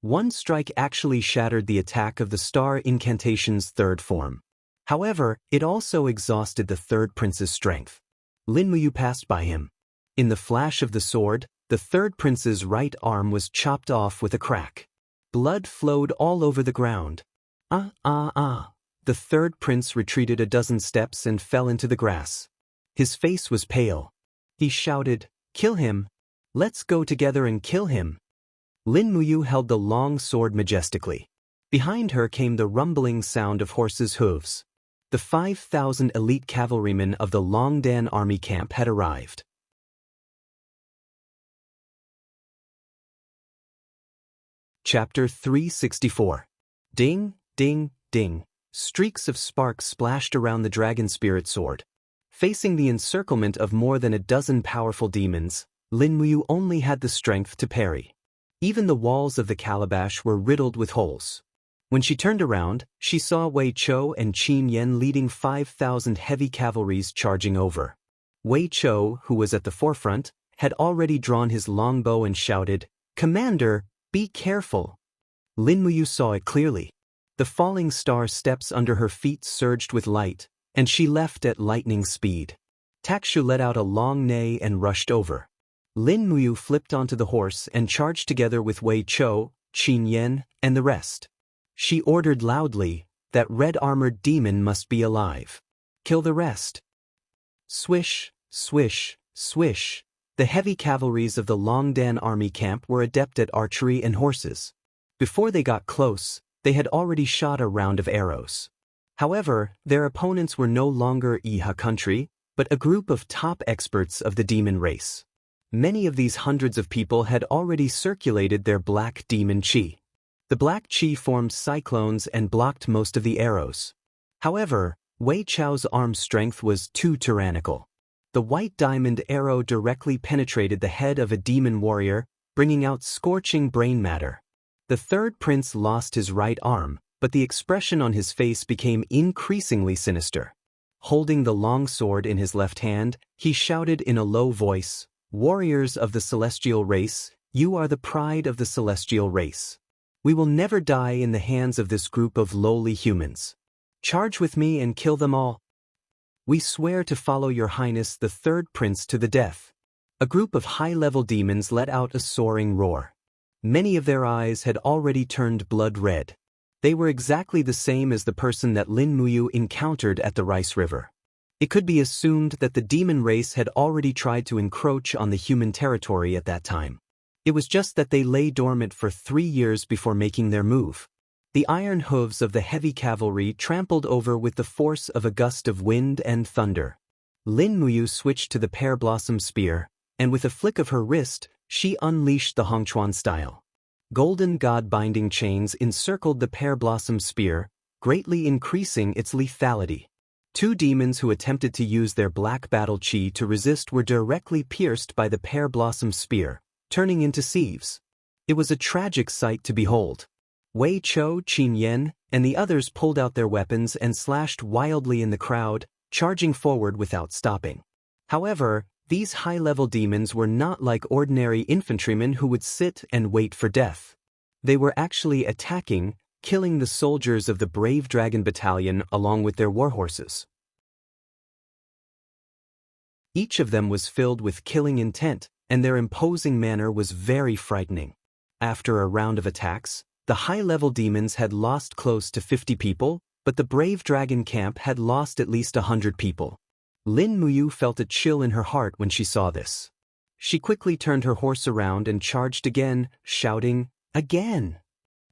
One strike actually shattered the attack of the star incantation's third form. However, it also exhausted the third prince's strength. Lin Muyu passed by him. In the flash of the sword, the third prince's right arm was chopped off with a crack. Blood flowed all over the ground. The third prince retreated a dozen steps and fell into the grass. His face was pale. He shouted, "Kill him! Let's go together and kill him!" Lin Muyu held the long sword majestically. Behind her came the rumbling sound of horses' hooves. The 5,000 elite cavalrymen of the Longdan army camp had arrived. Chapter 364. Ding, ding, ding. Streaks of sparks splashed around the dragon spirit sword. Facing the encirclement of more than a dozen powerful demons, Lin Muyu only had the strength to parry. Even the walls of the calabash were riddled with holes. When she turned around, she saw Wei Chou and Qin Yan leading 5,000 heavy cavalries charging over. Wei Chou, who was at the forefront, had already drawn his longbow and shouted, "Commander, be careful!" Lin Muyu saw it clearly. The falling star steps under her feet surged with light, and she left at lightning speed. Takshu let out a long neigh and rushed over. Lin Muyu flipped onto the horse and charged together with Wei Chou, Qin Yan, and the rest. She ordered loudly, "That red-armored demon must be alive. Kill the rest." Swish, swish, swish. The heavy cavalries of the Longdan army camp were adept at archery and horses. Before they got close, they had already shot a round of arrows. However, their opponents were no longer Iha country, but a group of top experts of the demon race. Many of these hundreds of people had already circulated their black demon chi. The black chi formed cyclones and blocked most of the arrows. However, Wei Chou's arm strength was too tyrannical. The white diamond arrow directly penetrated the head of a demon warrior, bringing out scorching brain matter. The third prince lost his right arm, but the expression on his face became increasingly sinister. Holding the long sword in his left hand, he shouted in a low voice, "Warriors of the celestial race, you are the pride of the celestial race. We will never die in the hands of this group of lowly humans. Charge with me and kill them all. We swear to follow your highness the third prince to the death." A group of high-level demons let out a soaring roar. Many of their eyes had already turned blood red. They were exactly the same as the person that Lin Muyu encountered at the Rice River. It could be assumed that the demon race had already tried to encroach on the human territory at that time. It was just that they lay dormant for 3 years before making their move. The iron hooves of the heavy cavalry trampled over with the force of a gust of wind and thunder. Lin Muyu switched to the pear blossom spear, and with a flick of her wrist, she unleashed the Hongchuan style. Golden god-binding chains encircled the pear blossom spear, greatly increasing its lethality. Two demons who attempted to use their black battle chi to resist were directly pierced by the pear blossom spear, turning into sieves. It was a tragic sight to behold. Wei Chou, Qin Yan, and the others pulled out their weapons and slashed wildly in the crowd, charging forward without stopping. However, these high-level demons were not like ordinary infantrymen who would sit and wait for death. They were actually attacking, killing the soldiers of the Brave Dragon Battalion along with their warhorses. Each of them was filled with killing intent, and their imposing manner was very frightening. After a round of attacks, the high-level demons had lost close to 50 people, but the Brave Dragon camp had lost at least 100 people. Lin Muyu felt a chill in her heart when she saw this. She quickly turned her horse around and charged again, shouting, "Again!"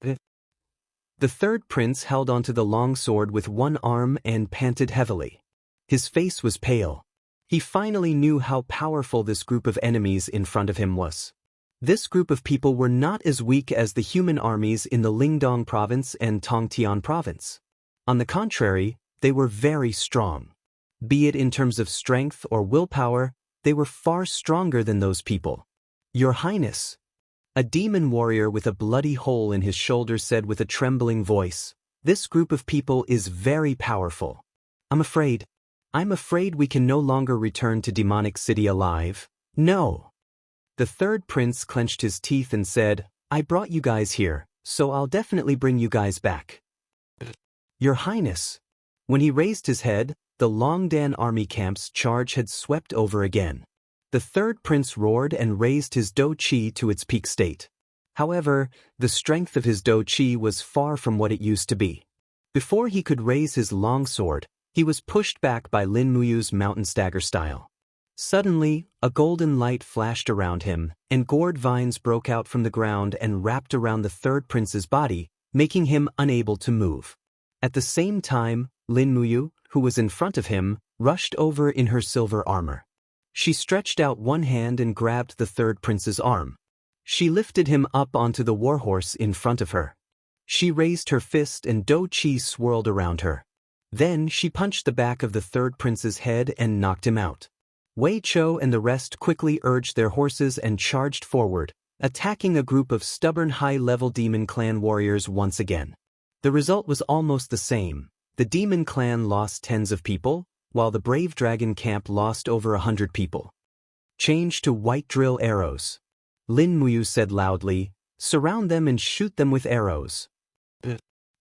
The third prince held onto the long sword with one arm and panted heavily. His face was pale. He finally knew how powerful this group of enemies in front of him was. This group of people were not as weak as the human armies in the Lingdong province and Tongtian province. On the contrary, they were very strong. Be it in terms of strength or willpower, they were far stronger than those people. "Your Highness," a demon warrior with a bloody hole in his shoulder said with a trembling voice, "this group of people is very powerful. I'm afraid we can no longer return to Demonic City alive." "No." The third prince clenched his teeth and said, "I brought you guys here, so I'll definitely bring you guys back." "Your Highness." When he raised his head, the Longdan army camp's charge had swept over again. The third prince roared and raised his Do Chi to its peak state. However, the strength of his Do Chi was far from what it used to be. Before he could raise his long sword, he was pushed back by Lin Muyu's mountain stagger style. Suddenly, a golden light flashed around him, and gourd vines broke out from the ground and wrapped around the third prince's body, making him unable to move. At the same time, Lin Muyu, who was in front of him, rushed over in her silver armor. She stretched out one hand and grabbed the third prince's arm. She lifted him up onto the warhorse in front of her. She raised her fist and Do Chi swirled around her. Then she punched the back of the third prince's head and knocked him out. Wei Chou and the rest quickly urged their horses and charged forward, attacking a group of stubborn high-level demon clan warriors once again. The result was almost the same. The demon clan lost tens of people, while the Brave Dragon camp lost over 100 people. "Change to white drill arrows," Lin Muyu said loudly. "Surround them and shoot them with arrows."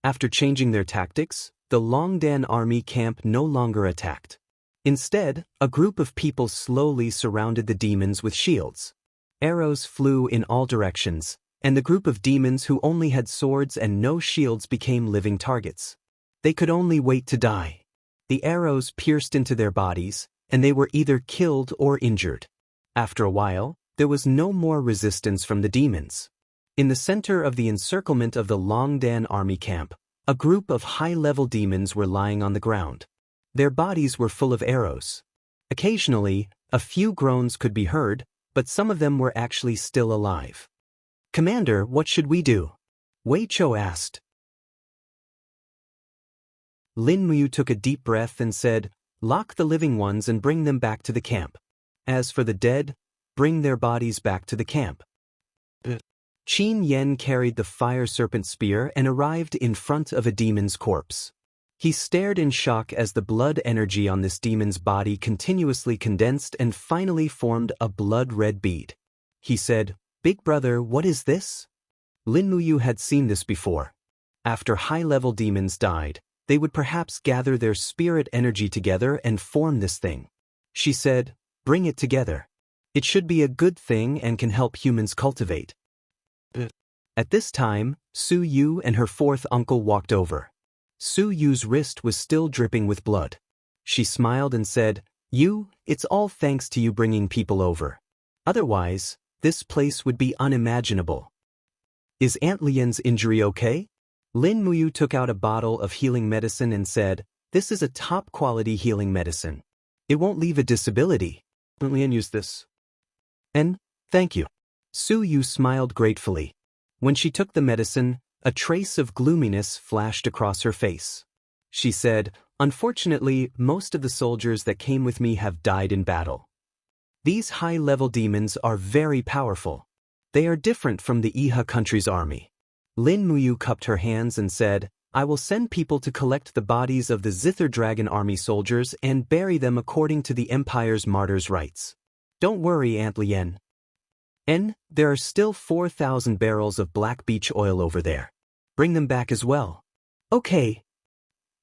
After changing their tactics, the Longdan army camp no longer attacked. Instead, a group of people slowly surrounded the demons with shields. Arrows flew in all directions, and the group of demons who only had swords and no shields became living targets. They could only wait to die. The arrows pierced into their bodies, and they were either killed or injured. After a while, there was no more resistance from the demons. In the center of the encirclement of the Longdan army camp, a group of high-level demons were lying on the ground. Their bodies were full of arrows. Occasionally, a few groans could be heard, but some of them were actually still alive. "Commander, what should we do?" Wei Chou asked. Lin Muyu took a deep breath and said, "Lock the living ones and bring them back to the camp. As for the dead, bring their bodies back to the camp." Qin Yan carried the fire serpent spear and arrived in front of a demon's corpse. He stared in shock as the blood energy on this demon's body continuously condensed and finally formed a blood-red bead. He said, "Big brother, what is this?" Lin Muyu had seen this before. After high-level demons died, they would perhaps gather their spirit energy together and form this thing. She said, "Bring it together. It should be a good thing and can help humans cultivate." At this time, Su Yu and her fourth uncle walked over. Su Yu's wrist was still dripping with blood. She smiled and said, "Yu, it's all thanks to you bringing people over. Otherwise, this place would be unimaginable." "Is Aunt Lian's injury okay?" Lin Muyu took out a bottle of healing medicine and said, "This is a top-quality healing medicine. It won't leave a disability. Lin use this. And, thank you. Su Yu smiled gratefully. When she took the medicine, a trace of gloominess flashed across her face. She said, unfortunately, most of the soldiers that came with me have died in battle. These high-level demons are very powerful. They are different from the Iha country's army. Lin Muyu cupped her hands and said, I will send people to collect the bodies of the Zither Dragon Army soldiers and bury them according to the Empire's martyrs' rites. Don't worry, Aunt Lien. There are still 4,000 barrels of black beech oil over there. Bring them back as well. Okay.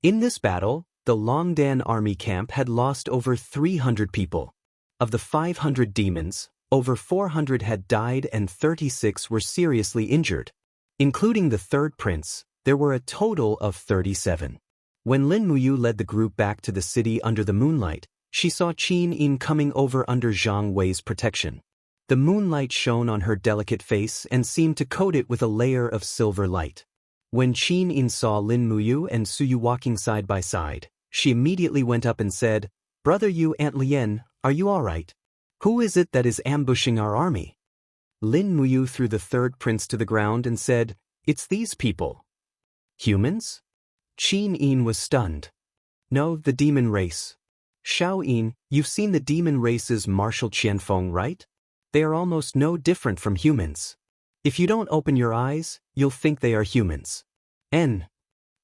In this battle, the Longdan army camp had lost over 300 people. Of the 500 demons, over 400 had died and 36 were seriously injured. Including the third prince, there were a total of 37. When Lin Muyu led the group back to the city under the moonlight, she saw Qin Yin coming over under Zhang Wei's protection. The moonlight shone on her delicate face and seemed to coat it with a layer of silver light. When Qin Yin saw Lin Muyu and Su Yu walking side by side, she immediately went up and said, Brother Yu, Aunt Lien, are you all right? Who is it that is ambushing our army? Lin Muyu threw the third prince to the ground and said, It's these people. Humans? Qin Yin was stunned. No, the demon race. Shao Yin, you've seen the demon race's martial Qianfeng, right? They are almost no different from humans. If you don't open your eyes, you'll think they are humans.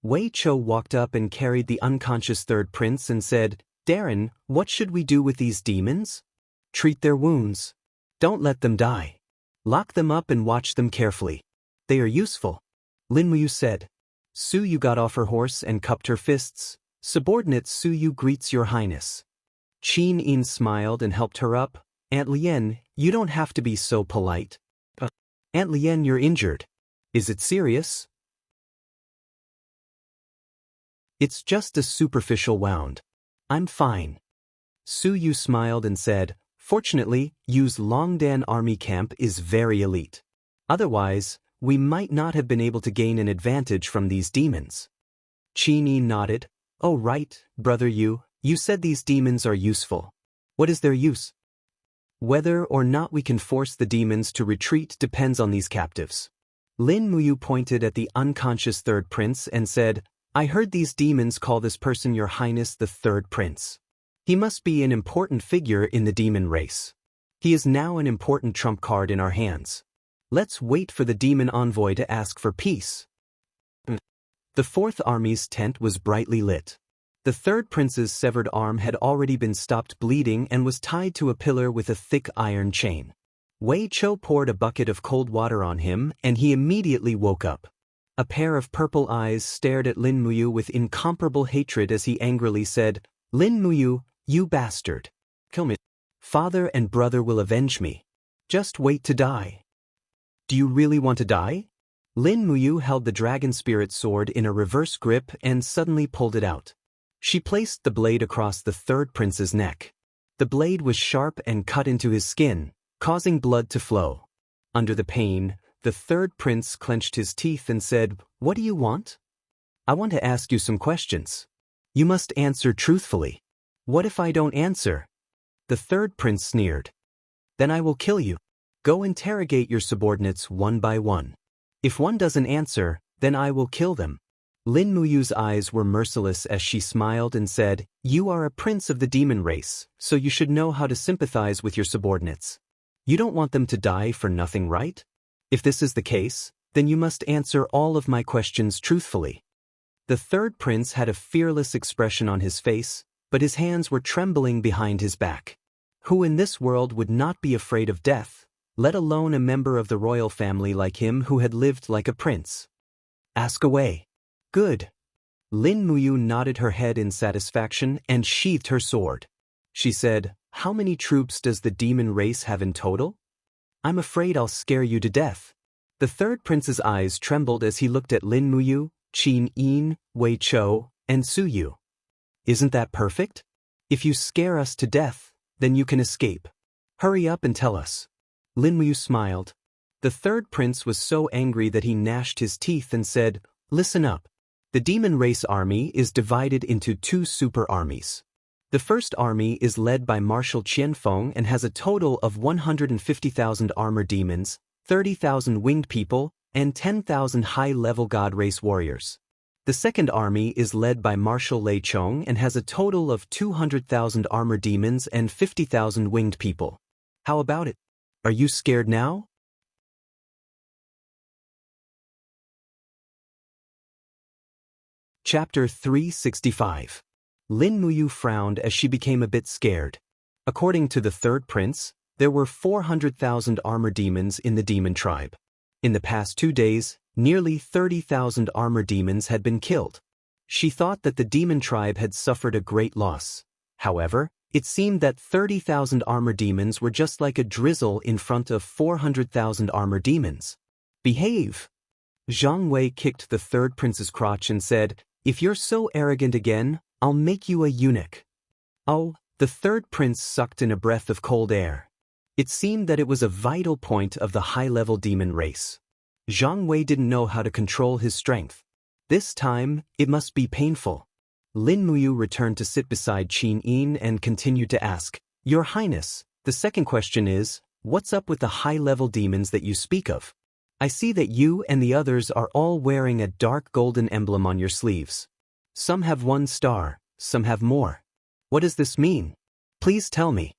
Wei Chou walked up and carried the unconscious third prince and said, Darren, what should we do with these demons? Treat their wounds. Don't let them die. Lock them up and watch them carefully. They are useful. Lin Muyu said. Su Yu got off her horse and cupped her fists. Subordinate Su Yu greets your highness. Qin Yin smiled and helped her up. Aunt Lien, you don't have to be so polite. Aunt Lien, you're injured. Is it serious? It's just a superficial wound. I'm fine. Su Yu smiled and said, Fortunately, Yu's Longdan army camp is very elite. Otherwise, we might not have been able to gain an advantage from these demons. Qin Yin nodded. Oh right, Brother Yu, you said these demons are useful. What is their use? Whether or not we can force the demons to retreat depends on these captives. Lin Muyu pointed at the unconscious third prince and said, I heard these demons call this person Your Highness the Third Prince. He must be an important figure in the demon race. He is now an important trump card in our hands. Let's wait for the demon envoy to ask for peace. The fourth army's tent was brightly lit. The third prince's severed arm had already been stopped bleeding and was tied to a pillar with a thick iron chain. Wei Chou poured a bucket of cold water on him and he immediately woke up. A pair of purple eyes stared at Lin Muyu with incomparable hatred as he angrily said, Lin Muyu, you bastard. Kill me. Father and brother will avenge me. Just wait to die. Do you really want to die? Lin Muyu held the dragon spirit sword in a reverse grip and suddenly pulled it out. She placed the blade across the third prince's neck. The blade was sharp and cut into his skin, causing blood to flow. Under the pain, the third prince clenched his teeth and said, What do you want? I want to ask you some questions. You must answer truthfully. What if I don't answer? The third prince sneered. Then I will kill you. Go interrogate your subordinates one by one. If one doesn't answer, then I will kill them. Lin Muyu's eyes were merciless as she smiled and said, You are a prince of the demon race, so you should know how to sympathize with your subordinates. You don't want them to die for nothing, right? If this is the case, then you must answer all of my questions truthfully. The third prince had a fearless expression on his face, but his hands were trembling behind his back. Who in this world would not be afraid of death, let alone a member of the royal family like him who had lived like a prince? Ask away. Good. Lin Muyu nodded her head in satisfaction and sheathed her sword. She said, How many troops does the demon race have in total? I'm afraid I'll scare you to death. The third prince's eyes trembled as he looked at Lin Muyu, Qin Yin, Wei Chou, and Su Yu. Isn't that perfect? If you scare us to death, then you can escape. Hurry up and tell us. Lin Muyu smiled. The third prince was so angry that he gnashed his teeth and said, Listen up. The demon race army is divided into two super armies. The first army is led by Marshal Qianfeng and has a total of 150,000 armor demons, 30,000 winged people, and 10,000 high-level god race warriors. The second army is led by Marshal Lei Chong and has a total of 200,000 armor demons and 50,000 winged people. How about it? Are you scared now? Chapter 365. Lin Muyu frowned as she became a bit scared. According to the third prince, there were 400,000 armor demons in the demon tribe. In the past 2 days, nearly 30,000 armor demons had been killed. She thought that the demon tribe had suffered a great loss. However, it seemed that 30,000 armor demons were just like a drizzle in front of 400,000 armor demons. Behave! Zhang Wei kicked the third prince's crotch and said, "If you're so arrogant again, I'll make you a eunuch." Oh, the third prince sucked in a breath of cold air. It seemed that it was a vital point of the high-level demon race. Zhang Wei didn't know how to control his strength. This time, it must be painful. Lin Muyu returned to sit beside Qin Yin and continued to ask, "Your Highness, the second question is, what's up with the high-level demons that you speak of? I see that you and the others are all wearing a dark golden emblem on your sleeves. Some have 1 star, some have more. What does this mean? Please tell me."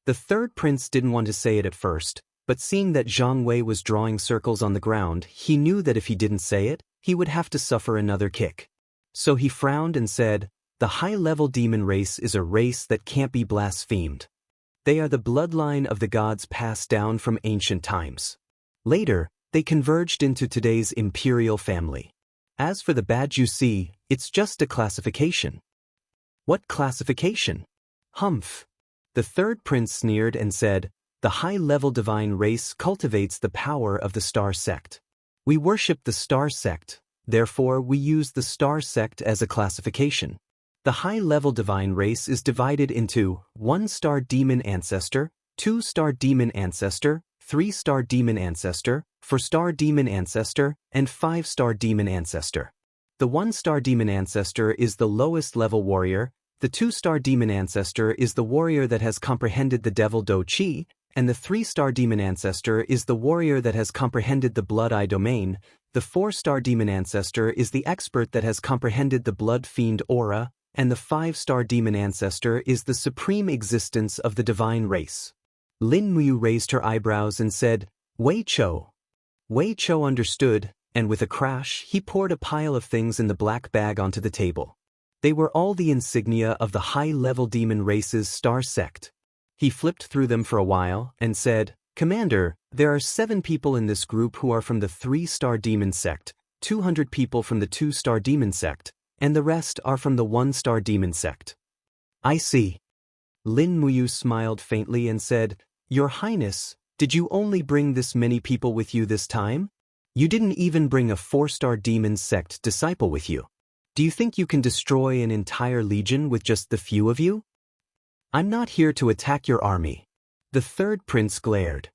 The third prince didn't want to say it at first, but seeing that Zhang Wei was drawing circles on the ground, he knew that if he didn't say it, he would have to suffer another kick. So he frowned and said, "The high-level demon race is a race that can't be blasphemed. They are the bloodline of the gods passed down from ancient times. Later, they converged into today's imperial family. As for the badge you see, it's just a classification." "What classification?" "Humph." The third prince sneered and said, "The high-level divine race cultivates the power of the star sect. We worship the star sect, therefore we use the star sect as a classification. The high-level divine race is divided into 1-star demon ancestor, 2-star demon ancestor, 3-star demon ancestor, 4-star demon ancestor, and 5-star demon ancestor. The 1-star demon ancestor is the lowest level warrior, the 2-star demon ancestor is the warrior that has comprehended the devil Do Qi, and the 3-star demon ancestor is the warrior that has comprehended the blood eye domain, the 4-star demon ancestor is the expert that has comprehended the blood fiend aura, and the 5-star demon ancestor is the supreme existence of the divine race." Lin Muyu raised her eyebrows and said, "Wei Chou." Wei Chou understood, and with a crash, he poured a pile of things in the black bag onto the table. They were all the insignia of the high-level demon race's star sect. He flipped through them for a while and said, "Commander, there are 7 people in this group who are from the 3-star demon sect, 200 people from the 2-star demon sect, and the rest are from the 1-star demon sect." "I see." Lin Muyu smiled faintly and said, "Your Highness, did you only bring this many people with you this time? You didn't even bring a 4-star demon sect disciple with you. Do you think you can destroy an entire legion with just the few of you?" "I'm not here to attack your army." The third prince glared.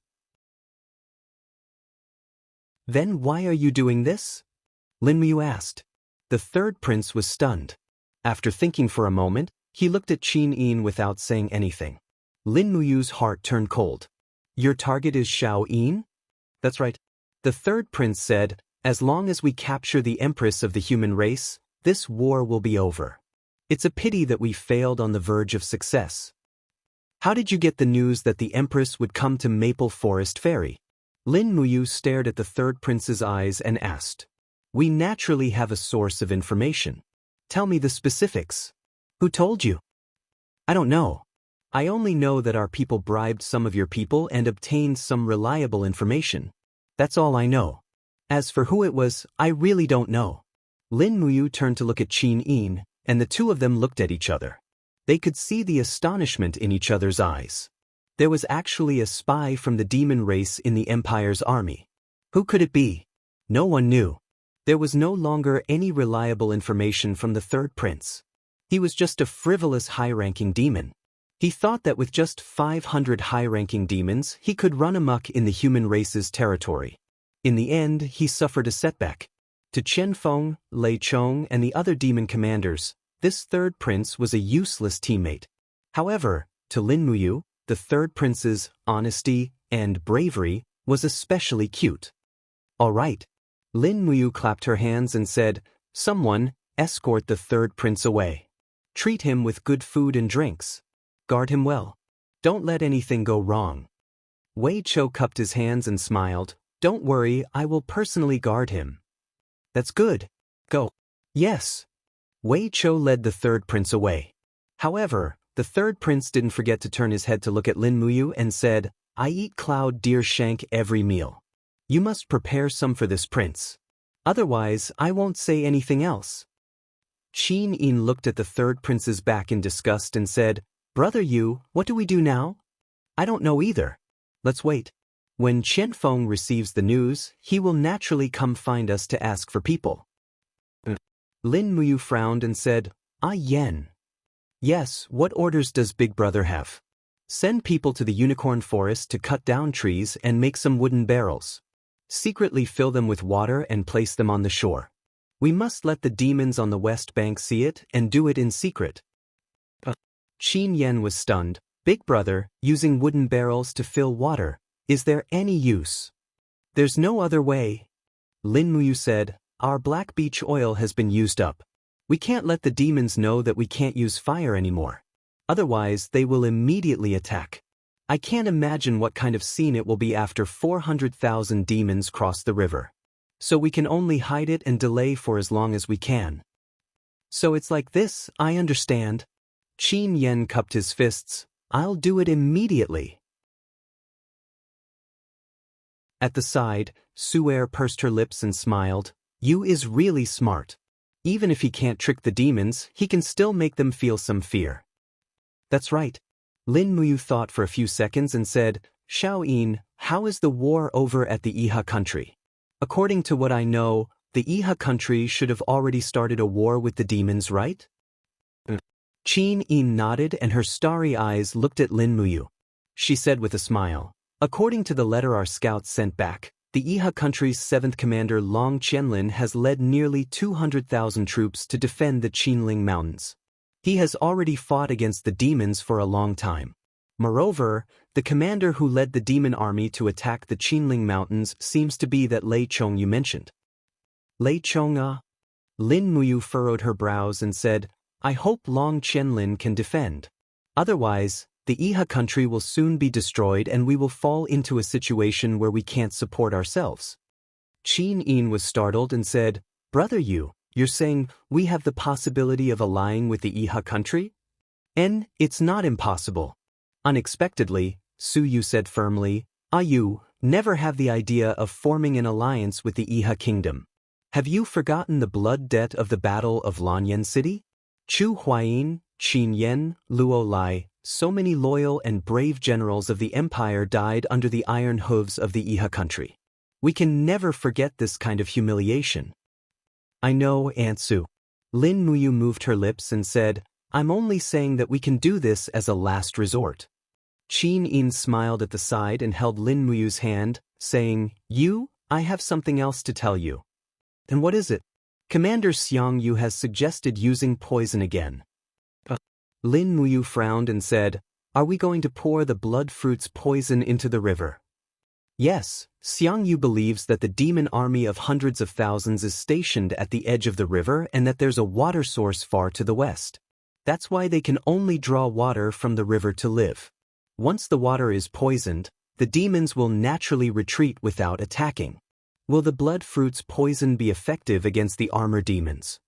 "Then why are you doing this?" Lin Muyu asked. The third prince was stunned. After thinking for a moment, he looked at Qin Yin without saying anything. Lin Muyu's heart turned cold. "Your target is Xiao Yin?" "That's right." The third prince said, "As long as we capture the empress of the human race, this war will be over. It's a pity that we failed on the verge of success." "How did you get the news that the empress would come to Maple Forest Ferry?" Lin Muyu stared at the third prince's eyes and asked. "We naturally have a source of information. Tell me the specifics." "Who told you?" "I don't know. I only know that our people bribed some of your people and obtained some reliable information. That's all I know. As for who it was, I really don't know." Lin Muyu turned to look at Qin Yin, and the two of them looked at each other. They could see the astonishment in each other's eyes. There was actually a spy from the demon race in the Empire's army. Who could it be? No one knew. There was no longer any reliable information from the third prince. He was just a frivolous high-ranking demon. He thought that with just 500 high-ranking demons, he could run amok in the human race's territory. In the end, he suffered a setback. To Qianfeng, Lei Chong, and the other demon commanders, this third prince was a useless teammate. However, to Lin Muyu, the third prince's honesty and bravery was especially cute. All right. Lin Muyu clapped her hands and said, "Someone, escort the third prince away. Treat him with good food and drinks. Guard him well. Don't let anything go wrong." Wei Chou cupped his hands and smiled. "Don't worry, I will personally guard him." "That's good. Go." "Yes." Wei Chou led the third prince away. However, the third prince didn't forget to turn his head to look at Lin Muyu and said, "I eat cloud deer shank every meal. You must prepare some for this prince. Otherwise, I won't say anything else." Qin Yin looked at the third prince's back in disgust and said, "Brother Yu, what do we do now?" "I don't know either. Let's wait. When Qianfeng receives the news, he will naturally come find us to ask for people." Lin Muyu frowned and said, "Ah Yen. Yes, what orders does Big Brother have?" "Send people to the unicorn forest to cut down trees and make some wooden barrels. Secretly fill them with water and place them on the shore. We must let the demons on the west bank see it and do it in secret." Qin Yen was stunned. "Big Brother, using wooden barrels to fill water, is there any use?" "There's no other way." Lin Muyu said, "Our black beech oil has been used up. We can't let the demons know that we can't use fire anymore. Otherwise, they will immediately attack. I can't imagine what kind of scene it will be after 400,000 demons cross the river. So we can only hide it and delay for as long as we can." "So it's like this, I understand." Qin Yen cupped his fists. "I'll do it immediately." At the side, Su'er pursed her lips and smiled. "Yu is really smart. Even if he can't trick the demons, he can still make them feel some fear." "That's right." Lin Muyu thought for a few seconds and said, "Xiao Yin, how is the war over at the Iha country? According to what I know, the Iha country should have already started a war with the demons, right?" Qin Yin nodded and her starry eyes looked at Lin Muyu. She said with a smile, "According to the letter our scouts sent back, the Iha country's 7th commander Long Qianlin has led nearly 200,000 troops to defend the Qinling Mountains. He has already fought against the demons for a long time. Moreover, the commander who led the demon army to attack the Qinling Mountains seems to be that Lei Chong you mentioned." "Lei Chong ah?" Lin Muyu furrowed her brows and said, "I hope Long Qianlin can defend. Otherwise, the Iha country will soon be destroyed and we will fall into a situation where we can't support ourselves." Qin Yin was startled and said, "Brother Yu, you're saying we have the possibility of allying with the Iha country?" "It's not impossible." Unexpectedly, Su Yu said firmly, "Ah Yu, never have the idea of forming an alliance with the Iha kingdom. Have you forgotten the blood debt of the Battle of Lanyan City? Chu Huayin, Qin Yen, Luo Lai, so many loyal and brave generals of the empire died under the iron hooves of the Iha country. We can never forget this kind of humiliation." "I know, Aunt Su." Lin Muyu moved her lips and said, "I'm only saying that we can do this as a last resort." Qin Yin smiled at the side and held Lin Muyu's hand, saying, "You, I have something else to tell you." "And what is it?" "Commander Xiang Yu has suggested using poison again." Lin Muyu frowned and said, "Are we going to pour the blood fruit's poison into the river?" "Yes, Xiang Yu believes that the demon army of hundreds of thousands is stationed at the edge of the river and that there's a water source far to the west. That's why they can only draw water from the river to live. Once the water is poisoned, the demons will naturally retreat without attacking. Will the blood fruit's poison be effective against the armor demons?"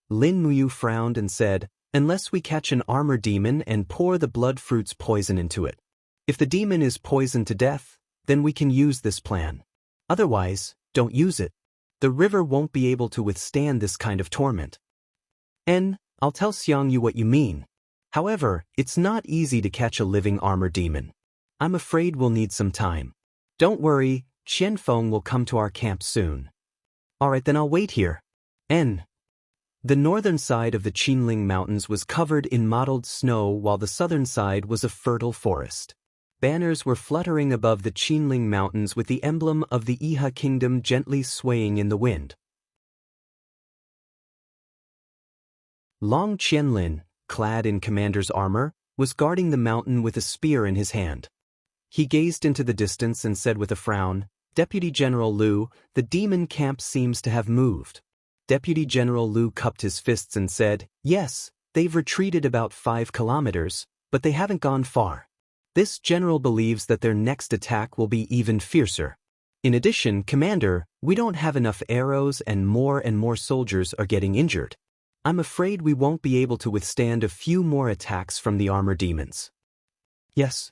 Lin Muyu frowned and said, "Unless we catch an armor demon and pour the blood fruit's poison into it. If the demon is poisoned to death, then we can use this plan. Otherwise, don't use it. The river won't be able to withstand this kind of torment." "I'll tell Xiang Yu what you mean. However, it's not easy to catch a living armor demon. I'm afraid we'll need some time. Don't worry, Qianfeng will come to our camp soon." "Alright, then I'll wait here." The northern side of the Qinling Mountains was covered in mottled snow while the southern side was a fertile forest. Banners were fluttering above the Qinling Mountains with the emblem of the Iha kingdom gently swaying in the wind. Long Qianlin, clad in commander's armor, was guarding the mountain with a spear in his hand. He gazed into the distance and said with a frown, "Deputy General Liu, the demon camp seems to have moved." Deputy General Liu cupped his fists and said, "Yes, they've retreated about 5 kilometers, but they haven't gone far. This general believes that their next attack will be even fiercer. In addition, Commander, we don't have enough arrows and more soldiers are getting injured. I'm afraid we won't be able to withstand a few more attacks from the armor demons." "Yes."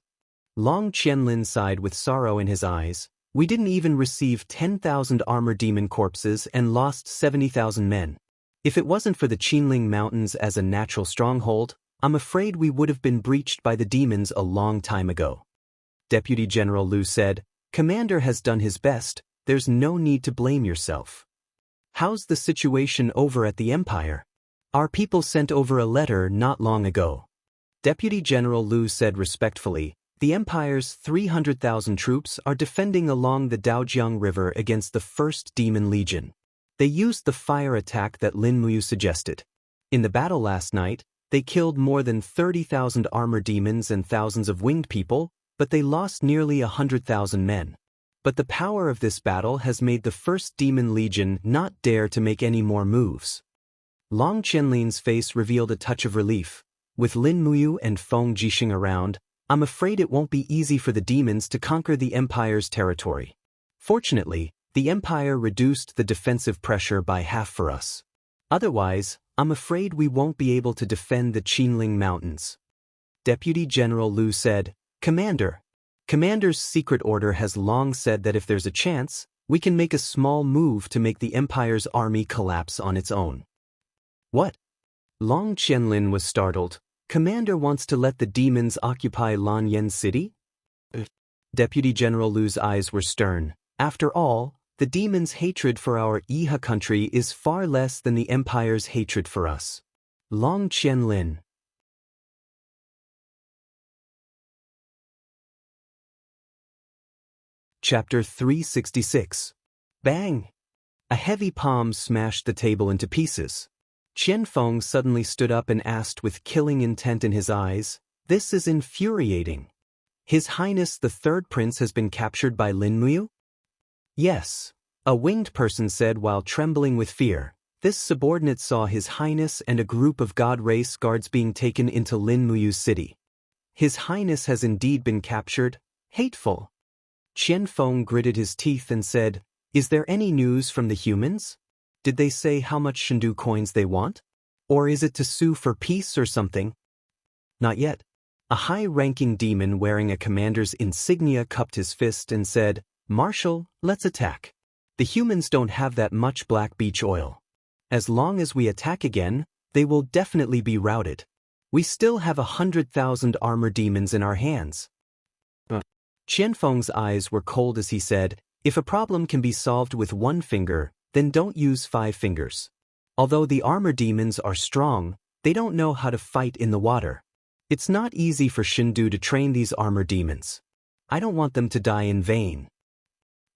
Long Qianlin sighed with sorrow in his eyes. "We didn't even receive 10,000 armor demon corpses and lost 70,000 men. If it wasn't for the Qinling Mountains as a natural stronghold, I'm afraid we would have been breached by the demons a long time ago." Deputy General Liu said, "Commander has done his best, there's no need to blame yourself. How's the situation over at the Empire? Our people sent over a letter not long ago." Deputy General Liu said respectfully, "The Empire's 300,000 troops are defending along the Daojiang River against the 1st Demon Legion. They used the fire attack that Lin Muyu suggested. In the battle last night, they killed more than 30,000 armor demons and thousands of winged people, but they lost nearly 100,000 men. But the power of this battle has made the 1st Demon Legion not dare to make any more moves." Long Qianlin's face revealed a touch of relief. "With Lin Muyu and Feng Jixing around, I'm afraid it won't be easy for the demons to conquer the Empire's territory. Fortunately, the Empire reduced the defensive pressure by half for us. Otherwise, I'm afraid we won't be able to defend the Qinling Mountains." Deputy General Liu said, Commander's secret order has long said that if there's a chance, we can make a small move to make the Empire's army collapse on its own." "What?" Long Qianlin was startled. "Commander wants to let the demons occupy Lanyan City?" Deputy General Liu's eyes were stern. "After all, the demons' hatred for our Iha country is far less than the Empire's hatred for us." Long Qianlin. Chapter 366. Bang! A heavy palm smashed the table into pieces. Qianfeng suddenly stood up and asked with killing intent in his eyes, "This is infuriating. His Highness the 3rd Prince has been captured by Lin Muyu?" "Yes," a winged person said while trembling with fear. "This subordinate saw His Highness and a group of God race guards being taken into Lin Muyu's city. His Highness has indeed been captured. Hateful." Qianfeng gritted his teeth and said, "Is there any news from the humans? Did they say how much Shendu coins they want? Or is it to sue for peace or something?" "Not yet." A high-ranking demon wearing a commander's insignia cupped his fist and said, "Marshal, let's attack. The humans don't have that much black beach oil. As long as we attack again, they will definitely be routed. We still have 100,000 armor demons in our hands." Qianfeng's eyes were cold as he said, "If a problem can be solved with 1 finger, then don't use 5 fingers. Although the armor demons are strong, they don't know how to fight in the water. It's not easy for Shendu to train these armor demons. I don't want them to die in vain."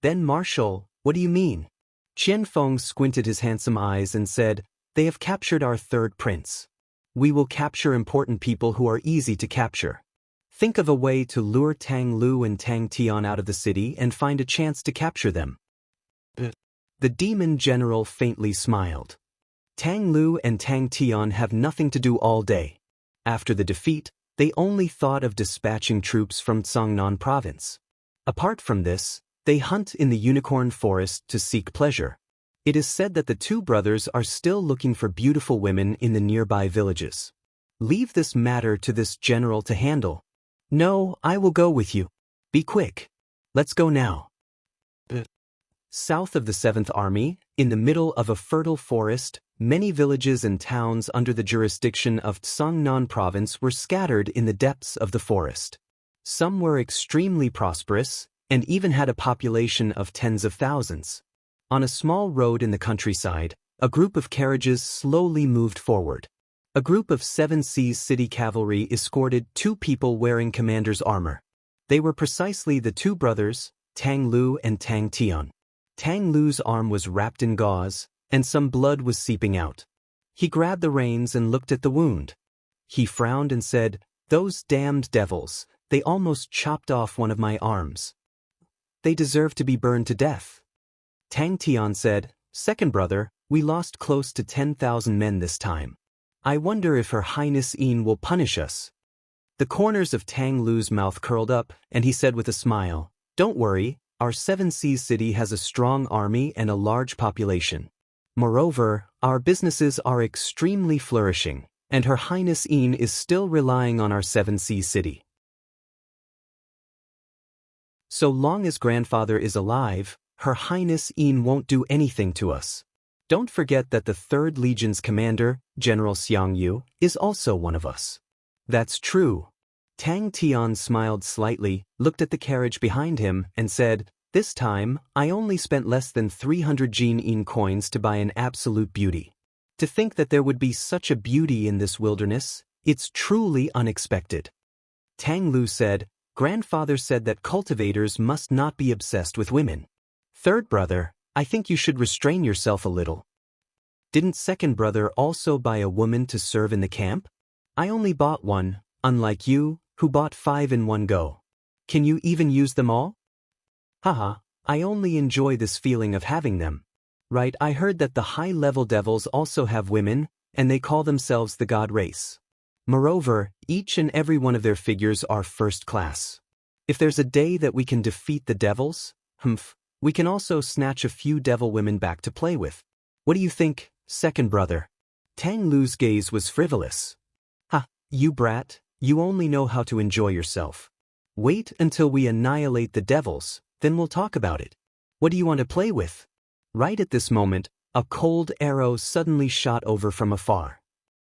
"Then Marshal, what do you mean?" Qianfeng squinted his handsome eyes and said, "They have captured our 3rd prince. We will capture important people who are easy to capture. Think of a way to lure Tang Lu and Tang Tian out of the city and find a chance to capture them." The demon general faintly smiled. "Tang Lu and Tang Tian have nothing to do all day. After the defeat, they only thought of dispatching troops from Tsangnan province. Apart from this, they hunt in the Unicorn Forest to seek pleasure. It is said that the 2 brothers are still looking for beautiful women in the nearby villages. Leave this matter to this general to handle." "No, I will go with you. Be quick. Let's go now." South of the 7th Army, in the middle of a fertile forest, many villages and towns under the jurisdiction of Tsangnan province were scattered in the depths of the forest. Some were extremely prosperous, and even had a population of tens of thousands. On a small road in the countryside, a group of carriages slowly moved forward. A group of 7 Seas city cavalry escorted 2 people wearing commander's armor. They were precisely the 2 brothers, Tang Lu and Tang Tian. Tang Lu's arm was wrapped in gauze, and some blood was seeping out. He grabbed the reins and looked at the wound. He frowned and said, Those damned devils, they almost chopped off one of my arms. They deserve to be burned to death. Tang Tian said, "Second brother, we lost close to 10,000 men this time. I wonder if Her Highness Yin will punish us." The corners of Tang Lu's mouth curled up, and he said with a smile, "Don't worry, our Seven Seas city has a strong army and a large population. Moreover, our businesses are extremely flourishing, and Her Highness Yin is still relying on our Seven Seas city. So long as grandfather is alive, Her Highness Yin won't do anything to us. Don't forget that the 3rd Legion's commander, General Jianghu, is also one of us." "That's true." Tang Tian smiled slightly, looked at the carriage behind him, and said, "This time, I only spent less than 300 Jin coins to buy an absolute beauty. To think that there would be such a beauty in this wilderness, it's truly unexpected." Tang Lu said, "Grandfather said that cultivators must not be obsessed with women. Third brother, I think you should restrain yourself a little. Didn't second brother also buy a woman to serve in the camp? I only bought one, unlike you, who bought 5 in one go. Can you even use them all?" "Haha, I only enjoy this feeling of having them. Right, I heard that the high-level devils also have women, and they call themselves the god race. Moreover, each and every one of their figures are first class. If there's a day that we can defeat the devils, we can also snatch a few devil women back to play with. What do you think, second brother?" Tang Lu's gaze was frivolous. "Ha, you brat, you only know how to enjoy yourself. Wait until we annihilate the devils, then we'll talk about it. What do you want to play with?" Right at this moment, a cold arrow suddenly shot over from afar.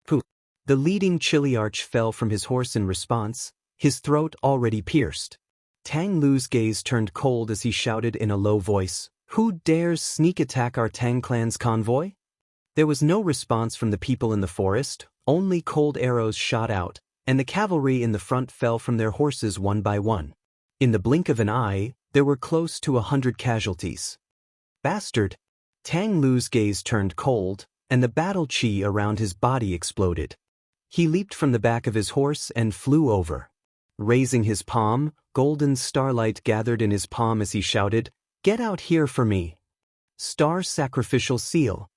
Pooh! The leading Chiliarch fell from his horse in response, his throat already pierced. Tang Lu's gaze turned cold as he shouted in a low voice, "Who dares sneak attack our Tang clan's convoy?" There was no response from the people in the forest, only cold arrows shot out, and the cavalry in the front fell from their horses one by one. In the blink of an eye, there were close to 100 casualties. "Bastard!" Tang Lu's gaze turned cold, and the battle chi around his body exploded. He leaped from the back of his horse and flew over. Raising his palm, golden starlight gathered in his palm as he shouted, "Get out here for me!" Star Sacrificial Seal.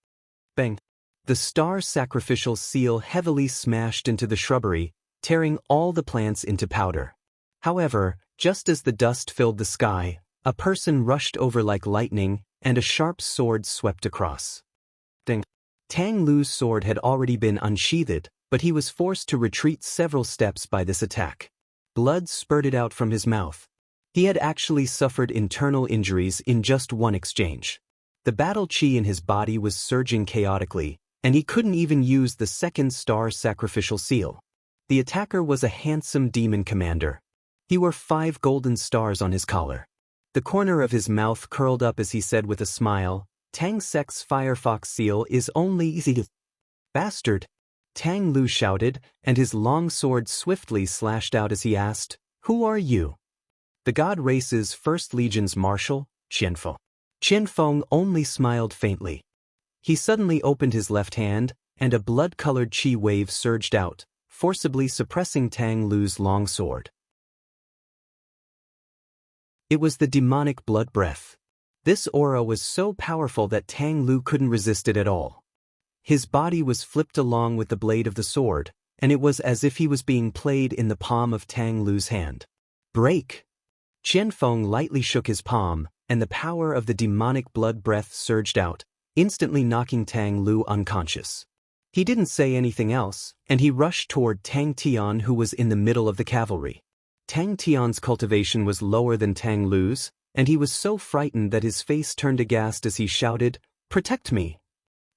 Bang! The star sacrificial seal heavily smashed into the shrubbery, tearing all the plants into powder. However, just as the dust filled the sky, a person rushed over like lightning, and a sharp sword swept across. Ding! Tang Lu's sword had already been unsheathed, but he was forced to retreat several steps by this attack. Blood spurted out from his mouth. He had actually suffered internal injuries in just one exchange. The battle chi in his body was surging chaotically, and he couldn't even use the second star sacrificial seal. The attacker was a handsome demon commander. He wore 5 golden stars on his collar. The corner of his mouth curled up as he said with a smile, "Tang Sek's Firefox seal is only easy to..." "Bastard!" Tang Lu shouted, and his long sword swiftly slashed out as he asked, "Who are you?" "The God Race's 1st Legion's Marshal, Qianfeng." Qianfeng only smiled faintly. He suddenly opened his left hand, and a blood-colored chi wave surged out, forcibly suppressing Tang Lu's long sword. It was the demonic blood breath. This aura was so powerful that Tang Lu couldn't resist it at all. His body was flipped along with the blade of the sword, and it was as if he was being played in the palm of Tang Lu's hand. "Break!" Qianfeng lightly shook his palm, and the power of the demonic blood breath surged out, instantly knocking Tang Lu unconscious. He didn't say anything else, and he rushed toward Tang Tian, who was in the middle of the cavalry. Tang Tian's cultivation was lower than Tang Lu's, and he was so frightened that his face turned aghast as he shouted, "Protect me!"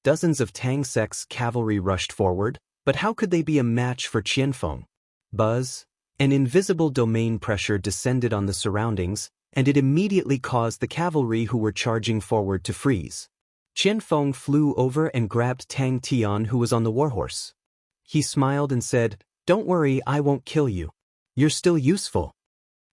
Dozens of Tang Sek's cavalry rushed forward, but how could they be a match for Qianfeng? Buzz! An invisible domain pressure descended on the surroundings, and it immediately caused the cavalry who were charging forward to freeze. Qianfeng flew over and grabbed Tang Tian, who was on the warhorse. He smiled and said, "Don't worry, I won't kill you. You're still useful."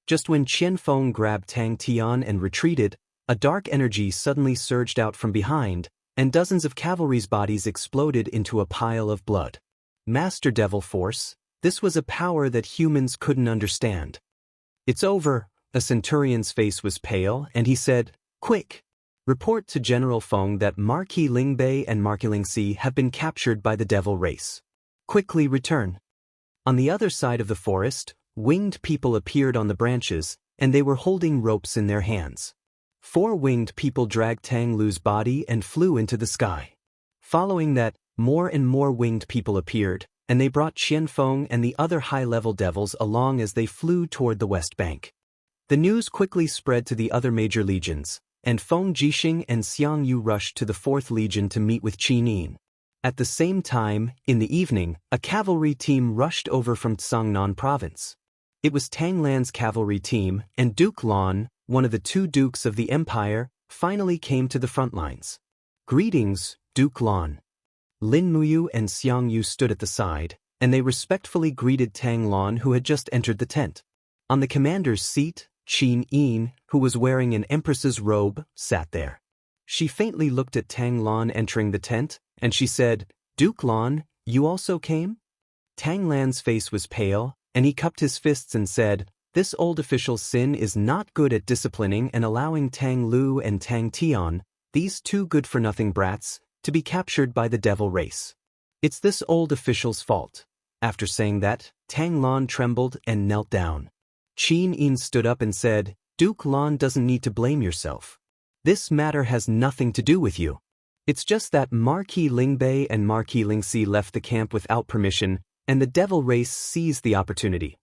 Just when Qianfeng grabbed Tang Tian and retreated, a dark energy suddenly surged out from behind, and dozens of cavalry's bodies exploded into a pile of blood. "Master Devil Force, This was a power that humans couldn't understand. "It's over." A centurion's face was pale, and he said, "Quick! Report to General Feng that Marquis Lingbei and Marquis Lingxi have been captured by the devil race. Quickly return." On the other side of the forest, winged people appeared on the branches, and they were holding ropes in their hands. 4 winged people dragged Tang Lu's body and flew into the sky. Following that, more and more winged people appeared, and they brought Qianfeng and the other high-level devils along as they flew toward the west bank. The news quickly spread to the other major legions, and Feng Jixing and Xiang Yu rushed to the 4th Legion to meet with Qin Yin. At the same time, in the evening, a cavalry team rushed over from Tsangnan province. It was Tang Lan's cavalry team, and Duke Lan, one of the 2 dukes of the empire, finally came to the front lines. "Greetings, Duke Lan." Lin Muyu and Xiang Yu stood at the side, and they respectfully greeted Tang Lan, who had just entered the tent. On the commander's seat, Qin Yin, who was wearing an empress's robe, sat there. She faintly looked at Tang Lan entering the tent, and she said, "Duke Lan, you also came?" Tang Lan's face was pale, and he cupped his fists and said, "This old official's sin is not good at disciplining and allowing Tang Lu and Tang Tian, these 2 good-for-nothing brats, to be captured by the devil race. It's this old official's fault." After saying that, Tang Lan trembled and knelt down. Qin Yin stood up and said, "Duke Lan doesn't need to blame yourself. This matter has nothing to do with you. It's just that Marquis Lingbei and Marquis Lingxi left the camp without permission, and the devil race seized the opportunity."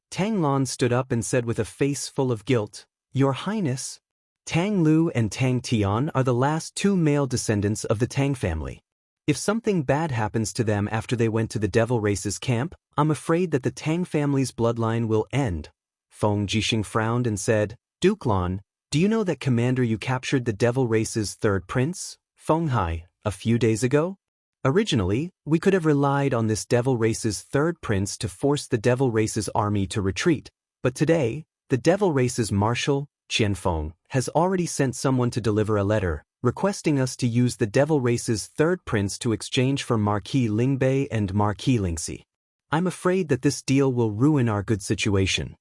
Tang Lan stood up and said with a face full of guilt, "Your Highness, Tang Lu and Tang Tian are the last 2 male descendants of the Tang family. If something bad happens to them after they went to the devil race's camp, I'm afraid that the Tang family's bloodline will end." Feng Jixing frowned and said, "Duke Lan, do you know that Commander you captured the devil race's 3rd prince, Feng Hai, a few days ago? Originally, we could have relied on this devil race's 3rd prince to force the devil race's army to retreat, but today, the devil race's marshal, Qianfeng, has already sent someone to deliver a letter, requesting us to use the devil race's 3rd prince to exchange for Marquis Lingbei and Marquis Lingxi. I'm afraid that this deal will ruin our good situation."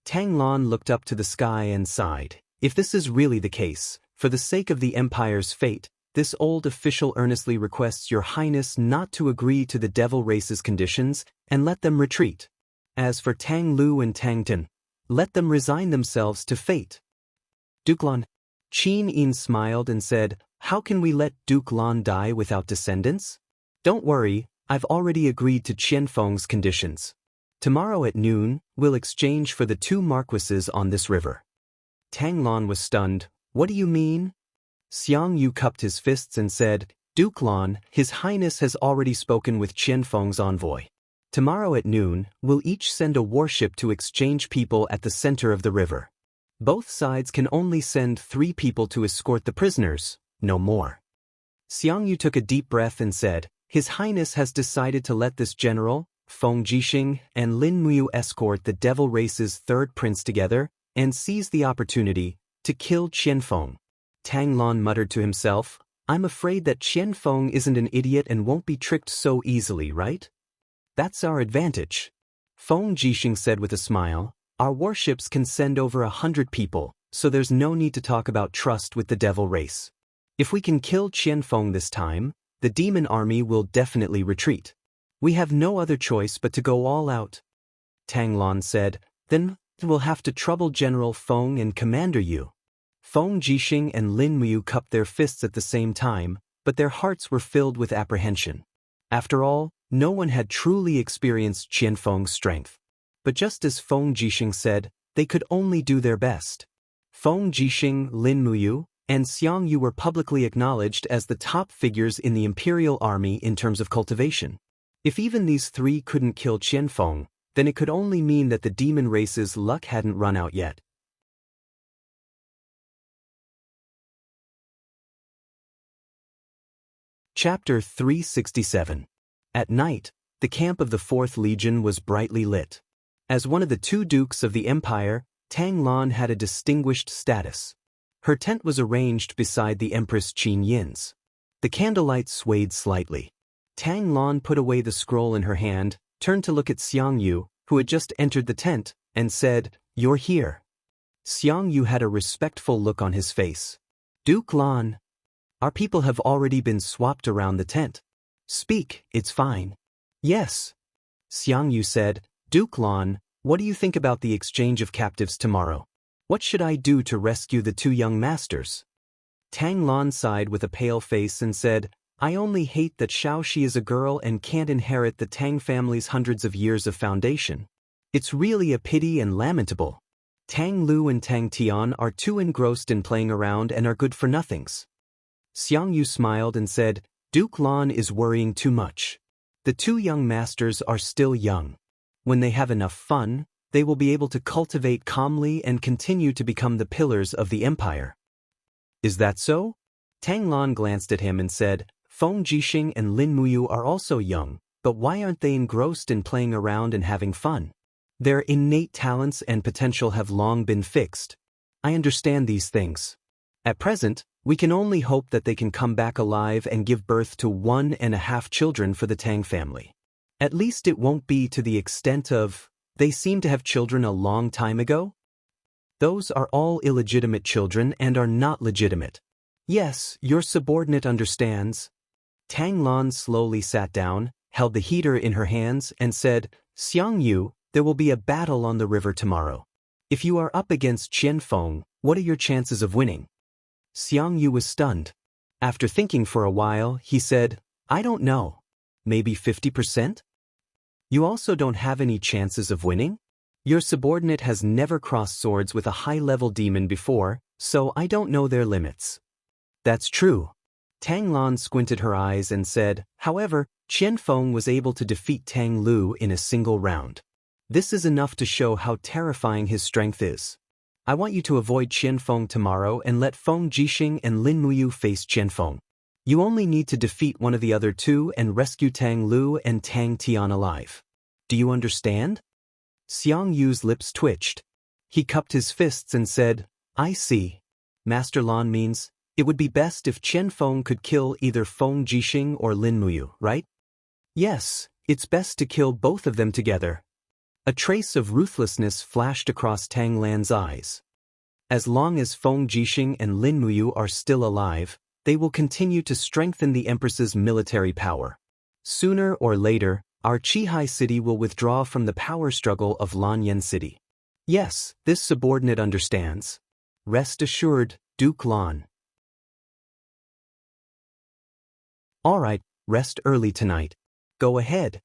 Tang Lan looked up to the sky and sighed. If this is really the case, for the sake of the empire's fate, this old official earnestly requests your highness not to agree to the devil race's conditions and let them retreat. As for Tang Lu and Tang Tin, let them resign themselves to fate. Duke Lan. Qin Yin smiled and said, "How can we let Duke Lan die without descendants? Don't worry, I've already agreed to Qianfeng's conditions. Tomorrow at noon, we'll exchange for the 2 marquises on this river." Tang Lan was stunned. "What do you mean?" Xiang Yu cupped his fists and said, "Duke Lan, His Highness has already spoken with Qianfeng's envoy. Tomorrow at noon, we'll each send a warship to exchange people at the center of the river. Both sides can only send 3 people to escort the prisoners, no more." Xiang Yu took a deep breath and said, "His Highness has decided to let this general, Feng Jixing, and Lin Muyu escort the devil race's 3rd prince together and seize the opportunity to kill Qianfeng." Tang Lan muttered to himself, "I'm afraid that Qianfeng isn't an idiot and won't be tricked so easily, right? That's our advantage." Feng Jixing said with a smile, "Our warships can send over 100 people, so there's no need to talk about trust with the devil race. If we can kill Qianfeng this time, the demon army will definitely retreat. We have no other choice but to go all out." Tang Lan said, "Then we'll have to trouble General Feng and Commander Yu." Feng Jixing and Lin Muyu cupped their fists at the same time, but their hearts were filled with apprehension. After all, no one had truly experienced Qianfeng's strength. But just as Feng Jixing said, they could only do their best. Feng Jixing, Lin Muyu, and Xiang Yu were publicly acknowledged as the top figures in the imperial army in terms of cultivation. If even these 3 couldn't kill Qianfeng, then it could only mean that the demon race's luck hadn't run out yet. Chapter 367. At night, the camp of the 4th Legion was brightly lit. As one of the 2 dukes of the empire, Tang Lan had a distinguished status. Her tent was arranged beside the Empress Qin Yin's. The candlelight swayed slightly. Tang Lan put away the scroll in her hand, turned to look at Jianghu, who had just entered the tent, and said, "You're here." Jianghu had a respectful look on his face. "Duke Lan, our people have already been swapped around the tent. Speak, it's fine." "Yes." Jianghu said, "Duke Lan, what do you think about the exchange of captives tomorrow? What should I do to rescue the two young masters?" Tang Lan sighed with a pale face and said, "I only hate that Shaoxi is a girl and can't inherit the Tang family's hundreds of years of foundation. It's really a pity and lamentable. Tang Lu and Tang Tian are too engrossed in playing around and are good for nothings." Xiangyu smiled and said, "Duke Lan is worrying too much. The two young masters are still young. When they have enough fun, they will be able to cultivate calmly and continue to become the pillars of the empire." "Is that so?" Tang Lan glanced at him and said, "Feng Jixing and Lin Muyu are also young, but why aren't they engrossed in playing around and having fun? Their innate talents and potential have long been fixed. I understand these things. At present, we can only hope that they can come back alive and give birth to 1.5 children for the Tang family. At least it won't be to the extent of, they seem to have children a long time ago. Those are all illegitimate children and are not legitimate." "Yes, your subordinate understands." Tang Lan slowly sat down, held the heater in her hands, and said, "Xiangyu, there will be a battle on the river tomorrow. If you are up against Qianfeng, what are your chances of winning?" Xiangyu was stunned. After thinking for a while, he said, "I don't know. Maybe 50%? You also don't have any chances of winning? Your subordinate has never crossed swords with a high-level demon before, so I don't know their limits." "That's true." Tang Lan squinted her eyes and said, "However, Qianfeng was able to defeat Tang Lu in a single round. This is enough to show how terrifying his strength is. I want you to avoid Qianfeng tomorrow and let Feng Jixing and Lin Muyu face Qianfeng. You only need to defeat one of the other two and rescue Tang Lu and Tang Tian alive. Do you understand?" Xiangyu's lips twitched. He cupped his fists and said, "I see. Master Lan means, it would be best if Qianfeng could kill either Feng Jixing or Lin Muyu, right?" "Yes, it's best to kill both of them together." A trace of ruthlessness flashed across Tang Lan's eyes. "As long as Feng Jixing and Lin Muyu are still alive, they will continue to strengthen the Empress's military power. Sooner or later, our Qihai city will withdraw from the power struggle of Lanyan city. Yes, this subordinate understands. Rest assured, Duke Lan." "All right, rest early tonight. Go ahead."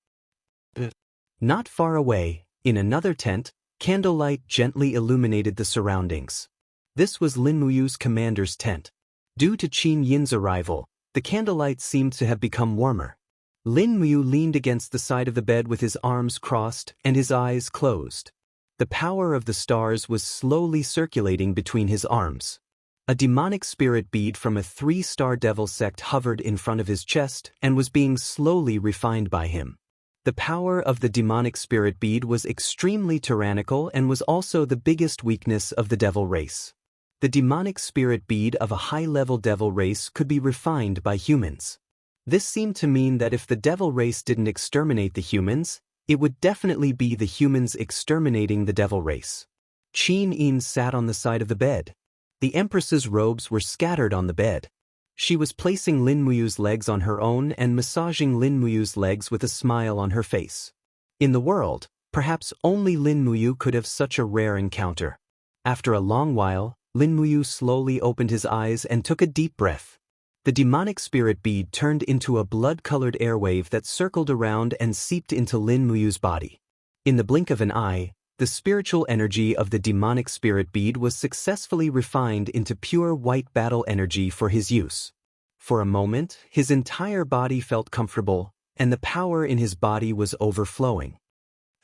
Not far away, in another tent, candlelight gently illuminated the surroundings. This was Lin Muyu's commander's tent. Due to Qin Yin's arrival, the candlelight seemed to have become warmer. Lin Muyu leaned against the side of the bed with his arms crossed and his eyes closed. The power of the stars was slowly circulating between his arms. A demonic spirit bead from a 3-star devil sect hovered in front of his chest and was being slowly refined by him. The power of the demonic spirit bead was extremely tyrannical and was also the biggest weakness of the devil race. The demonic spirit bead of a high-level devil race could be refined by humans. This seemed to mean that if the devil race didn't exterminate the humans, it would definitely be the humans exterminating the devil race. Qin Yin sat on the side of the bed. The Empress's robes were scattered on the bed. She was placing Lin Muyu's legs on her own and massaging Lin Muyu's legs with a smile on her face. In the world, perhaps only Lin Muyu could have such a rare encounter. After a long while, Lin Muyu slowly opened his eyes and took a deep breath. The demonic spirit bead turned into a blood-colored airwave that circled around and seeped into Lin Muyu's body. In the blink of an eye, the spiritual energy of the demonic spirit bead was successfully refined into pure white battle energy for his use. For a moment, his entire body felt comfortable, and the power in his body was overflowing.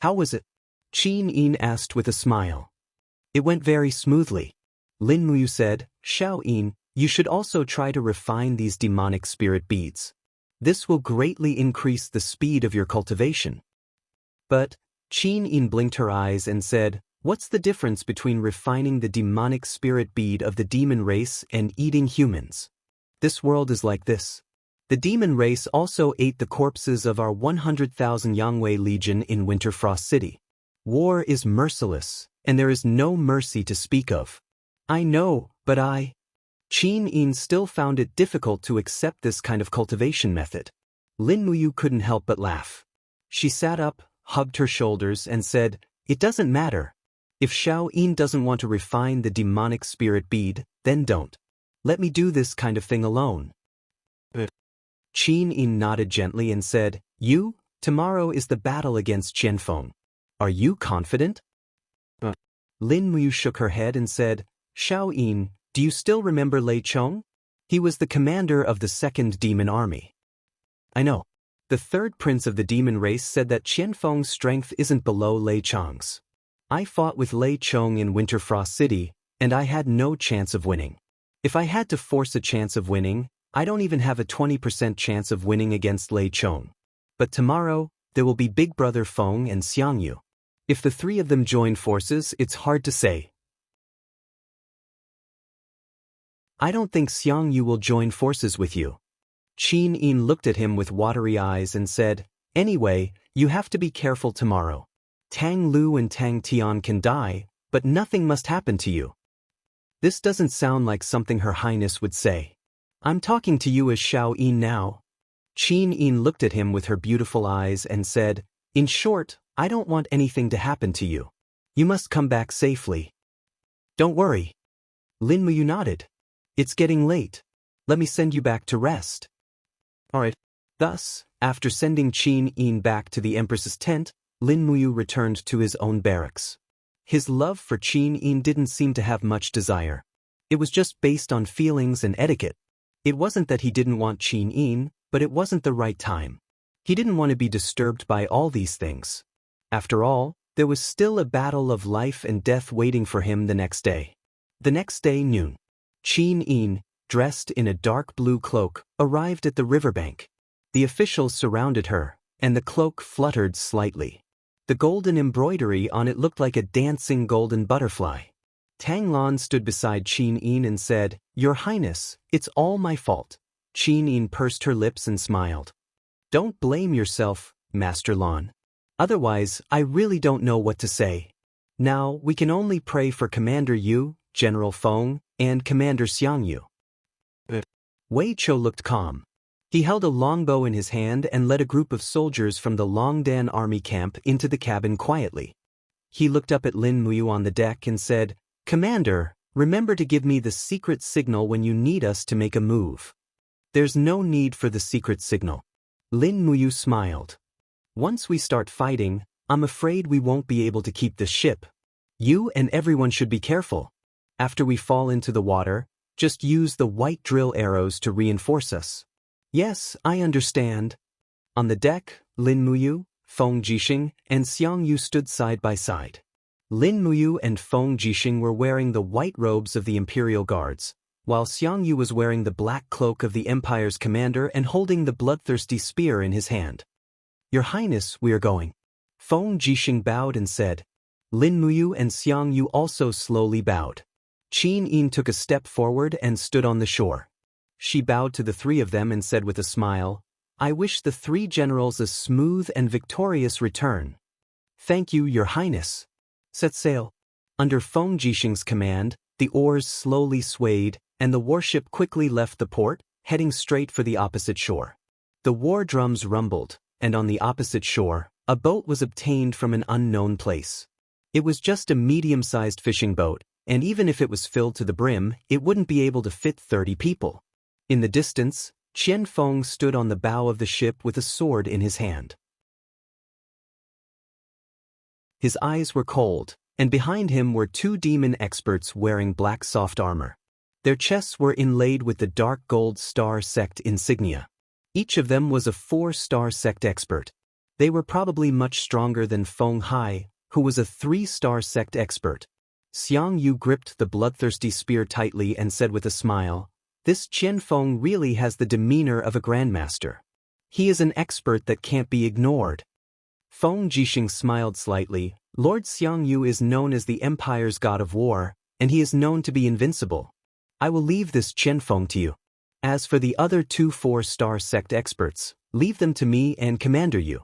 "How was it?" Qin Yin asked with a smile. "It went very smoothly." Lin Muyu said, "Xiao Yin, you should also try to refine these demonic spirit beads. This will greatly increase the speed of your cultivation." But Qin Yin blinked her eyes and said, "What's the difference between refining the demonic spirit bead of the demon race and eating humans? This world is like this. The demon race also ate the corpses of our 100,000 Yangwei Legion in Winterfrost City. War is merciless, and there is no mercy to speak of. I know, but Qin Yin still found it difficult to accept this kind of cultivation method. Lin Muyu couldn't help but laugh. She sat up, hugged her shoulders, and said, "It doesn't matter. If Xiao Yin doesn't want to refine the demonic spirit bead, then don't. Let me do this kind of thing alone." Qin Yin nodded gently and said, Tomorrow is the battle against Qianfeng. Are you confident?" Lin Muyu shook her head and said, "Xiao Yin, do you still remember Lei Chong? He was the commander of the second demon army." "I know. The third prince of the demon race said that Qianfeng's strength isn't below Lei Chong's. I fought with Lei Chong in Winterfrost City, and I had no chance of winning. If I had to force a chance of winning, I don't even have a 20% chance of winning against Lei Chong. But tomorrow, there will be Big Brother Feng and Xiangyu. If the three of them join forces, it's hard to say." "I don't think Xiangyu will join forces with you." Qin Yin looked at him with watery eyes and said, "Anyway, you have to be careful tomorrow. Tang Lu and Tang Tian can die, but nothing must happen to you." This doesn't sound like something Her Highness would say. "I'm talking to you as Xiao Yin now." Qin Yin looked at him with her beautiful eyes and said, "In short, I don't want anything to happen to you. You must come back safely." "Don't worry." Lin Muyu nodded. "It's getting late. Let me send you back to rest." "All right." Thus, after sending Qin Yin back to the Empress's tent, Lin Muyu returned to his own barracks. His love for Qin Yin didn't seem to have much desire. It was just based on feelings and etiquette. It wasn't that he didn't want Qin Yin, but it wasn't the right time. He didn't want to be disturbed by all these things. After all, there was still a battle of life and death waiting for him the next day. The next day noon, Qin Yin, dressed in a dark blue cloak, arrived at the riverbank. The officials surrounded her, and the cloak fluttered slightly. The golden embroidery on it looked like a dancing golden butterfly. Tang Lan stood beside Qin Yin and said, "Your Highness, it's all my fault." Qin Yin pursed her lips and smiled. "Don't blame yourself, Master Lan. Otherwise, I really don't know what to say. Now, we can only pray for Commander Yu, General Feng, and Commander Xiangyu." Wei Chou looked calm. He held a longbow in his hand and led a group of soldiers from the Longdan army camp into the cabin quietly. He looked up at Lin Muyu on the deck and said, "Commander, remember to give me the secret signal when you need us to make a move." "There's no need for the secret signal." Lin Muyu smiled. "Once we start fighting, I'm afraid we won't be able to keep the ship. You and everyone should be careful. After we fall into the water, just use the white drill arrows to reinforce us." "Yes, I understand." On the deck, Lin Muyu, Feng Jixing, and Xiangyu stood side by side. Lin Muyu and Feng Jixing were wearing the white robes of the Imperial Guards, while Xiangyu was wearing the black cloak of the Empire's commander and holding the bloodthirsty spear in his hand. "Your Highness, we are going." Feng Jixing bowed and said. Lin Muyu and Xiangyu also slowly bowed. Qin Yin took a step forward and stood on the shore. She bowed to the three of them and said with a smile, "I wish the three generals a smooth and victorious return." "Thank you, Your Highness." Set sail. Under Feng Jixing's command, the oars slowly swayed, and the warship quickly left the port, heading straight for the opposite shore. The war drums rumbled, and on the opposite shore, a boat was obtained from an unknown place. It was just a medium-sized fishing boat, and even if it was filled to the brim, it wouldn't be able to fit 30 people. In the distance, Qian Feng stood on the bow of the ship with a sword in his hand. His eyes were cold, and behind him were two demon experts wearing black soft armor. Their chests were inlaid with the dark gold star sect insignia. Each of them was a 4-star sect expert. They were probably much stronger than Feng Hai, who was a 3-star sect expert. Xiangyu gripped the bloodthirsty spear tightly and said with a smile, "This Qianfeng really has the demeanor of a grandmaster. He is an expert that can't be ignored." Feng Jixing smiled slightly. "Lord Xiangyu is known as the Empire's god of war, and he is known to be invincible. I will leave this Qianfeng to you." As for the other two 4-star sect experts, leave them to me and Commander Yu.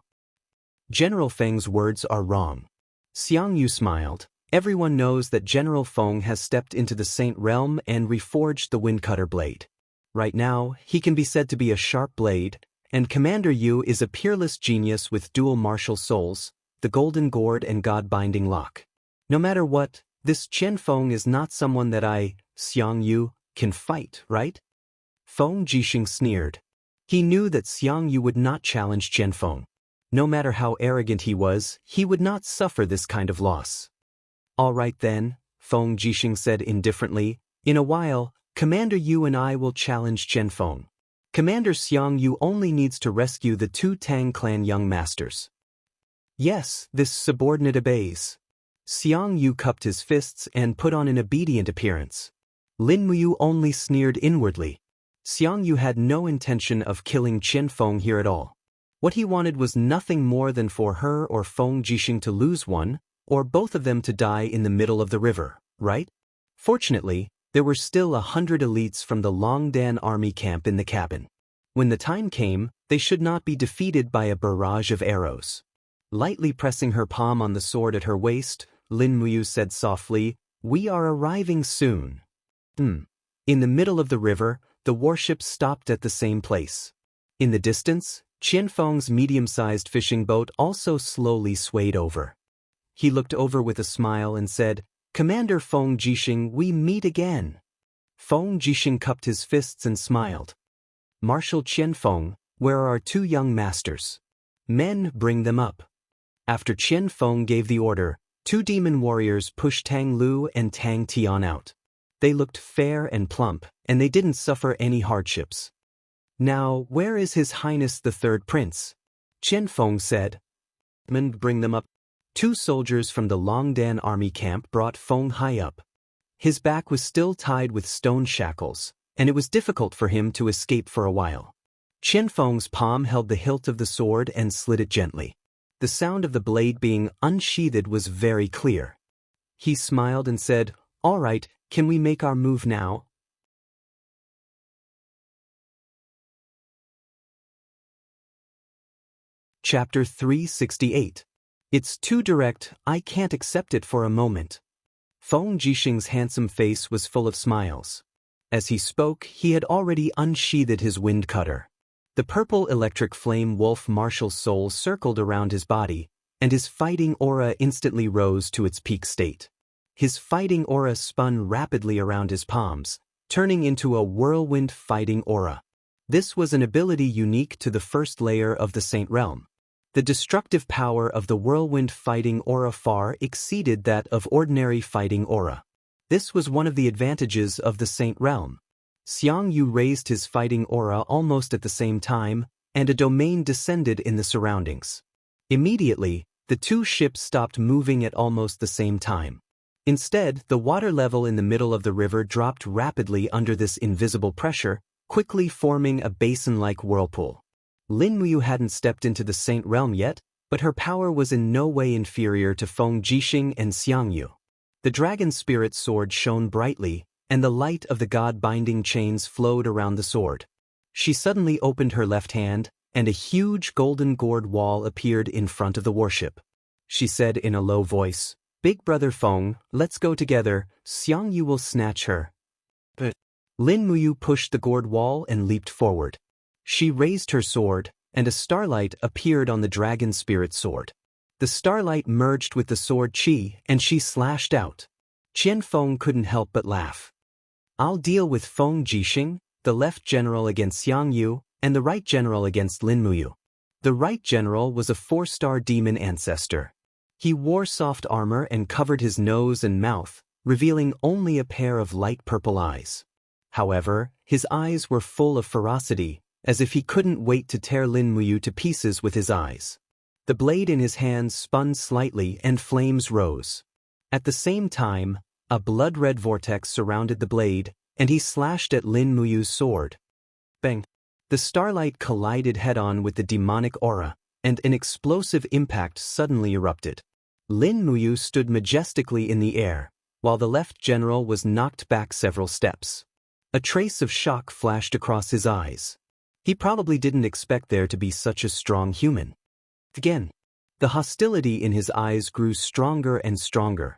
General Feng's words are wrong. Jianghu smiled. Everyone knows that General Feng has stepped into the Saint Realm and reforged the Windcutter blade. Right now, he can be said to be a sharp blade, and Commander Yu is a peerless genius with dual martial souls, the Golden Gourd and God-binding lock. No matter what, this Chen Feng is not someone that I, Jianghu, can fight, right? Feng Jixing sneered. He knew that Jianghu would not challenge Chen Feng. No matter how arrogant he would not suffer this kind of loss. All right then, Feng Jixing said indifferently. In a while, Commander Yu and I will challenge Chen Feng. Commander Jianghu only needs to rescue the two Tang clan young masters. Yes, this subordinate obeys. Jianghu cupped his fists and put on an obedient appearance. Lin Muyu only sneered inwardly. Jianghu had no intention of killing Chen Feng here at all. What he wanted was nothing more than for her or Feng Jixing to lose one, or both of them to die in the middle of the river, right? Fortunately, there were still 100 elites from the Longdan army camp in the cabin. When the time came, they should not be defeated by a barrage of arrows. Lightly pressing her palm on the sword at her waist, Lin Muyu said softly, "We are arriving soon." In the middle of the river, the warship stopped at the same place. In the distance, Chen Feng's medium-sized fishing boat also slowly swayed over. He looked over with a smile and said, "Commander Feng Jixing, we meet again." Feng Jixing cupped his fists and smiled. "Marshal Chen Feng, where are our two young masters? Men, bring them up." After Chen Feng gave the order, two demon warriors pushed Tang Lu and Tang Tian out. They looked fair and plump, and they didn't suffer any hardships. "Now, where is His Highness the Third Prince?" Chen Feng said. "Men, bring them up." Two soldiers from the Longdan army camp brought Feng Hai up. His back was still tied with stone shackles, and it was difficult for him to escape for a while. Chen Feng's palm held the hilt of the sword and slid it gently. The sound of the blade being unsheathed was very clear. He smiled and said, "All right, can we make our move now?" Chapter 368. It's too direct, I can't accept it for a moment. Feng Jixing's handsome face was full of smiles. As he spoke, he had already unsheathed his wind cutter. The purple electric flame wolf martial soul circled around his body, and his fighting aura instantly rose to its peak state. His fighting aura spun rapidly around his palms, turning into a whirlwind fighting aura. This was an ability unique to the first layer of the Saint Realm. The destructive power of the whirlwind fighting aura far exceeded that of ordinary fighting aura. This was one of the advantages of the Saint Realm. Jianghu raised his fighting aura almost at the same time, and a domain descended in the surroundings. Immediately, the two ships stopped moving at almost the same time. Instead, the water level in the middle of the river dropped rapidly under this invisible pressure, quickly forming a basin-like whirlpool. Lin Muyu hadn't stepped into the Saint Realm yet, but her power was in no way inferior to Feng Jixing and Jianghu. The dragon spirit sword shone brightly, and the light of the god-binding chains flowed around the sword. She suddenly opened her left hand, and a huge golden gourd wall appeared in front of the warship. She said in a low voice, "Big brother Feng, let's go together, Jianghu will snatch her." But Lin Muyu pushed the gourd wall and leaped forward. She raised her sword, and a starlight appeared on the dragon spirit sword. The starlight merged with the sword chi, and she slashed out. Chen Feng couldn't help but laugh. "I'll deal with Feng Jixing, the left general against Jianghu, and the right general against Lin Muyu." The right general was a 4-star demon ancestor. He wore soft armor and covered his nose and mouth, revealing only a pair of light purple eyes. However, his eyes were full of ferocity, as if he couldn't wait to tear Lin Muyu to pieces with his eyes. The blade in his hand spun slightly and flames rose. At the same time, a blood-red vortex surrounded the blade, and he slashed at Lin Muyu's sword. Bang! The starlight collided head-on with the demonic aura, and an explosive impact suddenly erupted. Lin Muyu stood majestically in the air, while the left general was knocked back several steps. A trace of shock flashed across his eyes. He probably didn't expect there to be such a strong human. Again, the hostility in his eyes grew stronger and stronger.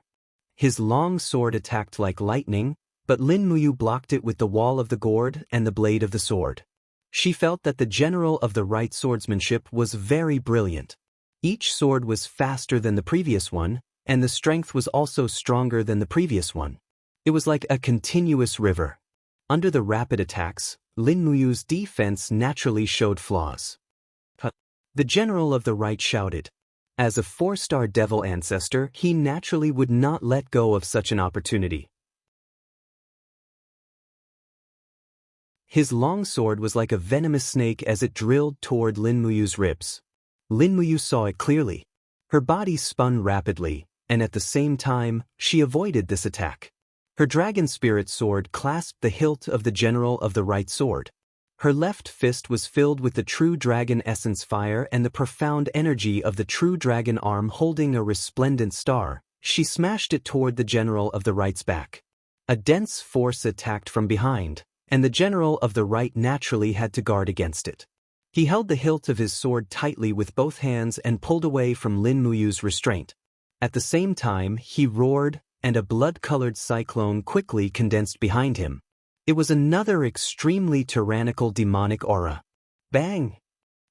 His long sword attacked like lightning, but Lin Muyu blocked it with the wall of the gourd and the blade of the sword. She felt that the general of the right swordsmanship was very brilliant. Each sword was faster than the previous one, and the strength was also stronger than the previous one. It was like a continuous river. Under the rapid attacks, Lin Muyu's defense naturally showed flaws. The general of the right shouted. As a 4-star devil ancestor, he naturally would not let go of such an opportunity. His long sword was like a venomous snake as it drilled toward Lin Muyu's ribs. Lin Muyu saw it clearly. Her body spun rapidly, and at the same time, she avoided this attack. Her dragon spirit sword clasped the hilt of the general of the right sword. Her left fist was filled with the true dragon essence fire and the profound energy of the true dragon arm holding a resplendent star. She smashed it toward the general of the right's back. A dense force attacked from behind, and the general of the right naturally had to guard against it. He held the hilt of his sword tightly with both hands and pulled away from Lin Muyu's restraint. At the same time, he roared, and a blood-colored cyclone quickly condensed behind him. It was another extremely tyrannical demonic aura. Bang!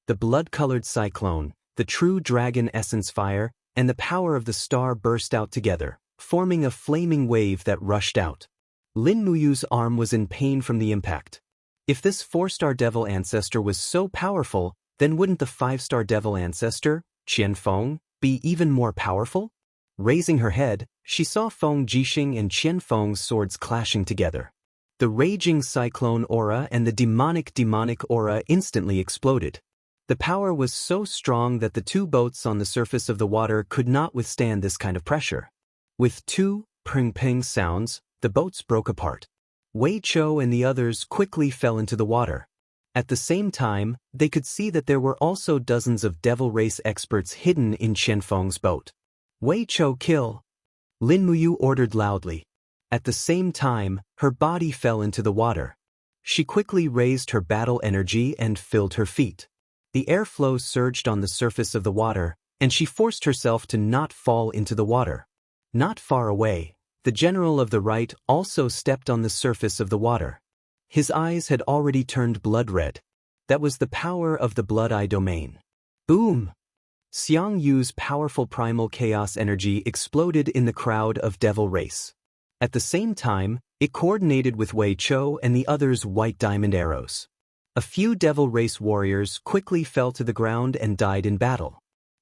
The blood-colored cyclone, the true dragon essence fire, and the power of the star burst out together, forming a flaming wave that rushed out. Lin Muyu's arm was in pain from the impact. If this 4-star devil ancestor was so powerful, then wouldn't the 5-star devil ancestor, Qian Feng, be even more powerful? Raising her head, she saw Feng Jixing and Qian Feng's swords clashing together. The raging cyclone aura and the demonic aura instantly exploded. The power was so strong that the two boats on the surface of the water could not withstand this kind of pressure. With two ping-ping sounds, the boats broke apart. Wei Chou and the others quickly fell into the water. At the same time, they could see that there were also dozens of devil race experts hidden in Qian Feng's boat. Wei Chou, kill! Lin Muyu ordered loudly. At the same time, her body fell into the water. She quickly raised her battle energy and filled her feet. The airflow surged on the surface of the water, and she forced herself to not fall into the water. Not far away, the general of the right also stepped on the surface of the water. His eyes had already turned blood red. That was the power of the blood eye domain. Boom! Xiang Yu's powerful primal chaos energy exploded in the crowd of devil race. At the same time, it coordinated with Wei Chou and the others' white diamond arrows. A few devil race warriors quickly fell to the ground and died in battle.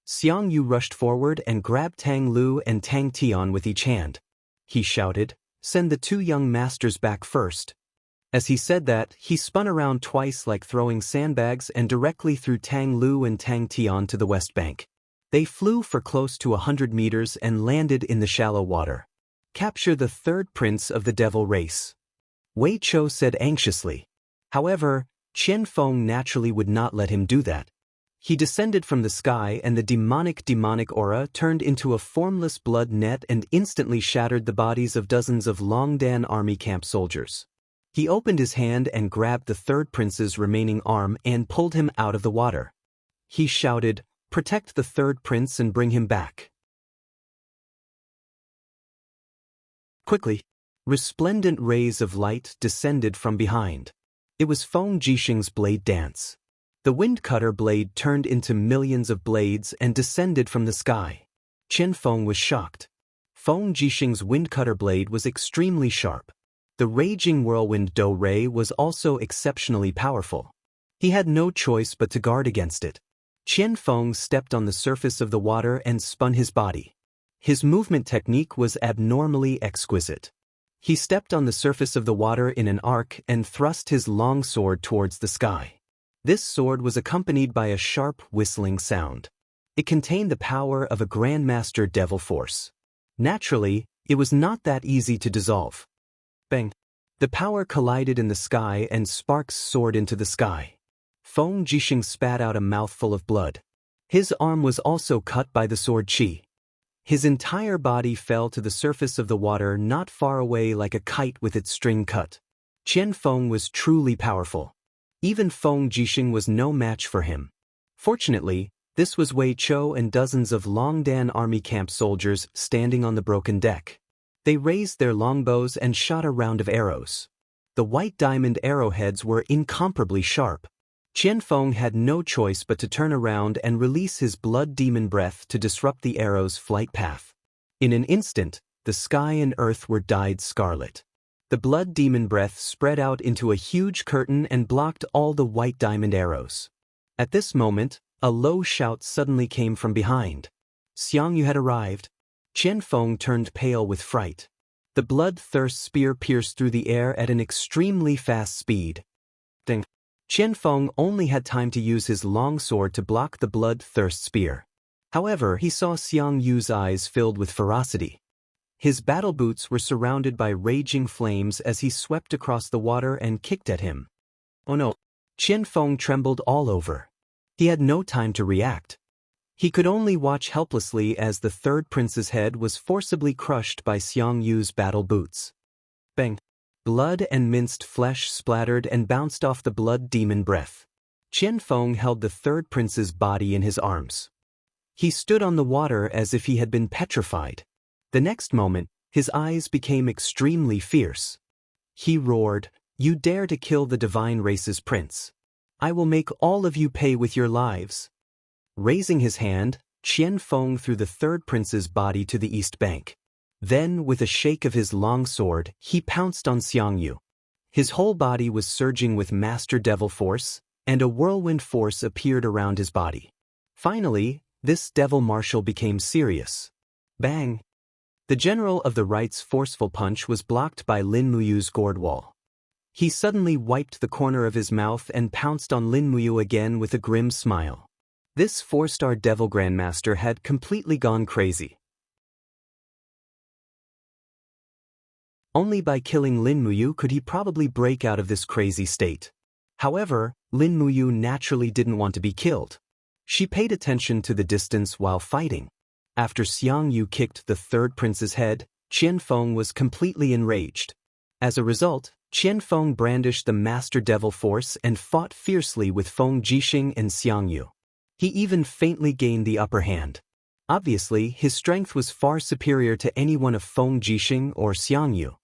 Xiang Yu rushed forward and grabbed Tang Lu and Tang Tian with each hand. He shouted, "Send the two young masters back first." As he said that, he spun around twice like throwing sandbags and directly threw Tang Lu and Tang Tian to the west bank. They flew for close to 100 meters and landed in the shallow water. Capture the third prince of the devil race, Wei Chou said anxiously. However, Qian Feng naturally would not let him do that. He descended from the sky and the demonic aura turned into a formless blood net and instantly shattered the bodies of dozens of Longdan army camp soldiers. He opened his hand and grabbed the third prince's remaining arm and pulled him out of the water. He shouted, "Protect the third prince and bring him back." Quickly, resplendent rays of light descended from behind. It was Feng Jixing's blade dance. The wind cutter blade turned into millions of blades and descended from the sky. Qian Feng was shocked. Feng Jixing's wind cutter blade was extremely sharp. The raging whirlwind Do Ray was also exceptionally powerful. He had no choice but to guard against it. Qian Feng stepped on the surface of the water and spun his body. His movement technique was abnormally exquisite. He stepped on the surface of the water in an arc and thrust his long sword towards the sky. This sword was accompanied by a sharp whistling sound. It contained the power of a Grandmaster Devil Force. Naturally, it was not that easy to dissolve. Bang! The power collided in the sky and sparks soared into the sky. Feng Jixing spat out a mouthful of blood. His arm was also cut by the sword qi. His entire body fell to the surface of the water not far away like a kite with its string cut. Qian Feng was truly powerful. Even Feng Jixing was no match for him. Fortunately, this was Wei Chou and dozens of Longdan army camp soldiers standing on the broken deck. They raised their longbows and shot a round of arrows. The white diamond arrowheads were incomparably sharp. Qian Feng had no choice but to turn around and release his blood demon breath to disrupt the arrow's flight path. In an instant, the sky and earth were dyed scarlet. The blood demon breath spread out into a huge curtain and blocked all the white diamond arrows. At this moment, a low shout suddenly came from behind. Xiangyu had arrived. Qian Feng turned pale with fright. The bloodthirst spear pierced through the air at an extremely fast speed. Ding! Qian Feng only had time to use his long sword to block the bloodthirst spear. However, he saw Xiangyu's eyes filled with ferocity. His battle boots were surrounded by raging flames as he swept across the water and kicked at him. Oh no! Qian Feng trembled all over. He had no time to react. He could only watch helplessly as the third prince's head was forcibly crushed by Xiangyu's battle boots. Bang! Blood and minced flesh splattered and bounced off the blood demon breath. Qian Feng held the third prince's body in his arms. He stood on the water as if he had been petrified. The next moment, his eyes became extremely fierce. He roared, "You dare to kill the divine race's prince! I will make all of you pay with your lives!" Raising his hand, Qian Feng threw the third prince's body to the east bank. Then, with a shake of his long sword, he pounced on Xiangyu. His whole body was surging with master devil force, and a whirlwind force appeared around his body. Finally, this devil marshal became serious. Bang! The general of the right's forceful punch was blocked by Lin Muyu's gourd wall. He suddenly wiped the corner of his mouth and pounced on Lin Muyu again with a grim smile. This four-star devil grandmaster had completely gone crazy. Only by killing Lin Muyu could he probably break out of this crazy state. However, Lin Muyu naturally didn't want to be killed. She paid attention to the distance while fighting. After Xiangyu kicked the third prince's head, Qian Feng was completely enraged. As a result, Qian Feng brandished the master devil force and fought fiercely with Feng Jixing and Xiangyu. He even faintly gained the upper hand. Obviously, his strength was far superior to any one of Feng Jixing or Xiangyu.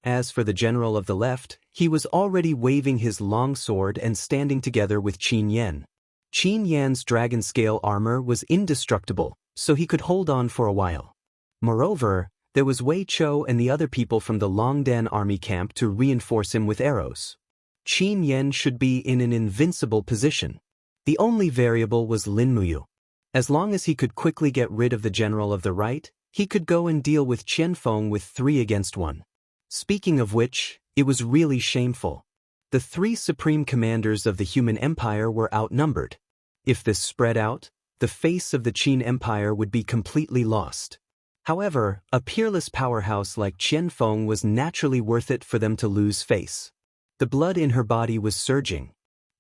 As for the general of the left, he was already waving his long sword and standing together with Qin Yan. Qin Yan's dragon scale armor was indestructible, so he could hold on for a while. Moreover, there was Wei Chou and the other people from the Longdan army camp to reinforce him with arrows. Qin Yan should be in an invincible position. The only variable was Lin Muyu. As long as he could quickly get rid of the general of the right, he could go and deal with Qian Feng with 3 against 1. Speaking of which, it was really shameful. The 3 supreme commanders of the human empire were outnumbered. If this spread out, the face of the Qin Empire would be completely lost. However, a peerless powerhouse like Qian Feng was naturally worth it for them to lose face. The blood in her body was surging.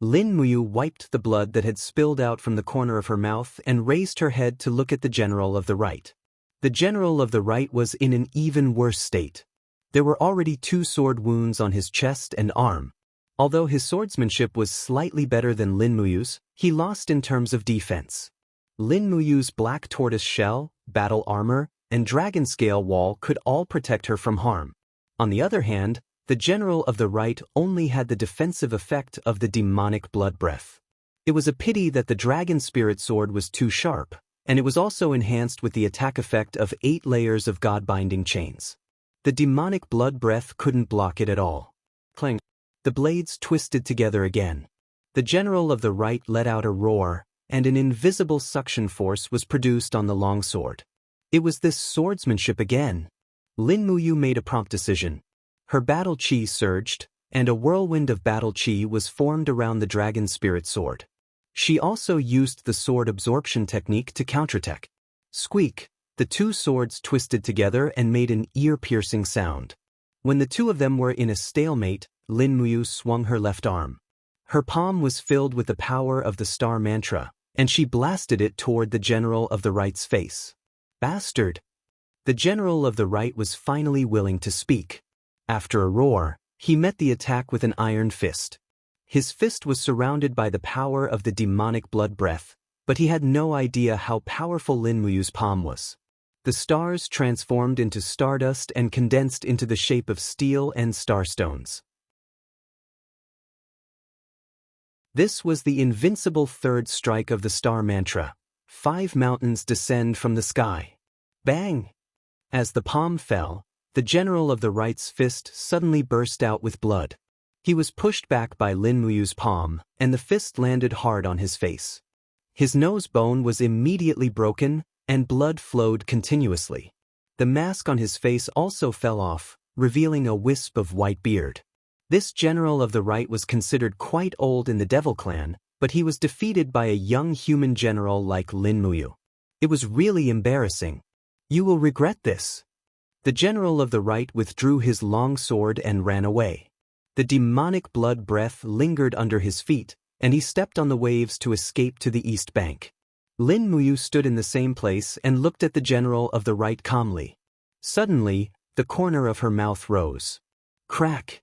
Lin Muyu wiped the blood that had spilled out from the corner of her mouth and raised her head to look at the general of the right. The general of the right was in an even worse state. There were already 2 sword wounds on his chest and arm. Although his swordsmanship was slightly better than Lin Muyu's, he lost in terms of defense. Lin Muyu's black tortoise shell, battle armor, and dragon scale wall could all protect her from harm. On the other hand, the general of the right only had the defensive effect of the demonic blood breath. It was a pity that the dragon spirit sword was too sharp, and it was also enhanced with the attack effect of 8 layers of god-binding chains. The demonic blood breath couldn't block it at all. Clang! The blades twisted together again. The general of the right let out a roar, and an invisible suction force was produced on the longsword. It was this swordsmanship again. Lin Muyu made a prompt decision. Her battle chi surged, and a whirlwind of battle chi was formed around the dragon spirit sword. She also used the sword absorption technique to counterattack. Squeak! The 2 swords twisted together and made an ear-piercing sound. When the 2 of them were in a stalemate, Lin Muyu swung her left arm. Her palm was filled with the power of the star mantra, and she blasted it toward the general of the right's face. Bastard! The general of the right was finally willing to speak. After a roar, He met the attack with an iron fist. His fist was surrounded by the power of the demonic blood breath, but he had no idea how powerful Lin Muyu's palm was. The stars transformed into stardust and condensed into the shape of steel and starstones. This was the invincible third strike of the star mantra. 5 mountains descend from the sky. Bang! As the palm fell, the general of the right's fist suddenly burst out with blood. He was pushed back by Lin Muyu's palm, and the fist landed hard on his face. His nose bone was immediately broken, and blood flowed continuously. The mask on his face also fell off, revealing a wisp of white beard. This general of the right was considered quite old in the Devil Clan, but he was defeated by a young human general like Lin Muyu. It was really embarrassing. You will regret this. The general of the right withdrew his long sword and ran away. The demonic blood breath lingered under his feet, and he stepped on the waves to escape to the east bank. Lin Muyu stood in the same place and looked at the general of the right calmly. Suddenly, the corner of her mouth rose. Crack!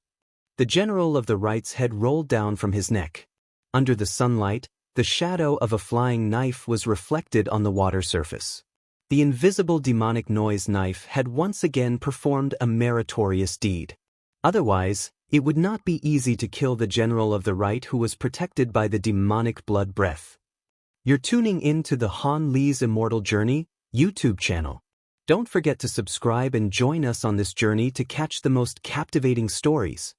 The general of the right's head rolled down from his neck. Under the sunlight, the shadow of a flying knife was reflected on the water surface. The invisible demonic noise knife had once again performed a meritorious deed. Otherwise, it would not be easy to kill the general of the right who was protected by the demonic blood breath. You're tuning in to the Han Li's Immortal Journey YouTube channel. Don't forget to subscribe and join us on this journey to catch the most captivating stories.